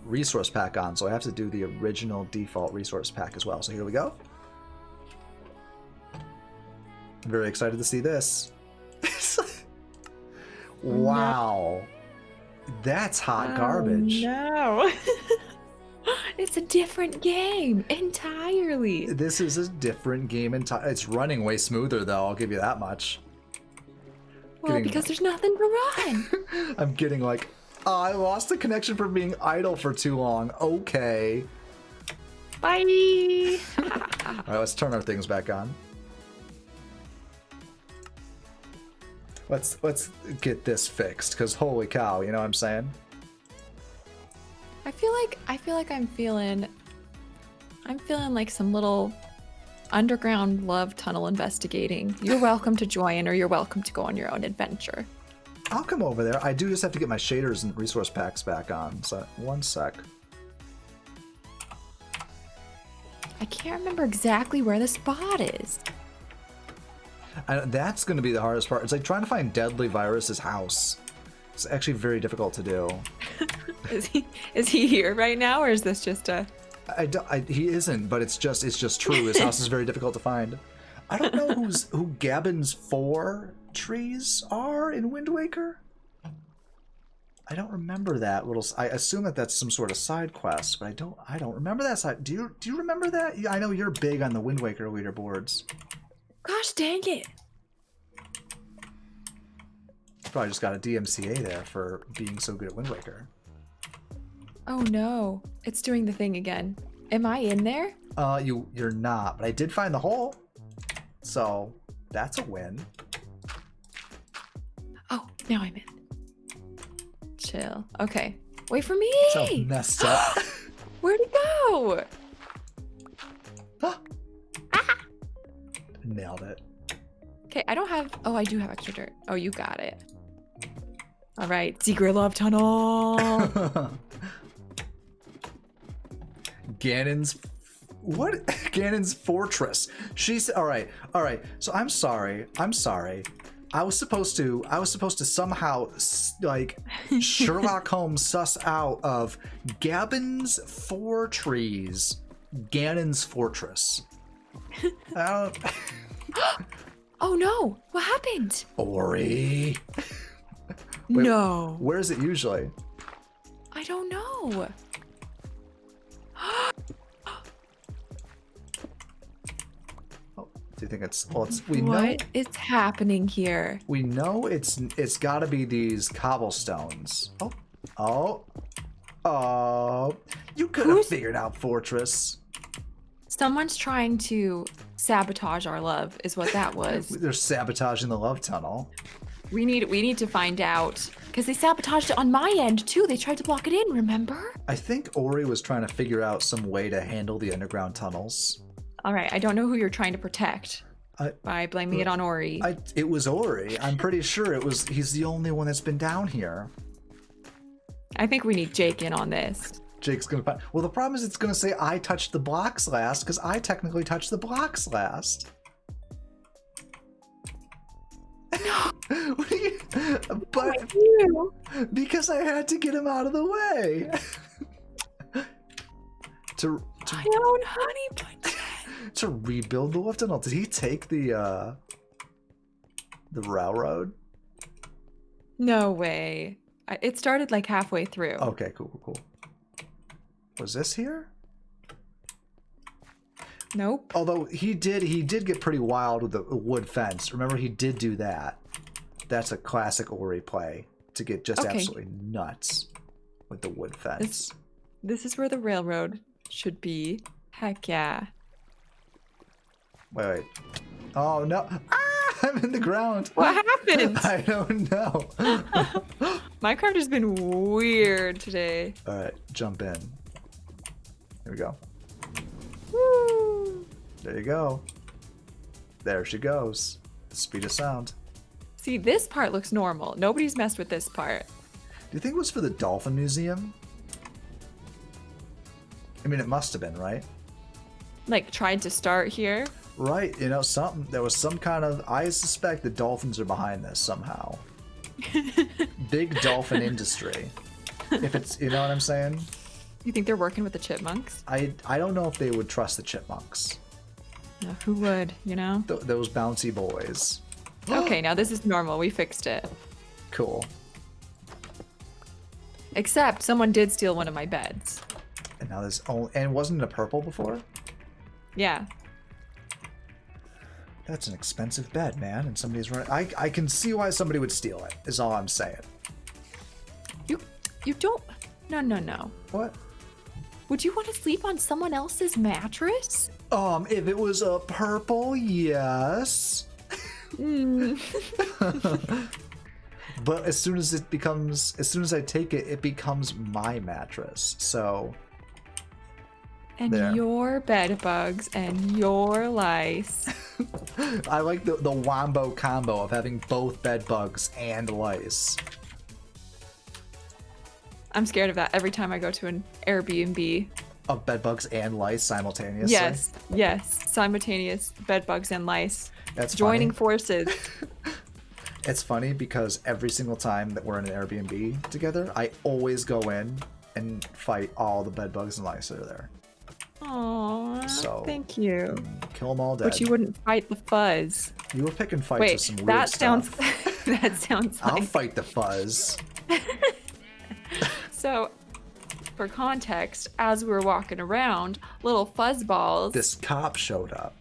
resource pack on, so I have to do the original default resource pack as well. So here we go. I'm very excited to see this. Wow. That's hot garbage. No. It's a different game entirely. This is a different game entirely. It's running way smoother though, I'll give you that much. Well, because there's nothing to run. I'm getting like, oh, I lost the connection from being idle for too long. Okay. Bye. All right, let's turn our things back on. Let's get this fixed, because holy cow, you know what I'm saying? I feel like I'm feeling like some little underground love tunnel investigating. You're welcome to join, or you're welcome to go on your own adventure. I'll come over there. I do just have to get my shaders and resource packs back on. So, one sec. I can't remember exactly where the spot is. That's going to be the hardest part. It's like trying to find Deadly Virus's house. It's actually very difficult to do. Is he here right now, or is this just a? He isn't, but it's just true. His house is very difficult to find. I don't know who Gabbin's 4 trees are in Wind Waker. I don't remember that little. I assume that that's some sort of side quest, but I don't remember that side. Do you remember that? Yeah, I know you're big on the Wind Waker leaderboards. Gosh dang it! Probably just got a DMCA there for being so good at Wind Waker. Oh no, it's doing the thing again. Am I in there? You're not, but I did find the hole, so that's a win. Oh, now I'm in. Chill. Okay. Wait for me! So messed up. Where'd it go? Nailed it. Okay, I don't have. Oh, I do have extra dirt. Oh, you got it. All right, secret love tunnel. Ganon's fortress. She's all right. So I'm sorry. I was supposed to somehow like Sherlock Holmes suss out of Gabbin's 4 trees, Ganon's fortress. I don't. Oh no! What happened? Ori. Wait, No. Where is it usually? I don't know. Oh, do you think it's? Well, we know. What is happening here? We know it's got to be these cobblestones. Oh. You could have figured out fortress. Someone's trying to sabotage our love, is what that was. They're sabotaging the love tunnel. We need to find out, because they sabotaged it on my end too. They tried to block it in, remember? I think Ori was trying to figure out some way to handle the underground tunnels. All right, I don't know who you're trying to protect by blaming it on Ori. It was Ori. I'm pretty sure it was. He's the only one that's been down here. I think we need Jake in on this. Jake's gonna find. Well, the problem is it's gonna say I touched the blocks last because I technically touched the blocks last. But because I had to get him out of the way. My own honey bunch. To rebuild the love tunnel. Did he take the railroad? No way. It started like halfway through. Okay, cool. Was this here? Nope. Although he did get pretty wild with the wood fence. Remember, he did do that. That's a classic Ori play, to get just absolutely nuts with the wood fence. This is where the railroad should be. Heck yeah. Wait. Oh no! Ah, I'm in the ground. What happened? I don't know. Minecraft has been weird today. All right, jump in. Here we go. Woo! There you go. There she goes. Speed of sound. See, this part looks normal. Nobody's messed with this part. Do you think it was for the Dolphin Museum? I mean, it must have been, right? Like, tried to start here. Right, you know, there was some kind of, I suspect the dolphins are behind this somehow. Big dolphin industry. If it's, you know what I'm saying? You think they're working with the chipmunks? I don't know if they would trust the chipmunks. No, who would, you know? Those bouncy boys. Okay, now this is normal. We fixed it. Cool. Except someone did steal one of my beds. And now there's only, and wasn't it a purple before? Yeah. That's an expensive bed, man. And somebody's running. I can see why somebody would steal it, is all I'm saying. You don't. No. What? Would you want to sleep on someone else's mattress? If it was a purple, yes. But as soon as I take it, it becomes my mattress. So And There. your bed bugs and your lice. I like the wombo combo of having both bed bugs and lice. I'm scared of that every time I go to an Airbnb. Of bed bugs and lice simultaneously. Yes. Simultaneous bed bugs and lice. That's Joining funny. forces. It's funny because every single time that we're in an Airbnb together, I always go in and fight all the bed bugs and lice that are there. Aww. So, thank you. Kill them all dead. But you wouldn't fight the fuzz. You were picking fights Wait, with some weird that sounds. stuff. That sounds I'll like. fight the fuzz. So, for context, as we were walking around, little fuzzballs. This cop showed up.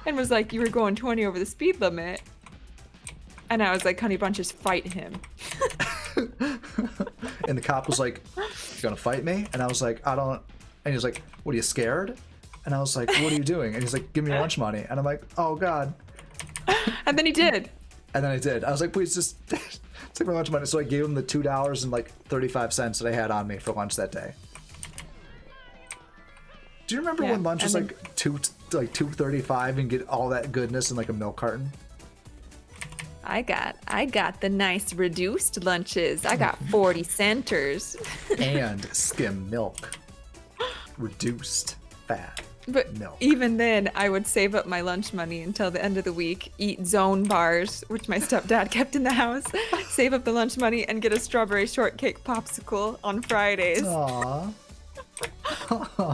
And was like, you were going 20 over the speed limit. And I was like, Honey Bunches, fight him. And the cop was like, "You gonna fight me?" And I was like, "I don't." And he was like, "What, are you scared?" And I was like, "What are you doing?" And he's like, "Give me your lunch money." And I'm like, "Oh God." And then he did. And then I did. I was like, "Please just take my lunch money." So I gave him the $2.35 that I had on me for lunch that day. Do you remember Yeah, when lunch was and like $2.35 and get all that goodness in like a milk carton? I got the nice reduced lunches. I got 40 centers. And skim milk, reduced fat. But Milk. even then, I would save up my lunch money until the end of the week, eat Zone bars, which my stepdad kept in the house, save up the lunch money, and get a strawberry shortcake popsicle on Fridays. Aww.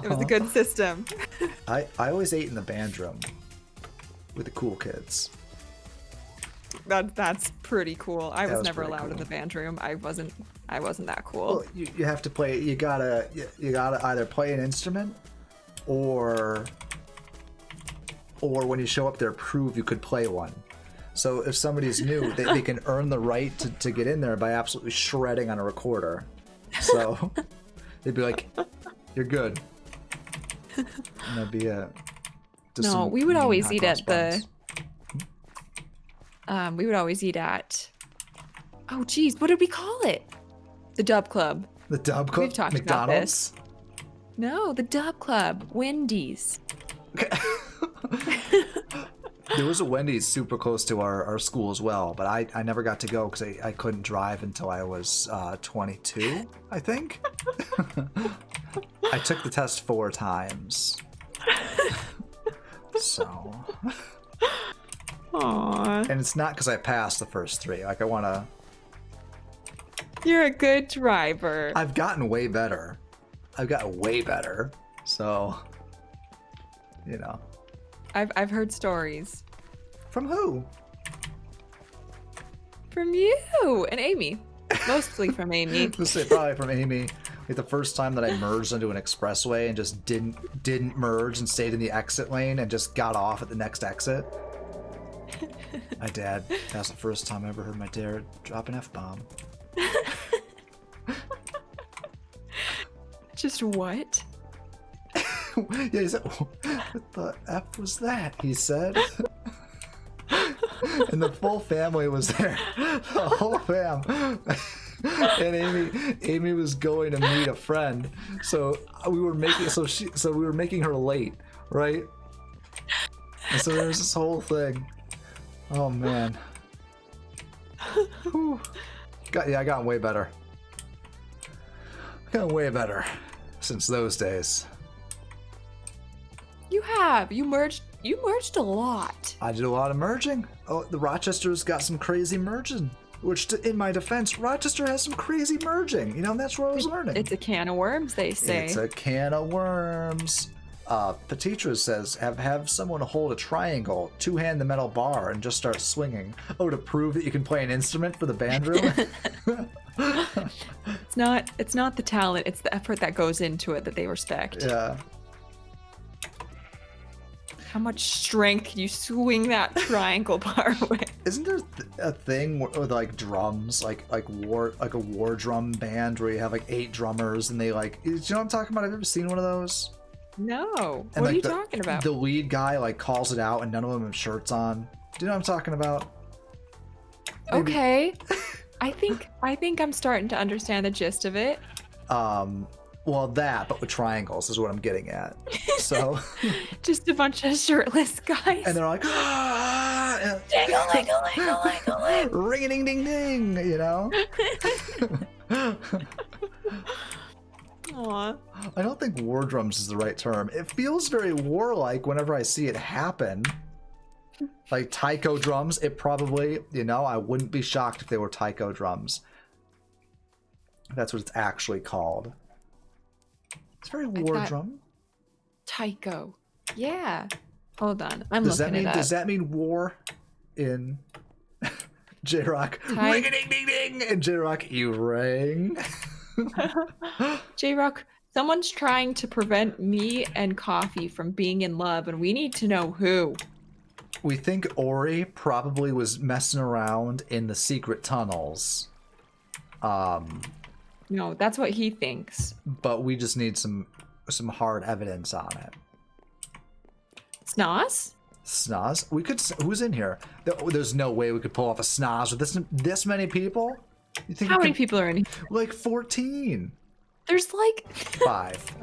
It was a good system. I always ate in the band room with the cool kids. That's pretty cool. I was was never pretty allowed in cool. the band room. I wasn't that cool. Well, you have to play. You gotta either play an instrument, or when you show up there, prove you could play one. So if somebody's new, they can earn the right to get in there by absolutely shredding on a recorder. So they'd be like, "You're good." And that'd be a. No, we would always eat at the. we would always eat at. Oh, geez, what did we call it? The Dub Club. The Dub Club. We've talked about McDonald's. No, the Dub Club. Wendy's. There was a Wendy's super close to our school as well, but I never got to go because I couldn't drive until I was 22, I think. I took the test 4 times. So. Aww. And it's not because I passed the first 3. Like, I want to. You're a good driver. I've gotten way better. I've gotten way better. So. You know. I've heard stories. From who? From you and Amy. Mostly from Amy. Let's say probably from Amy. Like the first time that I merged into an expressway and just didn't merge and stayed in the exit lane and just got off at the next exit. My dad. That's the first time I ever heard my dad drop an F-bomb. Just what? Yeah, he said, "What the F was that?" He said. And the full family was there. The whole fam. And Amy was going to meet a friend. So we were making her late, right? And so there was this whole thing. Oh man. Whew. I got way better. I got way better since those days. You have. You merged a lot. I did a lot of merging. Oh, the Rochester's got some crazy merging. Which, in my defense, Rochester has some crazy merging. You know, and that's where I was learning. It's a can of worms, they say. It's a can of worms. Petitra says, have someone hold a triangle, 2-hand the metal bar, and just start swinging. Oh, to prove that you can play an instrument for the band room? It's not the talent, it's the effort that goes into it that they respect. Yeah. How much strength can you swing that triangle bar with? Isn't there a thing with like drums, like a war drum band where you have like 8 drummers and they like, do you know what I'm talking about? Have you ever seen one of those? No. And, What are like, you the- talking about? The lead guy like calls it out, and none of them have shirts on. Do you know what I'm talking about? Maybe- Okay. I think I'm starting to understand the gist of it. Well, that, but with triangles is what I'm getting at. So, Just a bunch of shirtless guys. and they're like, ah, Ding-a-ling-a-ling-a-ling-a-ling. ring a ding ding ding, you know? Aw. I don't think war drums is the right term. It feels very warlike whenever I see it happen. Like taiko drums, it probably, you know, I wouldn't be shocked if they were taiko drums. That's what it's actually called. It's very war thought- drum. Taiko. Yeah. Hold on. I'm Does that looking mean it up. does that mean war in J-Rock? Tai- Ring a ding ding ding, and J-Rock, you rang. J-Rock, someone's trying to prevent me and Coffee from being in love, and we need to know who. We think Ori probably was messing around in the secret tunnels. No, that's what he thinks. But we just need some hard evidence on it. Snoz? Snoz? We could. Who's in here? There's no way we could pull off a Snoz with this many people. You think How we many could- people are in here? Like 14. There's like 5.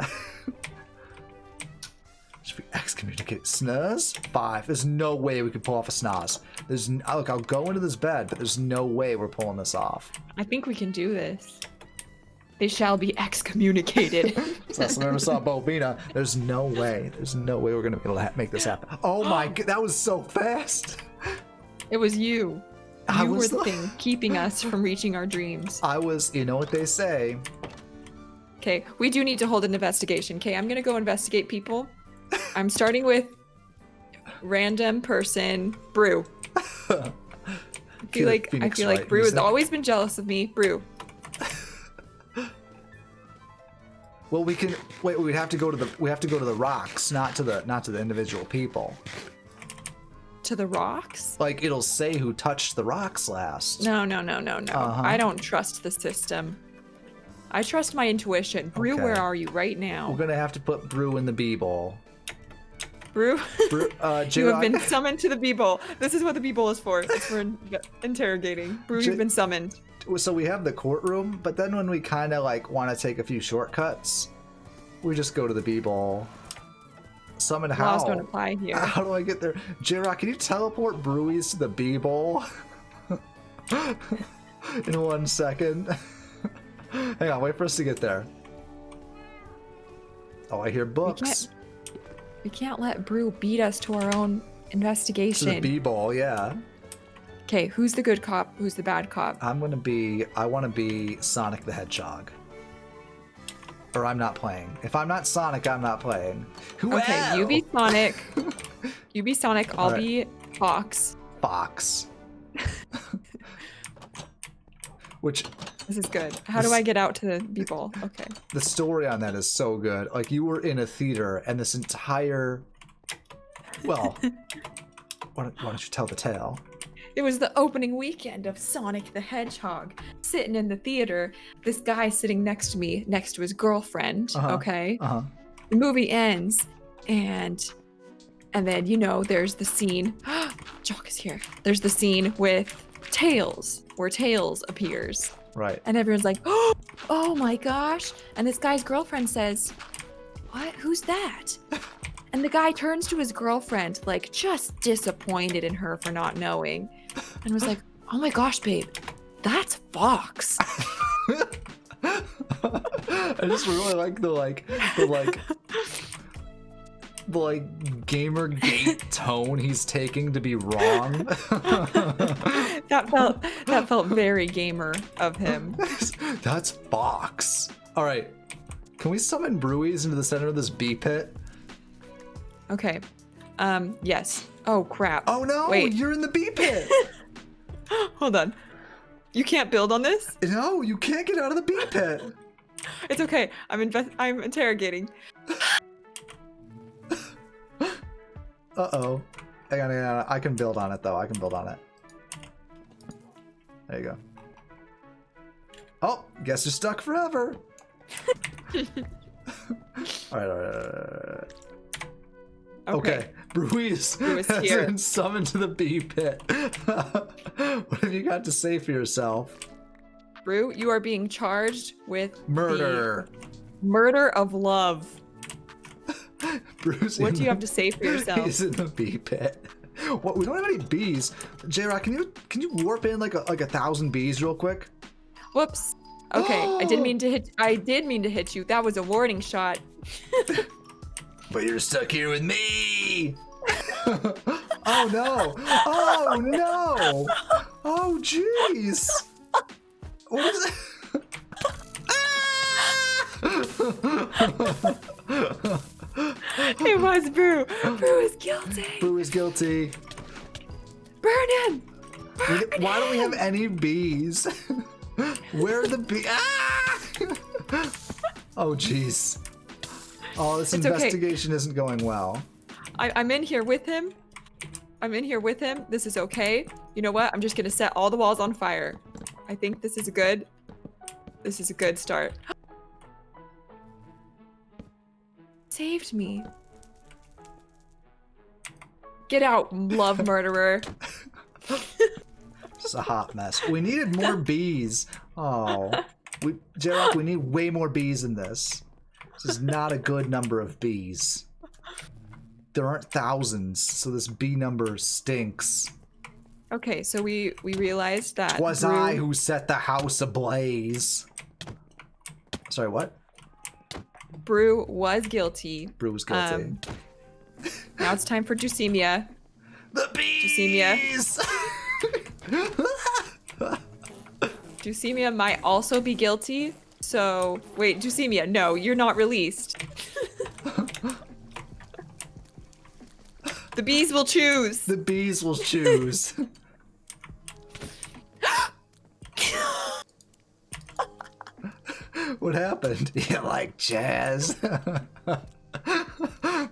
Should we excommunicate Snoz? 5. There's no way we could pull off a Snoz. Look, I'll go into this bed, but there's no way we're pulling this off. I think we can do this. They shall be excommunicated. So I never saw Bobina. There's no way. There's no way we're gonna be able to make this happen. Oh my god, that was so fast. It was you. I You were was the like- thing keeping us from reaching our dreams. I was, you know what they say. Okay, we do need to hold an investigation. Okay, I'm gonna go investigate people. I'm starting with random person, Brew. I feel like Phoenix Brew Wright has music. always been jealous of me. Brew. Well, we can wait. We'd have to go to the rocks, not to the individual people. To the rocks? Like it'll say who touched the rocks last. No. Uh-huh. I don't trust the system. I trust my intuition. Brew, Okay. where are you right now? We're gonna have to put Brew in the B-bowl. Brew, Brew, you have J-Rock- been summoned to the B-Bowl. This is what the B-Bowl is for. It's for interrogating. Brew, J- you've been summoned. So we have the courtroom, but then when we kind of like want to take a few shortcuts, we just go to the B-bowl. Summon how? Laws don't apply here. How do I get there? J-Rock, can you teleport Brewies to the B-bowl? In 1 second. Hang on, wait for us to get there. Oh, I hear books. We can't let Brew beat us to our own To the investigation. B-bowl, yeah. Okay, who's the good cop? Who's the bad cop? I want to be Sonic the Hedgehog. Or I'm not playing. If I'm not Sonic, I'm not playing. Okay, you be Sonic. You be Sonic. I'll Alright. be Fox. Fox. Which This is good. How do I get out to the B-Bowl? Okay. the story on that is so good. Like you were in a theater and this entire well, why don't you tell the tale? It was the opening weekend of Sonic the Hedgehog. Sitting in the theater, this guy sitting next to me, next to his girlfriend. Uh-huh. Okay. Uh-huh. The movie ends, and then there's the scene. Jock is here. There's the scene with Tails, where Tails appears, Right. and everyone's like, "Oh my gosh!" And this guy's girlfriend says, "What? Who's that?" And the guy turns to his girlfriend, like just disappointed in her for not knowing, and was like, "Oh my gosh, babe, that's Fox." I just really like the Gamergate tone he's taking to be wrong. That felt very gamer of him. That's Fox. All right, can we summon Brewies into the center of this bee pit? Okay. Yes. Oh crap. Oh no, Wait. you're in the bee pit. Hold on. You can't build on this? No, you can't get out of the bee pit. It's okay. I'm interrogating. Uh-oh. Hang on. I can build on it, though. I can build on it. There you go. Oh, guess you're stuck forever. All right, all right, all right. Okay. Okay, Bruise Brew is has here. been summoned to the bee pit. What have you got to say for yourself? Brew, you are being charged with Murder. the murder of love. Bruise. What do you have to say for yourself? He's in the bee pit. What? We don't have any bees. J-Rock, can you warp in like 1,000 bees real quick? Whoops. Okay, I did mean to hit you. That was a warning shot. But you're stuck here with me. Oh no! Oh no! Oh jeez! What is it? It was Brew. Brew is guilty. Boo is guilty. Burn him. Why don't we have any bees? Where are the bees? Ah! Oh jeez. Oh, this It's okay. investigation isn't going well. I'm in here with him. This is okay. You know what? I'm just gonna set all the walls on fire. I think this is a good start. Saved me. Get out, love murderer. It's a hot mess. We needed more bees. Oh, J-Rock, we need way more bees in this. This is not a good number of bees. There aren't thousands, so this bee number stinks. Okay, so we realized that Was Brew- I who set the house ablaze? Sorry, what? Brew was guilty. Brew was guilty. Now it's time for Jusemia. The bees! Jusemia. Jusemia might also be guilty. So, wait, Jusemia, no, you're not released. The bees will choose. The bees will choose. What happened? You like jazz?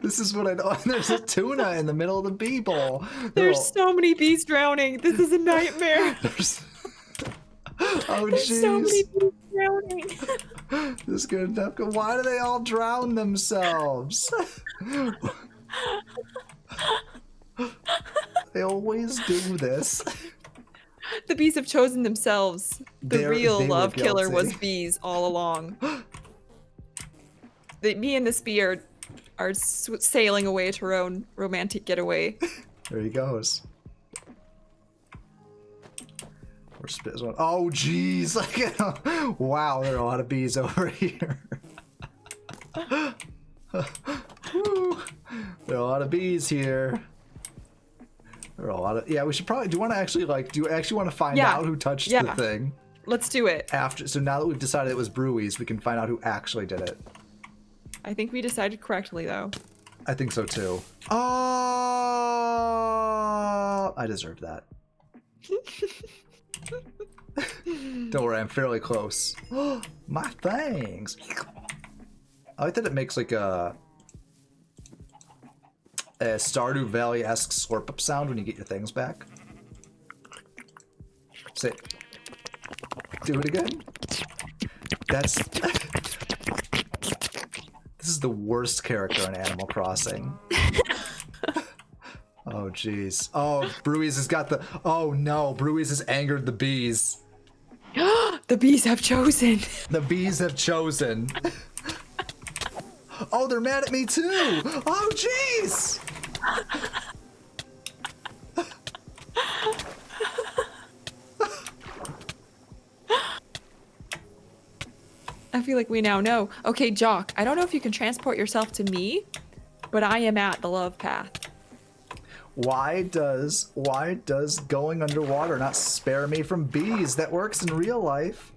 This is what I know. There's a tuna in the middle of the bee bowl. There's so many bees drowning. This is a nightmare. Oh There's so many jeez. bees drowning. This is gonna. Why do they all drown themselves? They always do this. The bees have chosen themselves. The They real were love killer was guilty. bees all along. Me and this bee are sailing away to our own romantic getaway. There he goes. Oh, jeez. Wow, there are a lot of bees over here. Whew. There are a lot of bees here. There are a lot of... Yeah, we should probably... Do you want to actually, do you actually want to find Yeah. out who touched Yeah. the thing? Let's do it. So now that we've decided it was Brewies, we can find out who actually did it. I think we decided correctly, though. I think so, too. Oh! I deserve that. Don't worry, I'm fairly close. My thanks. I like that it makes like a Stardew Valley-esque slurp up sound when you get your things back. Say, do it again. That's this is the worst character in Animal Crossing. Oh jeez. Oh, Brewies has got the. Oh no, Brewies has angered the bees. The bees have chosen. The bees have chosen. Oh, they're mad at me too. Oh jeez. I feel like we now know. Okay, Jock, I don't know if you can transport yourself to me, but I am at the love path. Why does going underwater not spare me from bees? That works in real life.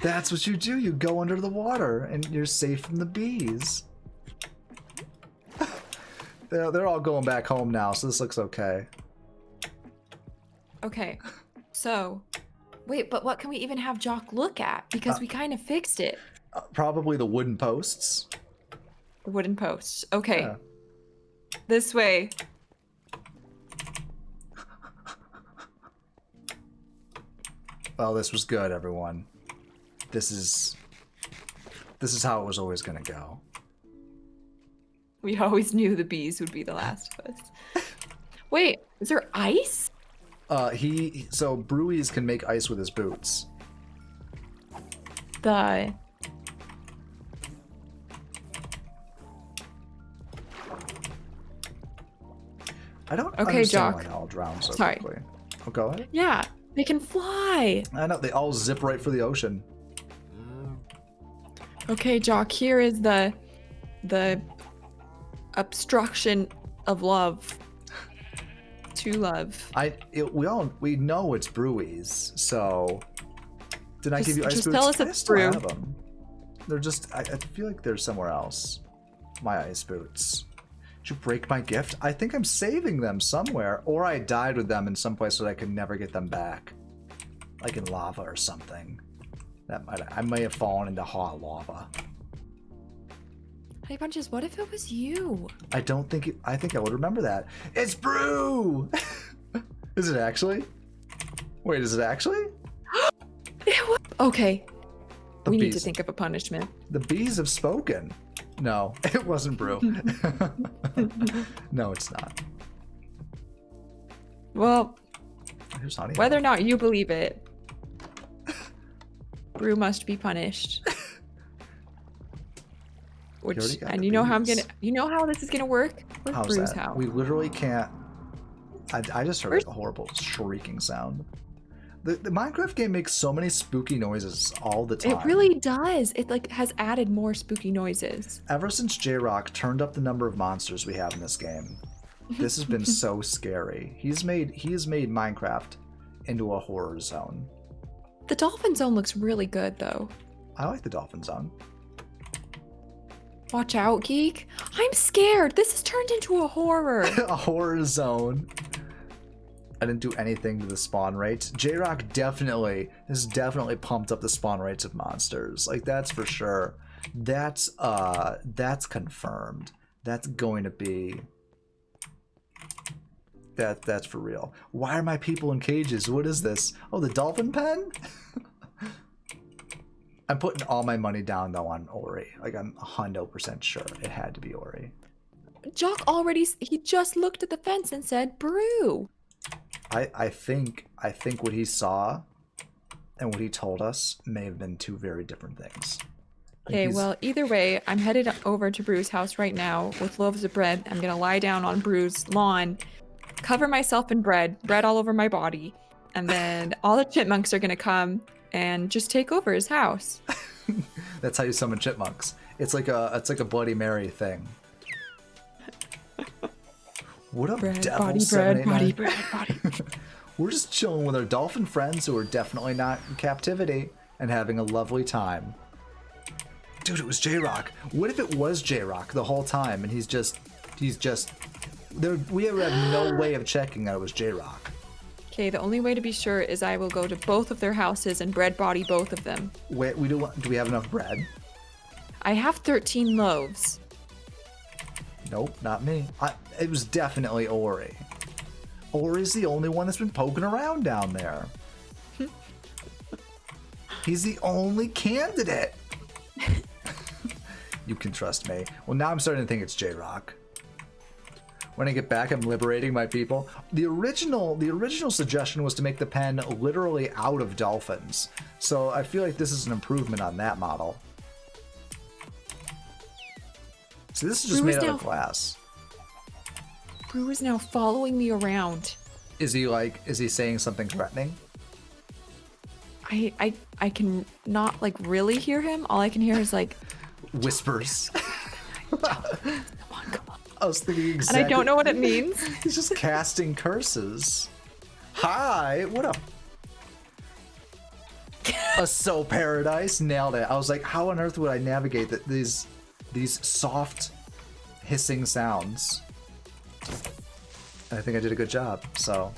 That's what you do. You go under the water and you're safe from the bees. They're all going back home now, so this looks okay. Okay, so, wait, but what can we even have Jock look at? Because we kind of fixed it. Probably the wooden posts. The wooden posts. Okay, Yeah. this way. Well, this was good, everyone. This is This is how it was always gonna go. We always knew the bees would be the last of us. Wait, is there ice? So Brewies can make ice with his boots. The I don't Okay, understand Jock. why they all drown so Sorry. quickly. Oh, go ahead. yeah, they can fly. I know, they all zip right for the ocean. Okay, Jock, here is the obstruction of love. To love. We know it's Brewies, so did I give you ice just boots? tell us I it's still Brew. have them. They're just I feel like they're somewhere else. My ice boots. Did you break my gift? I think I'm saving them somewhere, or I died with them in some place so that I could never get them back, like in lava or something. I may have fallen into hot lava. Hey, Bunches, what if it was you? I don't think. I think I would remember that. It's Brew. Is it actually? Wait, is it actually? Okay, The we need to bees. think of a punishment. The bees have spoken. No, it wasn't Brew. No, it's not. Well, Here's honey. whether or not you believe it, Brew must be punished. Which, already got and the you know how bees. you know how this is gonna work with How's Brew's that? house. We literally can't. I just heard Where's- a horrible shrieking sound. The Minecraft game makes so many spooky noises all the time. It really does. It like has added more spooky noises. Ever since J-Rock turned up the number of monsters we have in this game, this has been so scary. He has made Minecraft into a horror zone. The dolphin zone looks really good though. I like the Dolphin Zone. Watch out, geek. I'm scared. This has turned into a horror. A horror zone. I didn't do anything to the spawn rates. J-Rock has definitely pumped up the spawn rates of monsters. Like, that's for sure. That's confirmed. That's going to be that's for real. Why are my people in cages? What is this? Oh, the dolphin pen? I'm putting all my money down though on Ori. Like, I'm 100% sure it had to be Ori. Jock he just looked at the fence and said, Brew. I think what he saw and what he told us may have been two very different things. Like, Okay, he's- well, either way, I'm headed over to Brew's house right now with loaves of bread. I'm gonna lie down on Brew's lawn, cover myself in bread all over my body, and then all the chipmunks are gonna come and just take over his house. that's how you summon chipmunks. It's like a Bloody Mary thing. What up, Bread, Devil body bread, 789? body bread, body. We're just chilling with our dolphin friends who are definitely not in captivity and having a lovely time. Dude, it was J-Rock. What if it was J-Rock the whole time and he's just there? We have no way of checking that it was J-Rock. Okay, the only way to be sure is I will go to both of their houses and bread body both of them. Wait, do we have enough bread? I have 13 loaves. Nope, not me. It was definitely Ori. Ori's the only one that's been poking around down there. He's the only candidate. You can trust me. Well, now I'm starting to think it's J-Rock. When I get back, I'm liberating my people. The original suggestion was to make the pen literally out of dolphins. So I feel like this is an improvement on that model. See, this is just Brew made is out now- of glass. Brew is now following me around. Is he saying something threatening? I can not like really hear him. All I can hear is like, Whispers. come on, come on. I was thinking And exactly. I don't know what it means. He's just casting curses. Hi, what up? A so paradise, nailed it. I was like, how on earth would I navigate these soft hissing sounds? And I think I did a good job. So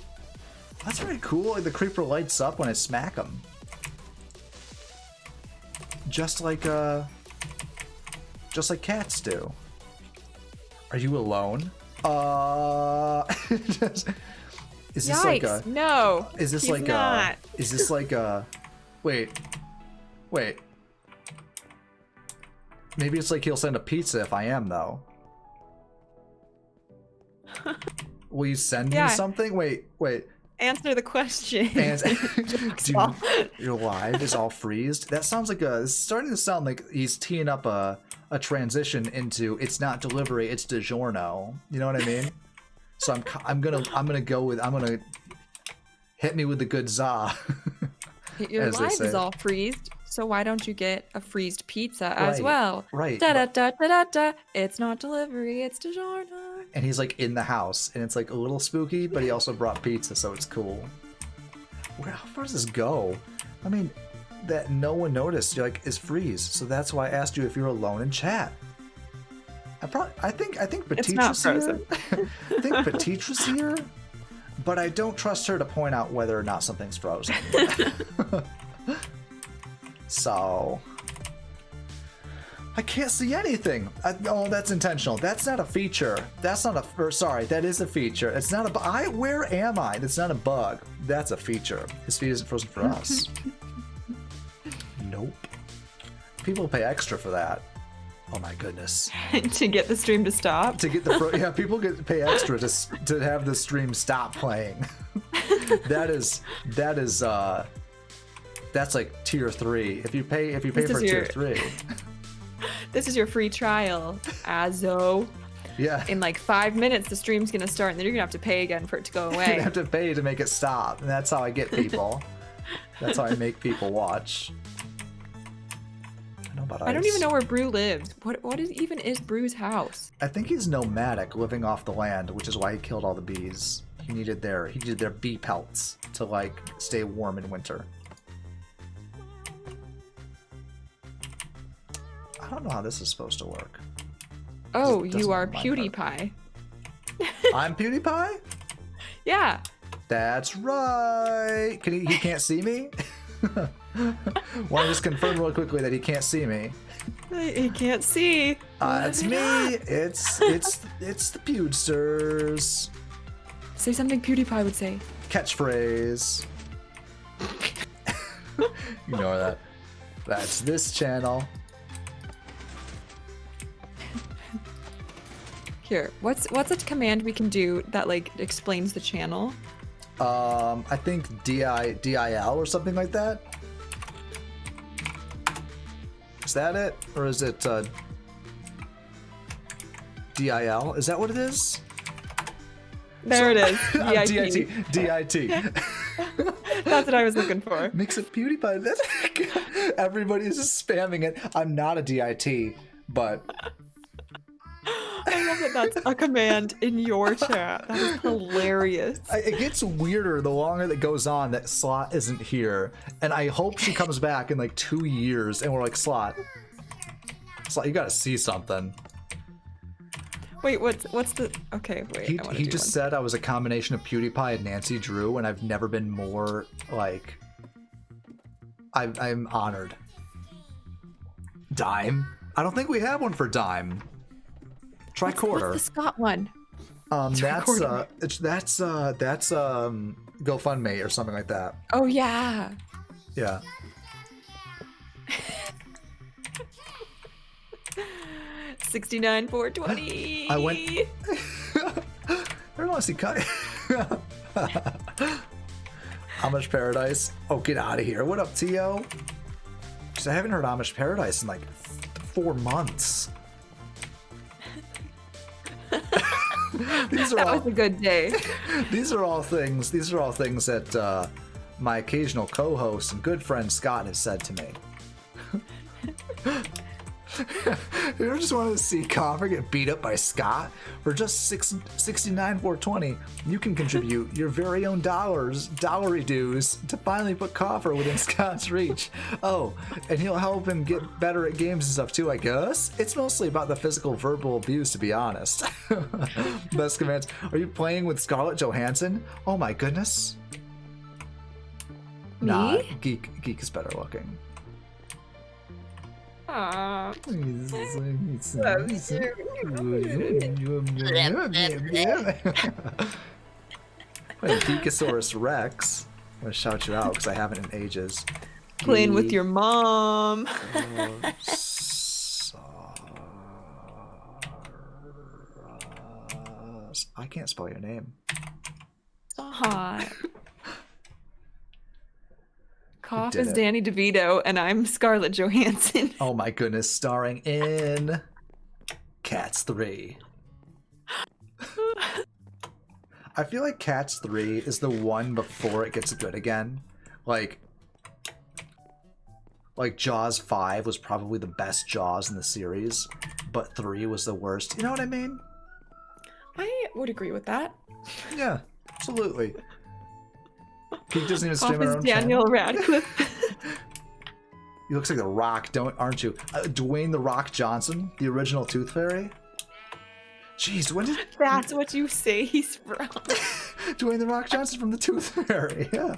that's very cool. Like, the creeper lights up when I smack him, just like cats do. Are you alone? Is this like a? Yikes! No. Is this he's like not. a? Is this like a? Wait. Maybe it's like he'll send a pizza if I am, though. Will you send me Yeah. something? Wait. Answer the question. And your live is all freezed. That sounds like it's starting to sound like he's teeing up a transition into it's not delivery, it's DiGiorno. You know what I mean? So I'm gonna hit me with the good za. Your as they live say. is all freezed, so why don't you get a freezed pizza as Right, well? right, Da da da da da da. It's not delivery, it's DiGiorno. And he's like in the house, and it's like a little spooky, but he also brought pizza, so it's cool. How far does this go? I mean, that no one noticed. You're like, is freeze. So that's why I asked you if you're alone in chat. I think It's not Petitra's here. frozen. I think Petitra's here, but I don't trust her to point out whether or not something's frozen. So I can't see anything. Oh, that's intentional. That's not a feature. That's not a. Or sorry, that is a feature. It's not a. Where am I? That's not a bug. That's a feature. His feed isn't frozen for us. Nope. People pay extra for that. Oh my goodness. To get the stream to stop. To get the yeah, people pay extra to have the stream stop playing. That's like tier 3. If you pay for tier 3. This is your free trial, Azo. Yeah. In like 5 minutes, the stream's gonna start, and then you're gonna have to pay again for it to go You away. have to pay to make it stop, and that's how I get people. That's how I make people watch. I know about I don't ice. even know where Brew lives. What even is Brew's house? I think he's nomadic, living off the land, which is why he killed all the bees. He needed their bee pelts to like stay warm in winter. I don't know how this is supposed to work. Oh, doesn't you are look like that. PewDiePie. I'm PewDiePie? Yeah. That's right. He can't see me? Want to just confirm real quickly that he can't see me. He can't see. It's me. It's the Pewdsters. Say something PewDiePie would say. Catchphrase. Ignore that. That's this channel. Here, what's a command we can do that like explains the channel? I think DIL or something like that. Is that it? Or is it DIL? Is that what it is? There it is. I'm DIT. DIT. That's what I was looking for. Mix of PewDiePie. Everybody's just spamming it. I'm not a DIT, but I love that that's a command in your chat. That is hilarious. it gets weirder the longer that goes on that Slot isn't here. And I hope she comes back in like 2 years and we're like, Slot, you gotta see something. Wait, what's the? Okay, wait. I wanna He do just one. said I was a combination of PewDiePie and Nancy Drew, and I've never been more like. I'm honored. Dime? I don't think we have one for Dime. Try quarter. What's the Scott one? That's quarter. that's GoFundMe or something like that. Oh yeah. Yeah. $69,420. I went. I don't want to see Kai. Amish Paradise. Oh, get out of here. What up, Tio? Because I haven't heard Amish Paradise in like 4 months. These are That all was a good day. these are all things that my occasional co-host and good friend Scott has said to me. You ever just wanted to see Coffer get beat up by Scott for just $69,420? You can contribute your very own dowry dues to finally put Coffer within Scott's reach. Oh, and he'll help him get better at games and stuff too, I guess. It's mostly about the physical verbal abuse, to be honest. Best commands. Are you playing with Scarlett Johansson? Oh my goodness. Me? Nah, Geek is better looking. Aw. Geekosaurus Rex. I'm gonna shout you out because I haven't in ages. Playing with your mom. Geekosaurus I can't spell your name. Stop. Cough did is it. Danny DeVito, and I'm Scarlett Johansson. Oh my goodness, starring in Cats 3. I feel like Cats 3 is the one before it gets good again. Like Jaws 5 was probably the best Jaws in the series, but 3 was the worst. You know what I mean? I would agree with that. Yeah, absolutely. He doesn't even Cough stream our is own Daniel channel. Radcliffe. He looks like The Rock, aren't you? Dwayne The Rock Johnson, the original Tooth Fairy. Jeez, when did That's what you say he's from. Dwayne The Rock Johnson from the Tooth Fairy? Yeah.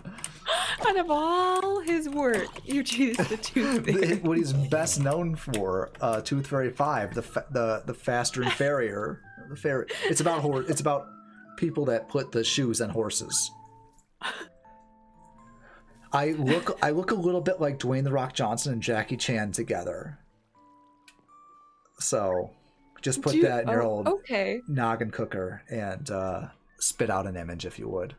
Out of all his work, you choose the Tooth Fairy. What he's best known for, Tooth Fairy 5, the faster and fairier. The fairy. It's about people that put the shoes on horses. I look a little bit like Dwayne The Rock Johnson and Jackie Chan together. So just put that in your old Okay. noggin cooker and spit out an image if you would.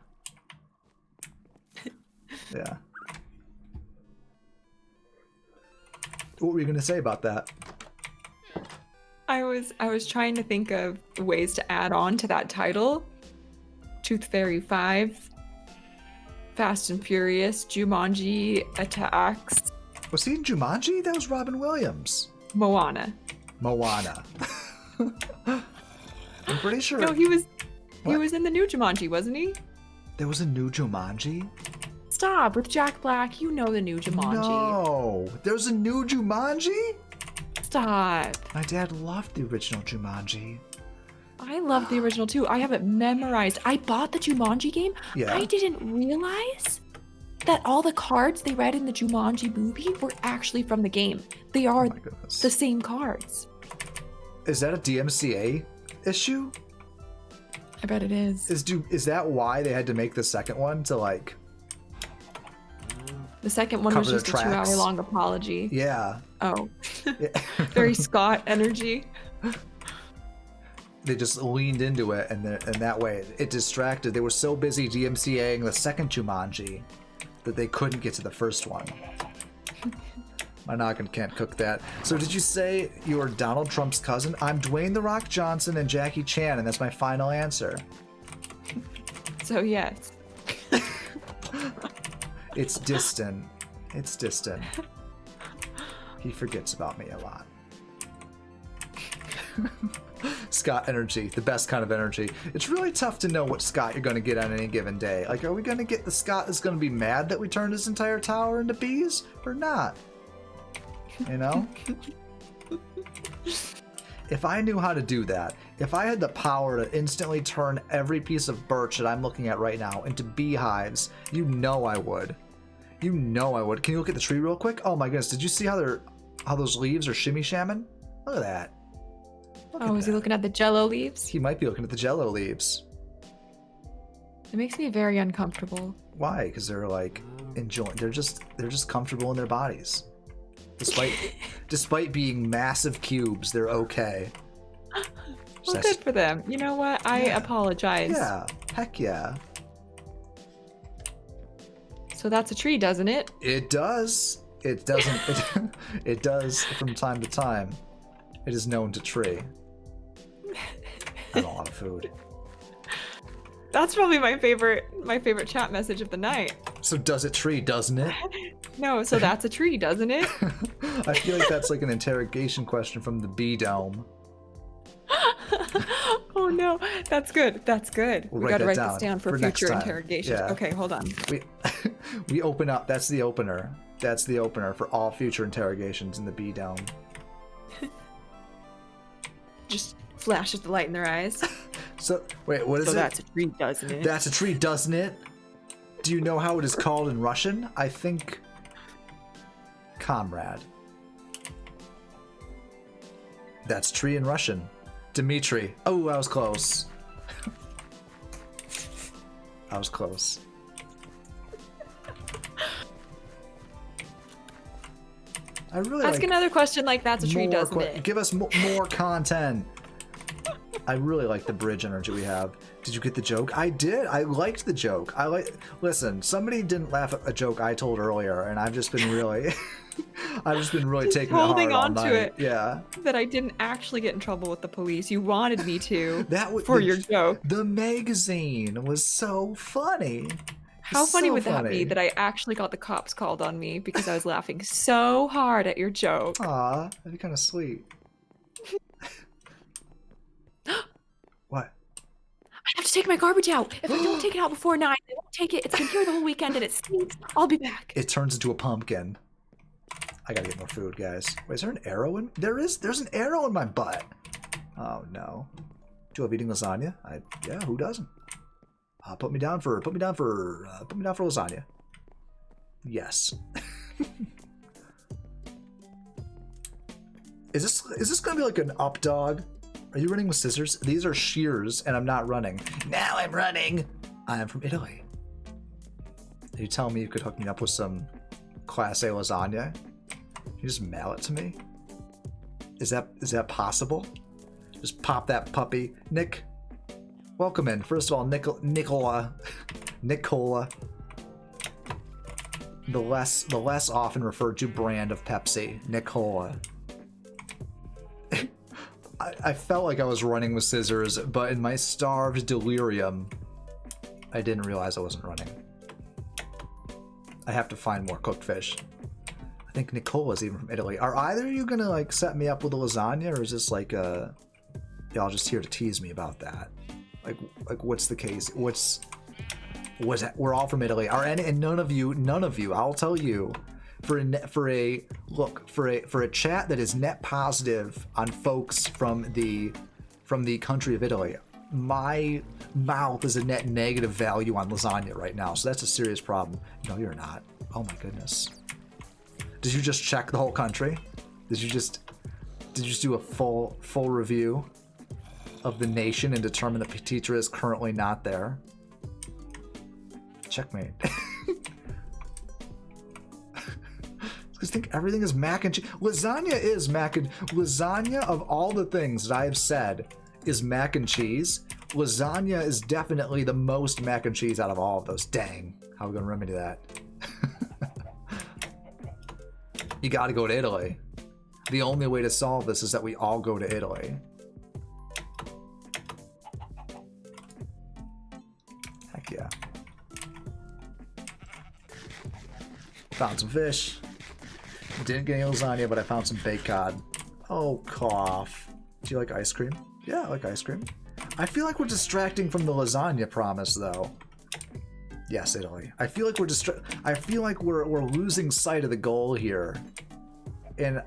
Yeah. What were you gonna say about that? I was trying to think of ways to add on to that title. Tooth Fairy 5, Fast and Furious, Jumanji Attacks, Was he in Jumanji? That was Robin Williams. Moana. Moana. I'm pretty sure No, he was What? in the new Jumanji, wasn't he? there was a new Jumanji. Stop, with Jack Black, you know the new Jumanji. No, there's a new Jumanji? Stop. My dad loved the original Jumanji. I love the original too. I have it memorized. I bought the Jumanji game. Yeah. I didn't realize that all the cards they read in the Jumanji movie were actually from the game. They are Oh my goodness. the same cards. Is that a DMCA issue? I bet it is. Is that why they had to make the second one to like? The second one Cover was the just a tracks. 2-hour-long apology. Yeah. Oh, Yeah. very Scott energy. They just leaned into it, and that way it distracted. They were so busy DMCAing the second Jumanji that they couldn't get to the first one. My noggin can't cook that. So did you say you were Donald Trump's cousin? I'm Dwayne The Rock Johnson and Jackie Chan, and that's my final answer. So yes. It's distant. It's distant. He forgets about me a lot. Scott energy, the best kind of energy. It's really tough to know what Scott you're going to get on any given day. Like, are we going to get the Scott that's going to be mad that we turned his entire tower into bees or not? You know? If I knew how to do that, if I had the power to instantly turn every piece of birch that I'm looking at right now into beehives, you know I would. You know I would. Can you look at the tree real quick? Oh my goodness, did you see how those leaves are shimmy shamming? Look at that. Look Oh, at is he that. looking at the Jello leaves? He might be looking at the Jello leaves. It makes me very uncomfortable. Why? Because they're like enjoying. They're just comfortable in their bodies, despite being massive cubes. They're okay. Well, That's- good for them. You know what? I Yeah. apologize. Yeah. Heck yeah. So that's a tree, doesn't it? It does. It doesn't. It does from time to time. It is known to tree. I don't want food. That's probably my favorite chat message of the night. So does it tree, doesn't it? No, so that's a tree, doesn't it? I feel like that's like an interrogation question from the bee dome. Oh no, that's good. That's good. We'll We write gotta that write down this down for next future time. interrogations. Yeah. Okay, hold on. We open up. That's the opener. That's the opener for all future interrogations in the bee dome. Just flashes the light in their eyes. So wait, what is So it? that's a tree, doesn't it? That's a tree, doesn't it? Do you know how it is called in Russian? I think comrade. That's tree in Russian. Dmitri. Oh, I was close. I was close. I really Ask like another question like that's a tree, more doesn't it? Give us more content. I really like the bridge energy we have. Did you get the joke? I did. I liked the joke. Listen, somebody didn't laugh at a joke I told earlier, and I've just been really, Just taking it hard holding all on to night. it. Yeah. That I didn't actually get in trouble with the police. You wanted me to That was for your joke. The magazine was so funny. How funny So would that be funny. that I actually got the cops called on me because I was laughing so hard at your joke? Aw, that'd be kind of sweet. What? I have to take my garbage out. If I don't take it out before 9, I won't take it. It's been here the whole weekend and it stinks. I'll be back. It turns into a pumpkin. I gotta get more food, guys. Wait, is there an arrow in? There's an arrow in my butt. Oh no. Do you love eating lasagna? Yeah, who doesn't? Put me down for lasagna. Yes. Is this gonna be like an up dog? Are you running with scissors? These are shears, and I'm not running. Now I'm running. I am from Italy. Are you telling me you could hook me up with some Class A lasagna? Can you just mail it to me? Is that possible? Just pop that puppy. Nick, welcome in. First of all, Nicola. The less often referred to brand of Pepsi, Nicola. I felt like I was running with scissors, but in my starved delirium, I didn't realize I wasn't running. I have to find more cooked fish. I think Nicola's even from Italy. Are either of you gonna like set me up with a lasagna, or is this like y'all just here to tease me about that? Like what's the case? We're all from Italy. And none of you, I'll tell you, for a chat that is net positive on folks from the country of Italy, my mouth is a net negative value on lasagna right now, so that's a serious problem. No, you're not. Oh my goodness. Did you just check the whole country? Did you just do a full review of the nation and determine that Petitra is currently not there? Checkmate. Because think everything is mac and cheese. Lasagna is mac and lasagna. Of all the things that I have said is mac and cheese, lasagna is definitely the most mac and cheese out of all of those. Dang, how are we gonna remedy that? You gotta go to Italy. The only way to solve this is that we all go to Italy. Heck yeah. Found some fish. Didn't get any lasagna, but I found some baked cod. Oh, cough. Do you like ice cream? Yeah, I like ice cream. I feel like we're distracting from the lasagna promise, though. Yes, Italy. I feel like we're losing sight of the goal here, and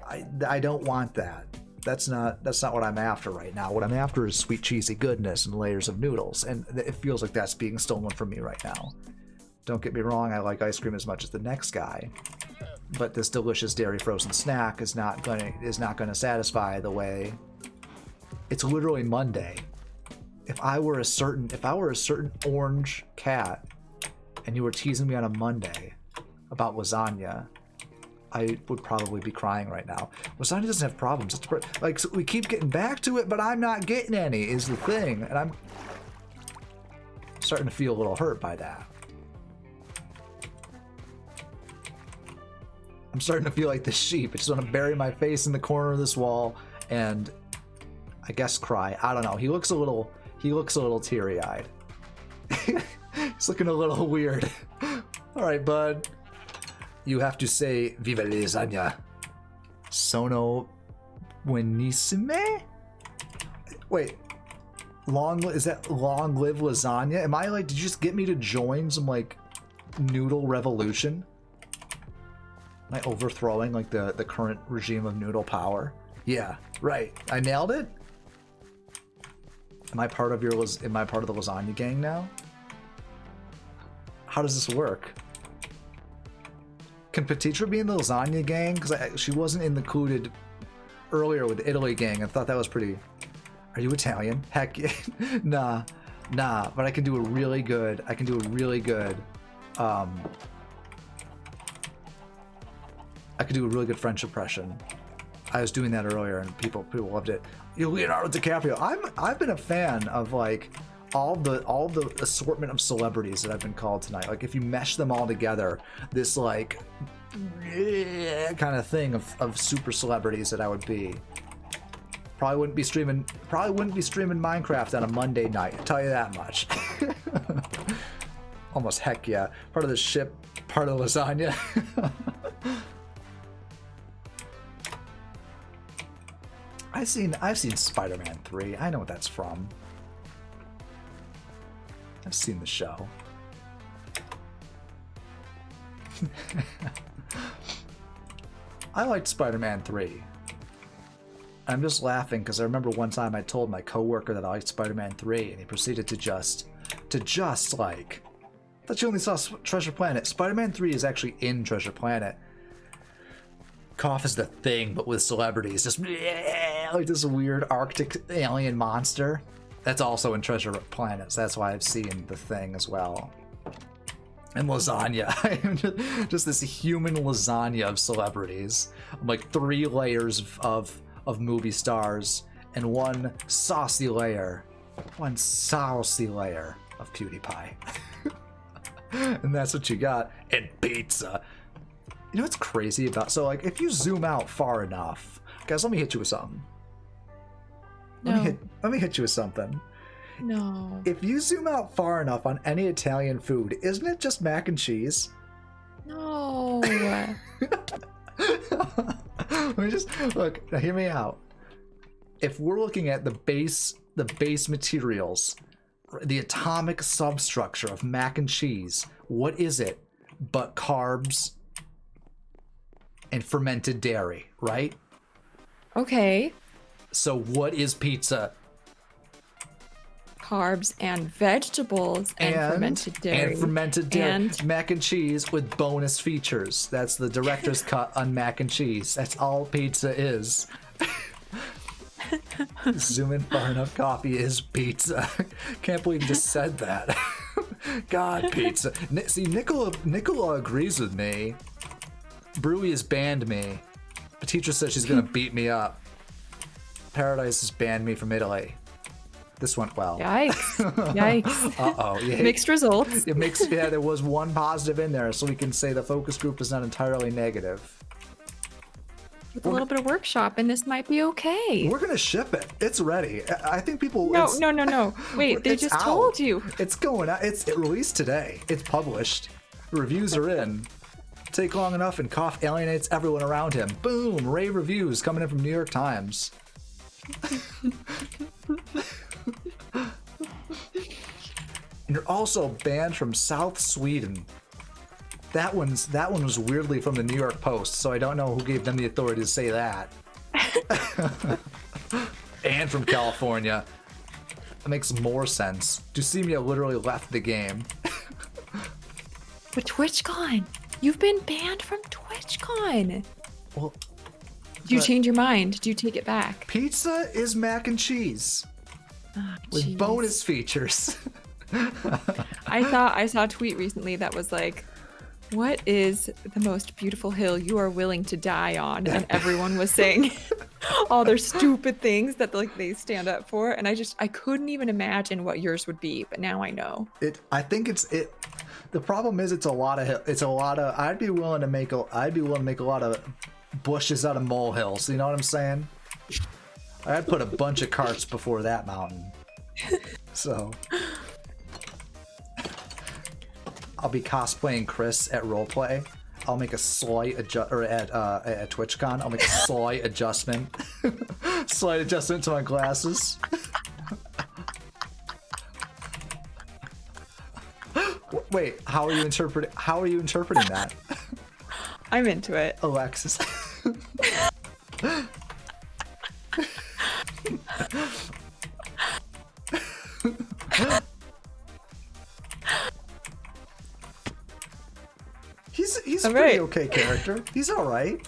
I don't want that. That's not what I'm after right now. What I'm after is sweet cheesy goodness and layers of noodles, and it feels like that's being stolen from me right now. Don't get me wrong, I like ice cream as much as the next guy, but this delicious dairy frozen snack is not gonna satisfy the way. It's literally Monday. If I were a certain orange cat, and you were teasing me on a Monday about lasagna, I would probably be crying right now. Lasagna doesn't have problems. So we keep getting back to it, but I'm not getting any, is the thing. And I'm starting to feel a little hurt by that. I'm starting to feel like the sheep. I just want to bury my face in the corner of this wall and I guess cry. I don't know. He looks a little teary-eyed. He's looking a little weird. All right, bud. You have to say "Viva lasagna." Sono buonissime. Wait, is that long live lasagna? Am I like? Did you just get me to join some like noodle revolution? Am I overthrowing like the current regime of noodle power? Yeah, right. I nailed it. Am I part of the lasagna gang now? How does this work? Can Petitra be in the lasagna gang? Because she wasn't included earlier with the Italy gang. I thought that was pretty. Are you Italian? Heck yeah. Nah. But I can do a really good. I can do a really good French impression. I was doing that earlier, and people loved it. Leonardo DiCaprio. I've been a fan of like all the assortment of celebrities that I've been called tonight. Like if you mesh them all together, this like kind of thing of super celebrities that I would be. Probably wouldn't be streaming Minecraft on a Monday night, I'll tell you that much. Almost heck yeah. Part of the ship, part of the lasagna. I've seen Spider-Man 3. I know what that's from. I've seen the show. I liked Spider-Man 3. I'm just laughing because I remember one time I told my coworker that I liked Spider-Man 3, and he proceeded to just like, I thought you only saw Treasure Planet. Spider-Man 3 is actually in Treasure Planet. Cough is the Thing, but with celebrities, just like this weird Arctic alien monster. That's also in Treasure Planet, so that's why I've seen the Thing as well. And lasagna. Just this human lasagna of celebrities. Like 3 layers of movie stars and one saucy layer of PewDiePie. And that's what you got. And pizza. You know what's crazy about, so like if you zoom out far enough, guys, let me hit you with something. No. Let me hit you with something. No. If you zoom out far enough on any Italian food, isn't it just mac and cheese? No. Let me just look. Now hear me out. If we're looking at the base materials, the atomic substructure of mac and cheese, what is it but carbs and fermented dairy, right? Okay. So what is pizza? Carbs and vegetables and fermented dairy. And fermented dairy. And mac and cheese with bonus features. That's the director's cut on mac and cheese. That's all pizza is. Zoom in far enough, coffee is pizza. Can't believe you just said that. God, pizza. See, Nicola agrees with me. Brewy has banned me. The teacher says she's gonna beat me up. Paradise has banned me from Italy. This went well. yikes. Yikes. Uh-oh. Yeah. Mixed results. Yeah, there was one positive in there, so we can say the focus group is not entirely negative. With a little bit of workshop, and this might be okay. We're gonna ship it. It's ready. I think people. No. Wait, they it's just out. told you. It's going out. It released today. It's published. Reviews are in. Take long enough and Cough alienates everyone around him. Boom! Rave reviews coming in from New York Times. And you're also banned from South Sweden. That one was weirdly from the New York Post, so I don't know who gave them the authority to say that. And from California. That makes more sense. Deucemia literally left the game. But TwitchCon, you've been banned from TwitchCon. Well, Did you but change your mind? Did you take it back? pizza is mac and cheese Oh, with jeez. bonus features. I saw a tweet recently that was like, what is the most beautiful hill you are willing to die on? And everyone was saying all their stupid things that like they stand up for, and I couldn't even imagine what yours would be, but now I know. I think the problem is it's a lot of I'd be willing to make a lot of bushes out of molehills, you know what I'm saying? I'd put a bunch of carts before that mountain. So I'll be cosplaying Chris at roleplay. I'll make a slight at TwitchCon. I'll make a slight adjustment to my glasses. Wait, how are you interpreting that? I'm into it. Alexis. He's a All pretty right. okay character. He's all right.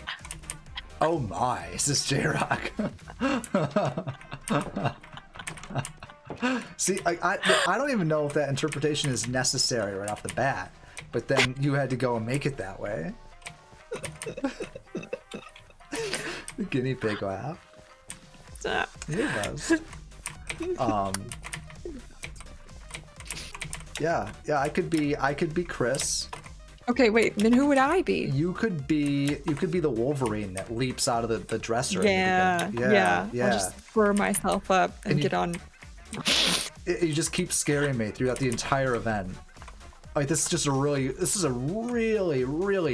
Oh my, this is J-Rock. See, I don't even know if that interpretation is necessary right off the bat, but then you had to go and make it that way. The guinea pig laugh. Stop. It was. Yeah, I could be Chris. Okay, wait. Then who would I be? You could be the Wolverine that leaps out of the dresser. in the Yeah. beginning. I'll just throw myself up and And you- get on. You just keep scaring me throughout the entire event. Like this is a really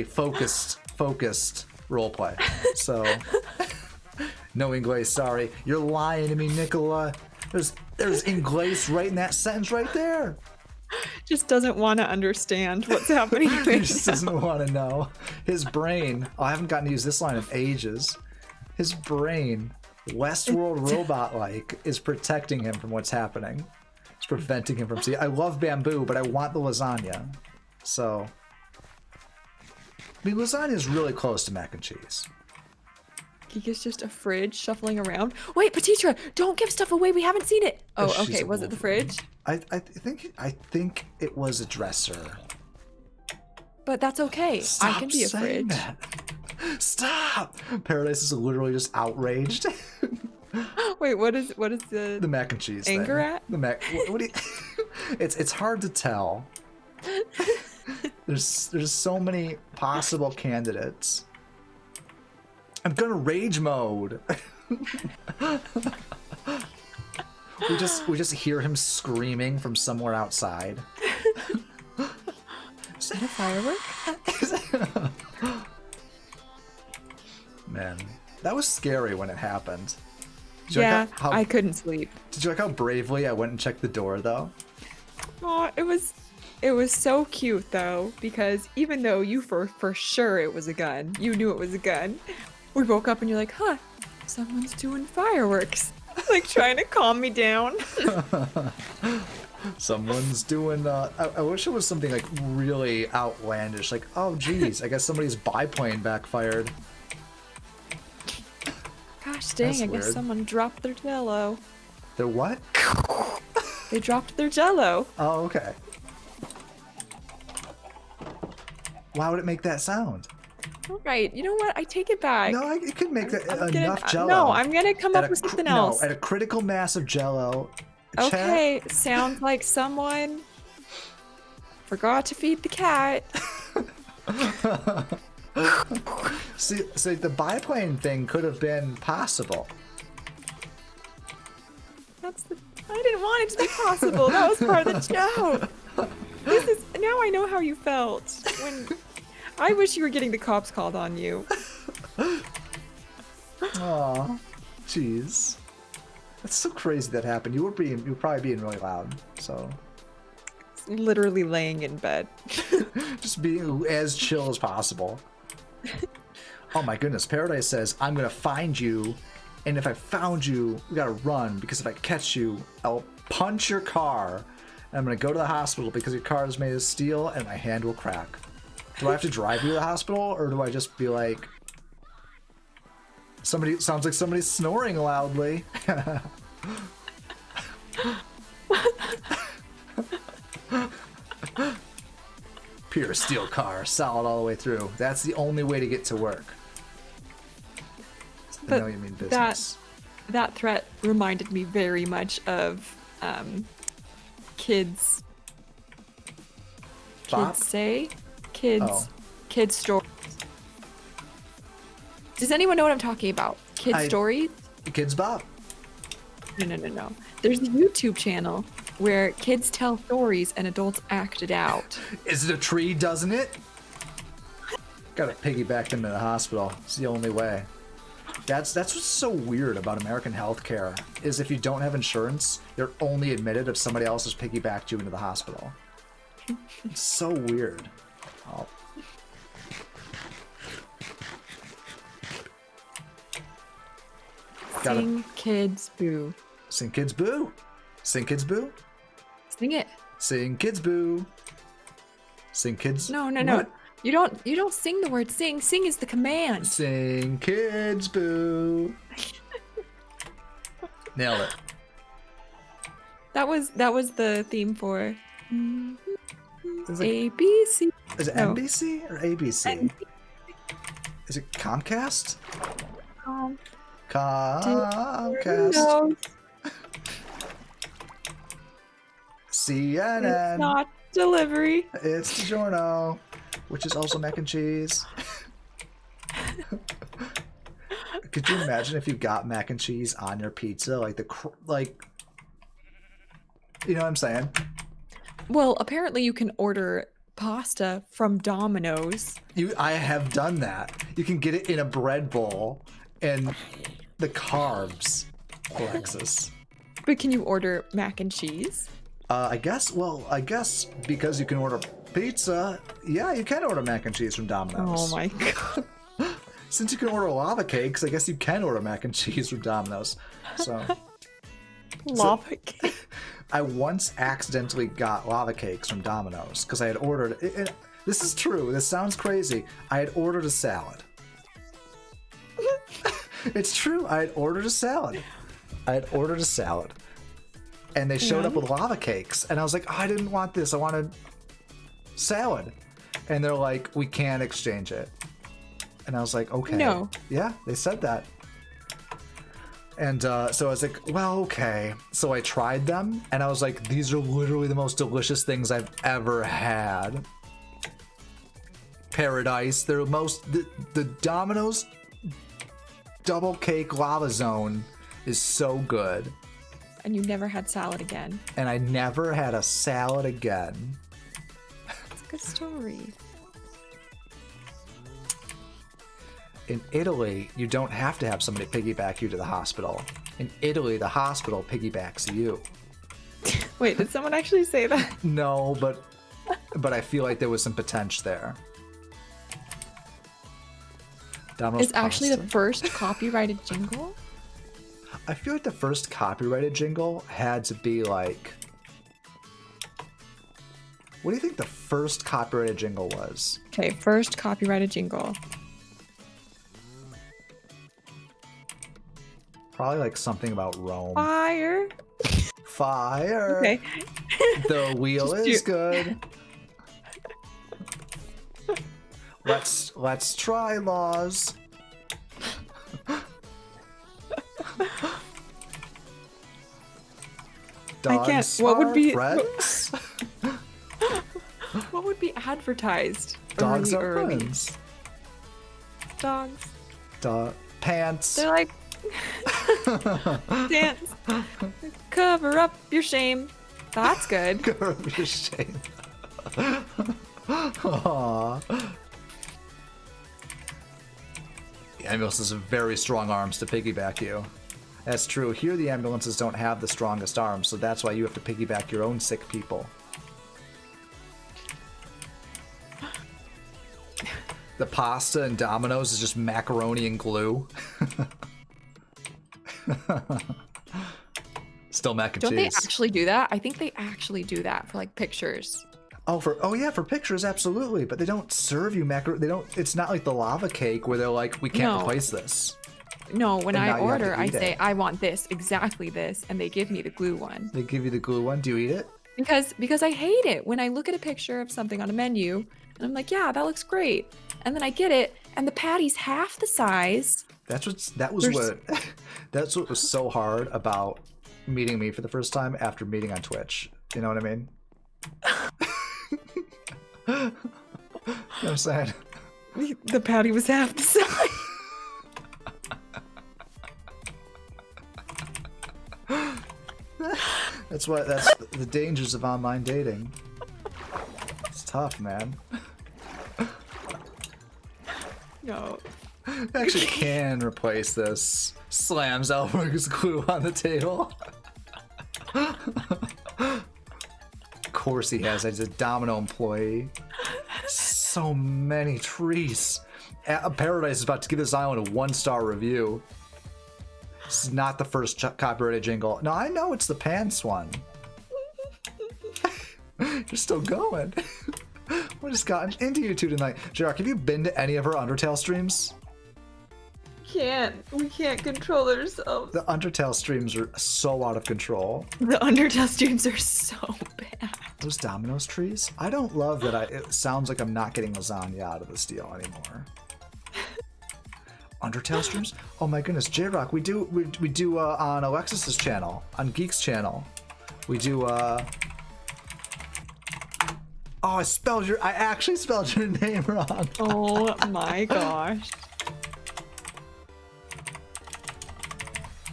focused roleplay. So no Inglés, sorry. You're lying to me, Nicola. There's Inglés right in that sentence right there. Just doesn't want to understand what's happening. He right just now. doesn't want to know. His brain, I haven't gotten to use this line in ages. His brain, Westworld robot-like, is protecting him from what's happening. It's preventing him from seeing. I love bamboo, but I want the lasagna. So, I mean, lasagna is really close to mac and cheese. Giga's just a fridge shuffling around. Wait, Petitra, don't give stuff away. We haven't seen it. Oh, She's okay. a Was it the Wolverine. fridge? I think it was a dresser. But that's okay. I can be a saying fridge. that. Stop! Paradise is literally just outraged. Wait, what is the The mac and cheese Anger thing. at? The mac. What do you? It's hard to tell. There's so many possible candidates. I'm gonna rage mode. we just hear him screaming from somewhere outside. Is that a firework? Man, that was scary when it happened. Did you Yeah, like how, I couldn't sleep. did you like how bravely I went and checked the door though? Oh, it was so cute though, because even though you for sure it was a gun, you knew it was a gun. We woke up and you're like, huh, someone's doing fireworks. Like trying to calm me down. Someone's doing. I wish it was something like really outlandish, like oh geez, I guess somebody's biplane backfired. Gosh dang, That's I guess weird. someone dropped their jello. They're what? They dropped their jello. Oh, okay. Why would it make that sound? All right, you know what? I take it back. No, it could make I'm enough gonna, Jello. No, I'm gonna come At up a with cr- something else. No, at a critical mass of Jello. Okay, sounds like someone forgot to feed the cat. See, the biplane thing could have been possible. I didn't want it to be possible. That was part of the joke. Now I know how you felt when. I wish you were getting the cops called on you. Aw, jeez. That's so crazy that happened. You were probably being really loud. So Literally laying in bed. just being as chill as possible. Oh my goodness, Paradise says, I'm gonna find you, and if I found you, we gotta run, because if I catch you, I'll punch your car, and I'm gonna go to the hospital because your car is made of steel and my hand will crack. Do I have to drive you to the hospital, or do I just be like, sounds like somebody's snoring loudly. Pure steel car, solid all the way through. That's the only way to get to work. I But know you mean business. That threat reminded me very much of kids. Bop? Kids Oh. stories. Does anyone know what I'm talking about? Kids stories? Kids Bop. No. There's a YouTube channel where kids tell stories and adults act it out. Is it a tree, doesn't it? Gotta piggyback them to the hospital. It's the only way. That's what's so weird about American healthcare, is if you don't have insurance, you're only admitted if somebody else has piggybacked you into the hospital. It's so weird. Oh. Gotta- Sing kids boo. Sing kids boo. Sing kids boo. Sing it. Sing kids boo. Sing kids. No. What? You don't sing the word sing. Sing is the command. Sing kids boo. Nailed it. That was the theme for Is it, ABC. is it No. NBC or ABC? Is it Comcast? Comcast, No, CNN. it's not delivery. It's DiGiorno, which is also mac and cheese. Could you imagine if you got mac and cheese on your pizza, like you know what I'm saying? Well, apparently you can order pasta from Domino's. I have done that. You can get it in a bread bowl, and the carbs, Alexis. But can you order mac and cheese? I guess because you can order pizza, yeah, you can order mac and cheese from Domino's. Oh my god. Since you can order lava cakes, I guess you can order mac and cheese from Domino's. So Lava cake. I once accidentally got lava cakes from Domino's because I had ordered. This is true. This sounds crazy. I had ordered a salad. It's true. I had ordered a salad. And they showed up with lava cakes, and I was like, oh, I didn't want this. I wanted salad. And they're like, we can't exchange it. And I was like, okay. No. Yeah, they said that. And so I was like, well, okay. So I tried them, and I was like, these are literally the most delicious things I've ever had. Paradise. They're the Domino's double cake lava zone is so good. And you never had salad again. And I never had a salad again. It's a good story. In Italy, you don't have to have somebody piggyback you to the hospital. In Italy, the hospital piggybacks you. Wait, did someone actually say that? No, but I feel like there was some potential there. Domino's It's actually the pasta. first copyrighted jingle? I feel like the first copyrighted jingle had to be like... What do you think the first copyrighted jingle was? Okay, first copyrighted jingle. Probably like something about Rome. Fire. Fire! Okay. The wheel Just is do- good. Let's try laws. I can't- Dogs what would are be- friends? What would be advertised? Dogs are early? friends. Dogs. Pants. They're like dance. Cover up your shame. That's good. Girl, you're shame. Aww. The ambulance have very strong arms to piggyback you. That's true. Here, the ambulances don't have the strongest arms, so that's why you have to piggyback your own sick people. The pasta and Domino's is just macaroni and glue. Still mac and Don't they cheese. actually do that? I think they actually do that for like pictures. Oh yeah, for pictures, absolutely. But they don't serve you macaroni. They don't. It's not like the lava cake where they're like, we can't No. replace this. No, when And now I you have to order, I eat say it. I want this, exactly this, and they give me the glue one. They give you the glue one. Do you eat it? Because I hate it when I look at a picture of something on a menu and I'm like, yeah, that looks great. And then I get it and the patty's half the size. That's what was so hard about meeting me for the first time after meeting on Twitch. You know what I mean? You know what I'm saying? The patty was half the size. That's the dangers of online dating. It's tough, man. No. I actually can replace this. Slams Elberg's glue on the table. Of course he has. He's a Domino employee. So many trees. Paradise is about to give this island a 1-star review. This is not the first copyrighted jingle. No, I know it's the pants one. You're still going. What has gotten into you two tonight? Jarek, have you been to any of her Undertale streams? We can't control ourselves. The Undertale streams are so out of control. The Undertale streams are so bad. Those Domino's trees? I don't love that it sounds like I'm not getting lasagna out of this deal anymore. Undertale streams? Oh my goodness, J-Rock, we do on Alexis's channel, on Geek's channel. We do Oh, I actually spelled your name wrong. Oh my gosh.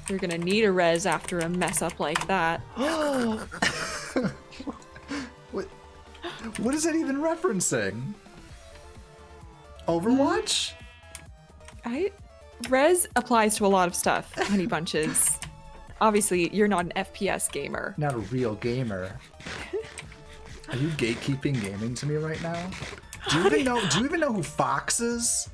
You're gonna need a res after a mess up like that. What is that even referencing? Overwatch? Res applies to a lot of stuff, honey bunches. Obviously, you're not an FPS gamer. Not a real gamer. Are you gatekeeping gaming to me right now? Do you even know who Fox is?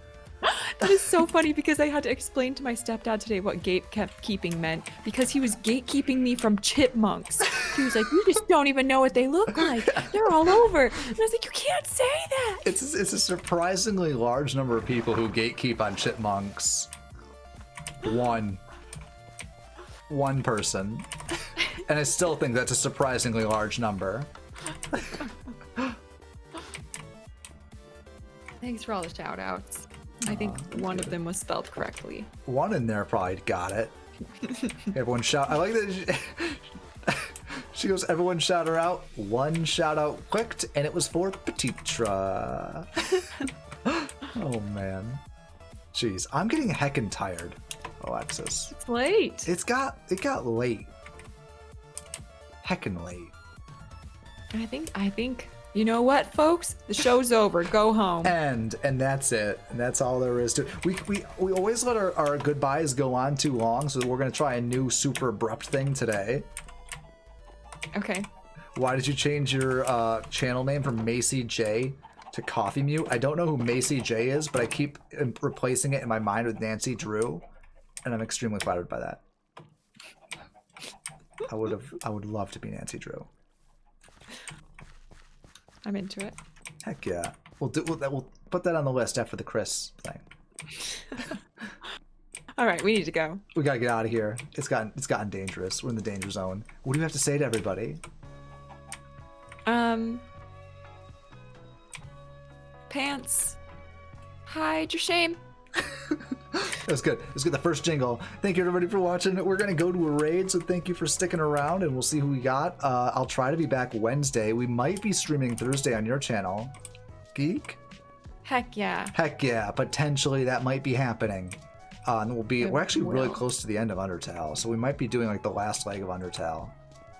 That is so funny because I had to explain to my stepdad today what gatekeeping meant because he was gatekeeping me from chipmunks. He was like, "You just don't even know what they look like. They're all over." And I was like, "You can't say that." It's a surprisingly large number of people who gatekeep on chipmunks. One person. And I still think that's a surprisingly large number. Thanks for all the shout outs. I think one of them was spelled correctly. One in there probably got it. Everyone shout. I like that. She goes, everyone shout her out. One shout out clicked, and it was for Petitra. Oh, man. Jeez, I'm getting heckin' tired, Alexis. It's late. It got late. Heckin' late. I think, you know what, folks? The show's over. Go home. And that's it. And that's all there is to it. We always let our goodbyes go on too long, so we're gonna try a new super abrupt thing today. Okay. Why did you change your channel name from Macy J to Coffee Mute? I don't know who Macy J is, but I keep replacing it in my mind with Nancy Drew, and I'm extremely flattered by that. I would love to be Nancy Drew. I'm into it. Heck yeah. We'll put that on the list after the Chris thing. All right, we need to go. We gotta get out of here. It's gotten dangerous. We're in the danger zone. What do you have to say to everybody? Pants. Hide your shame. That was good. It was good. The first jingle. Thank you everybody for watching. We're gonna go to a raid, so thank you for sticking around, and we'll see who we got. I'll try to be back Wednesday. We might be streaming Thursday on your channel, Geek. Heck yeah. Heck yeah, potentially that might be happening. And we're actually really close to the end of Undertale, so we might be doing like the last leg of Undertale,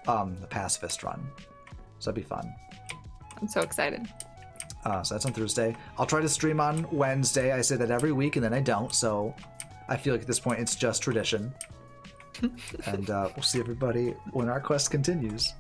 the pacifist run. So that'd be fun. I'm so excited. So that's on Thursday. I'll try to stream on Wednesday. I say that every week, and then I don't. So I feel like at this point it's just tradition. And we'll see everybody when our quest continues.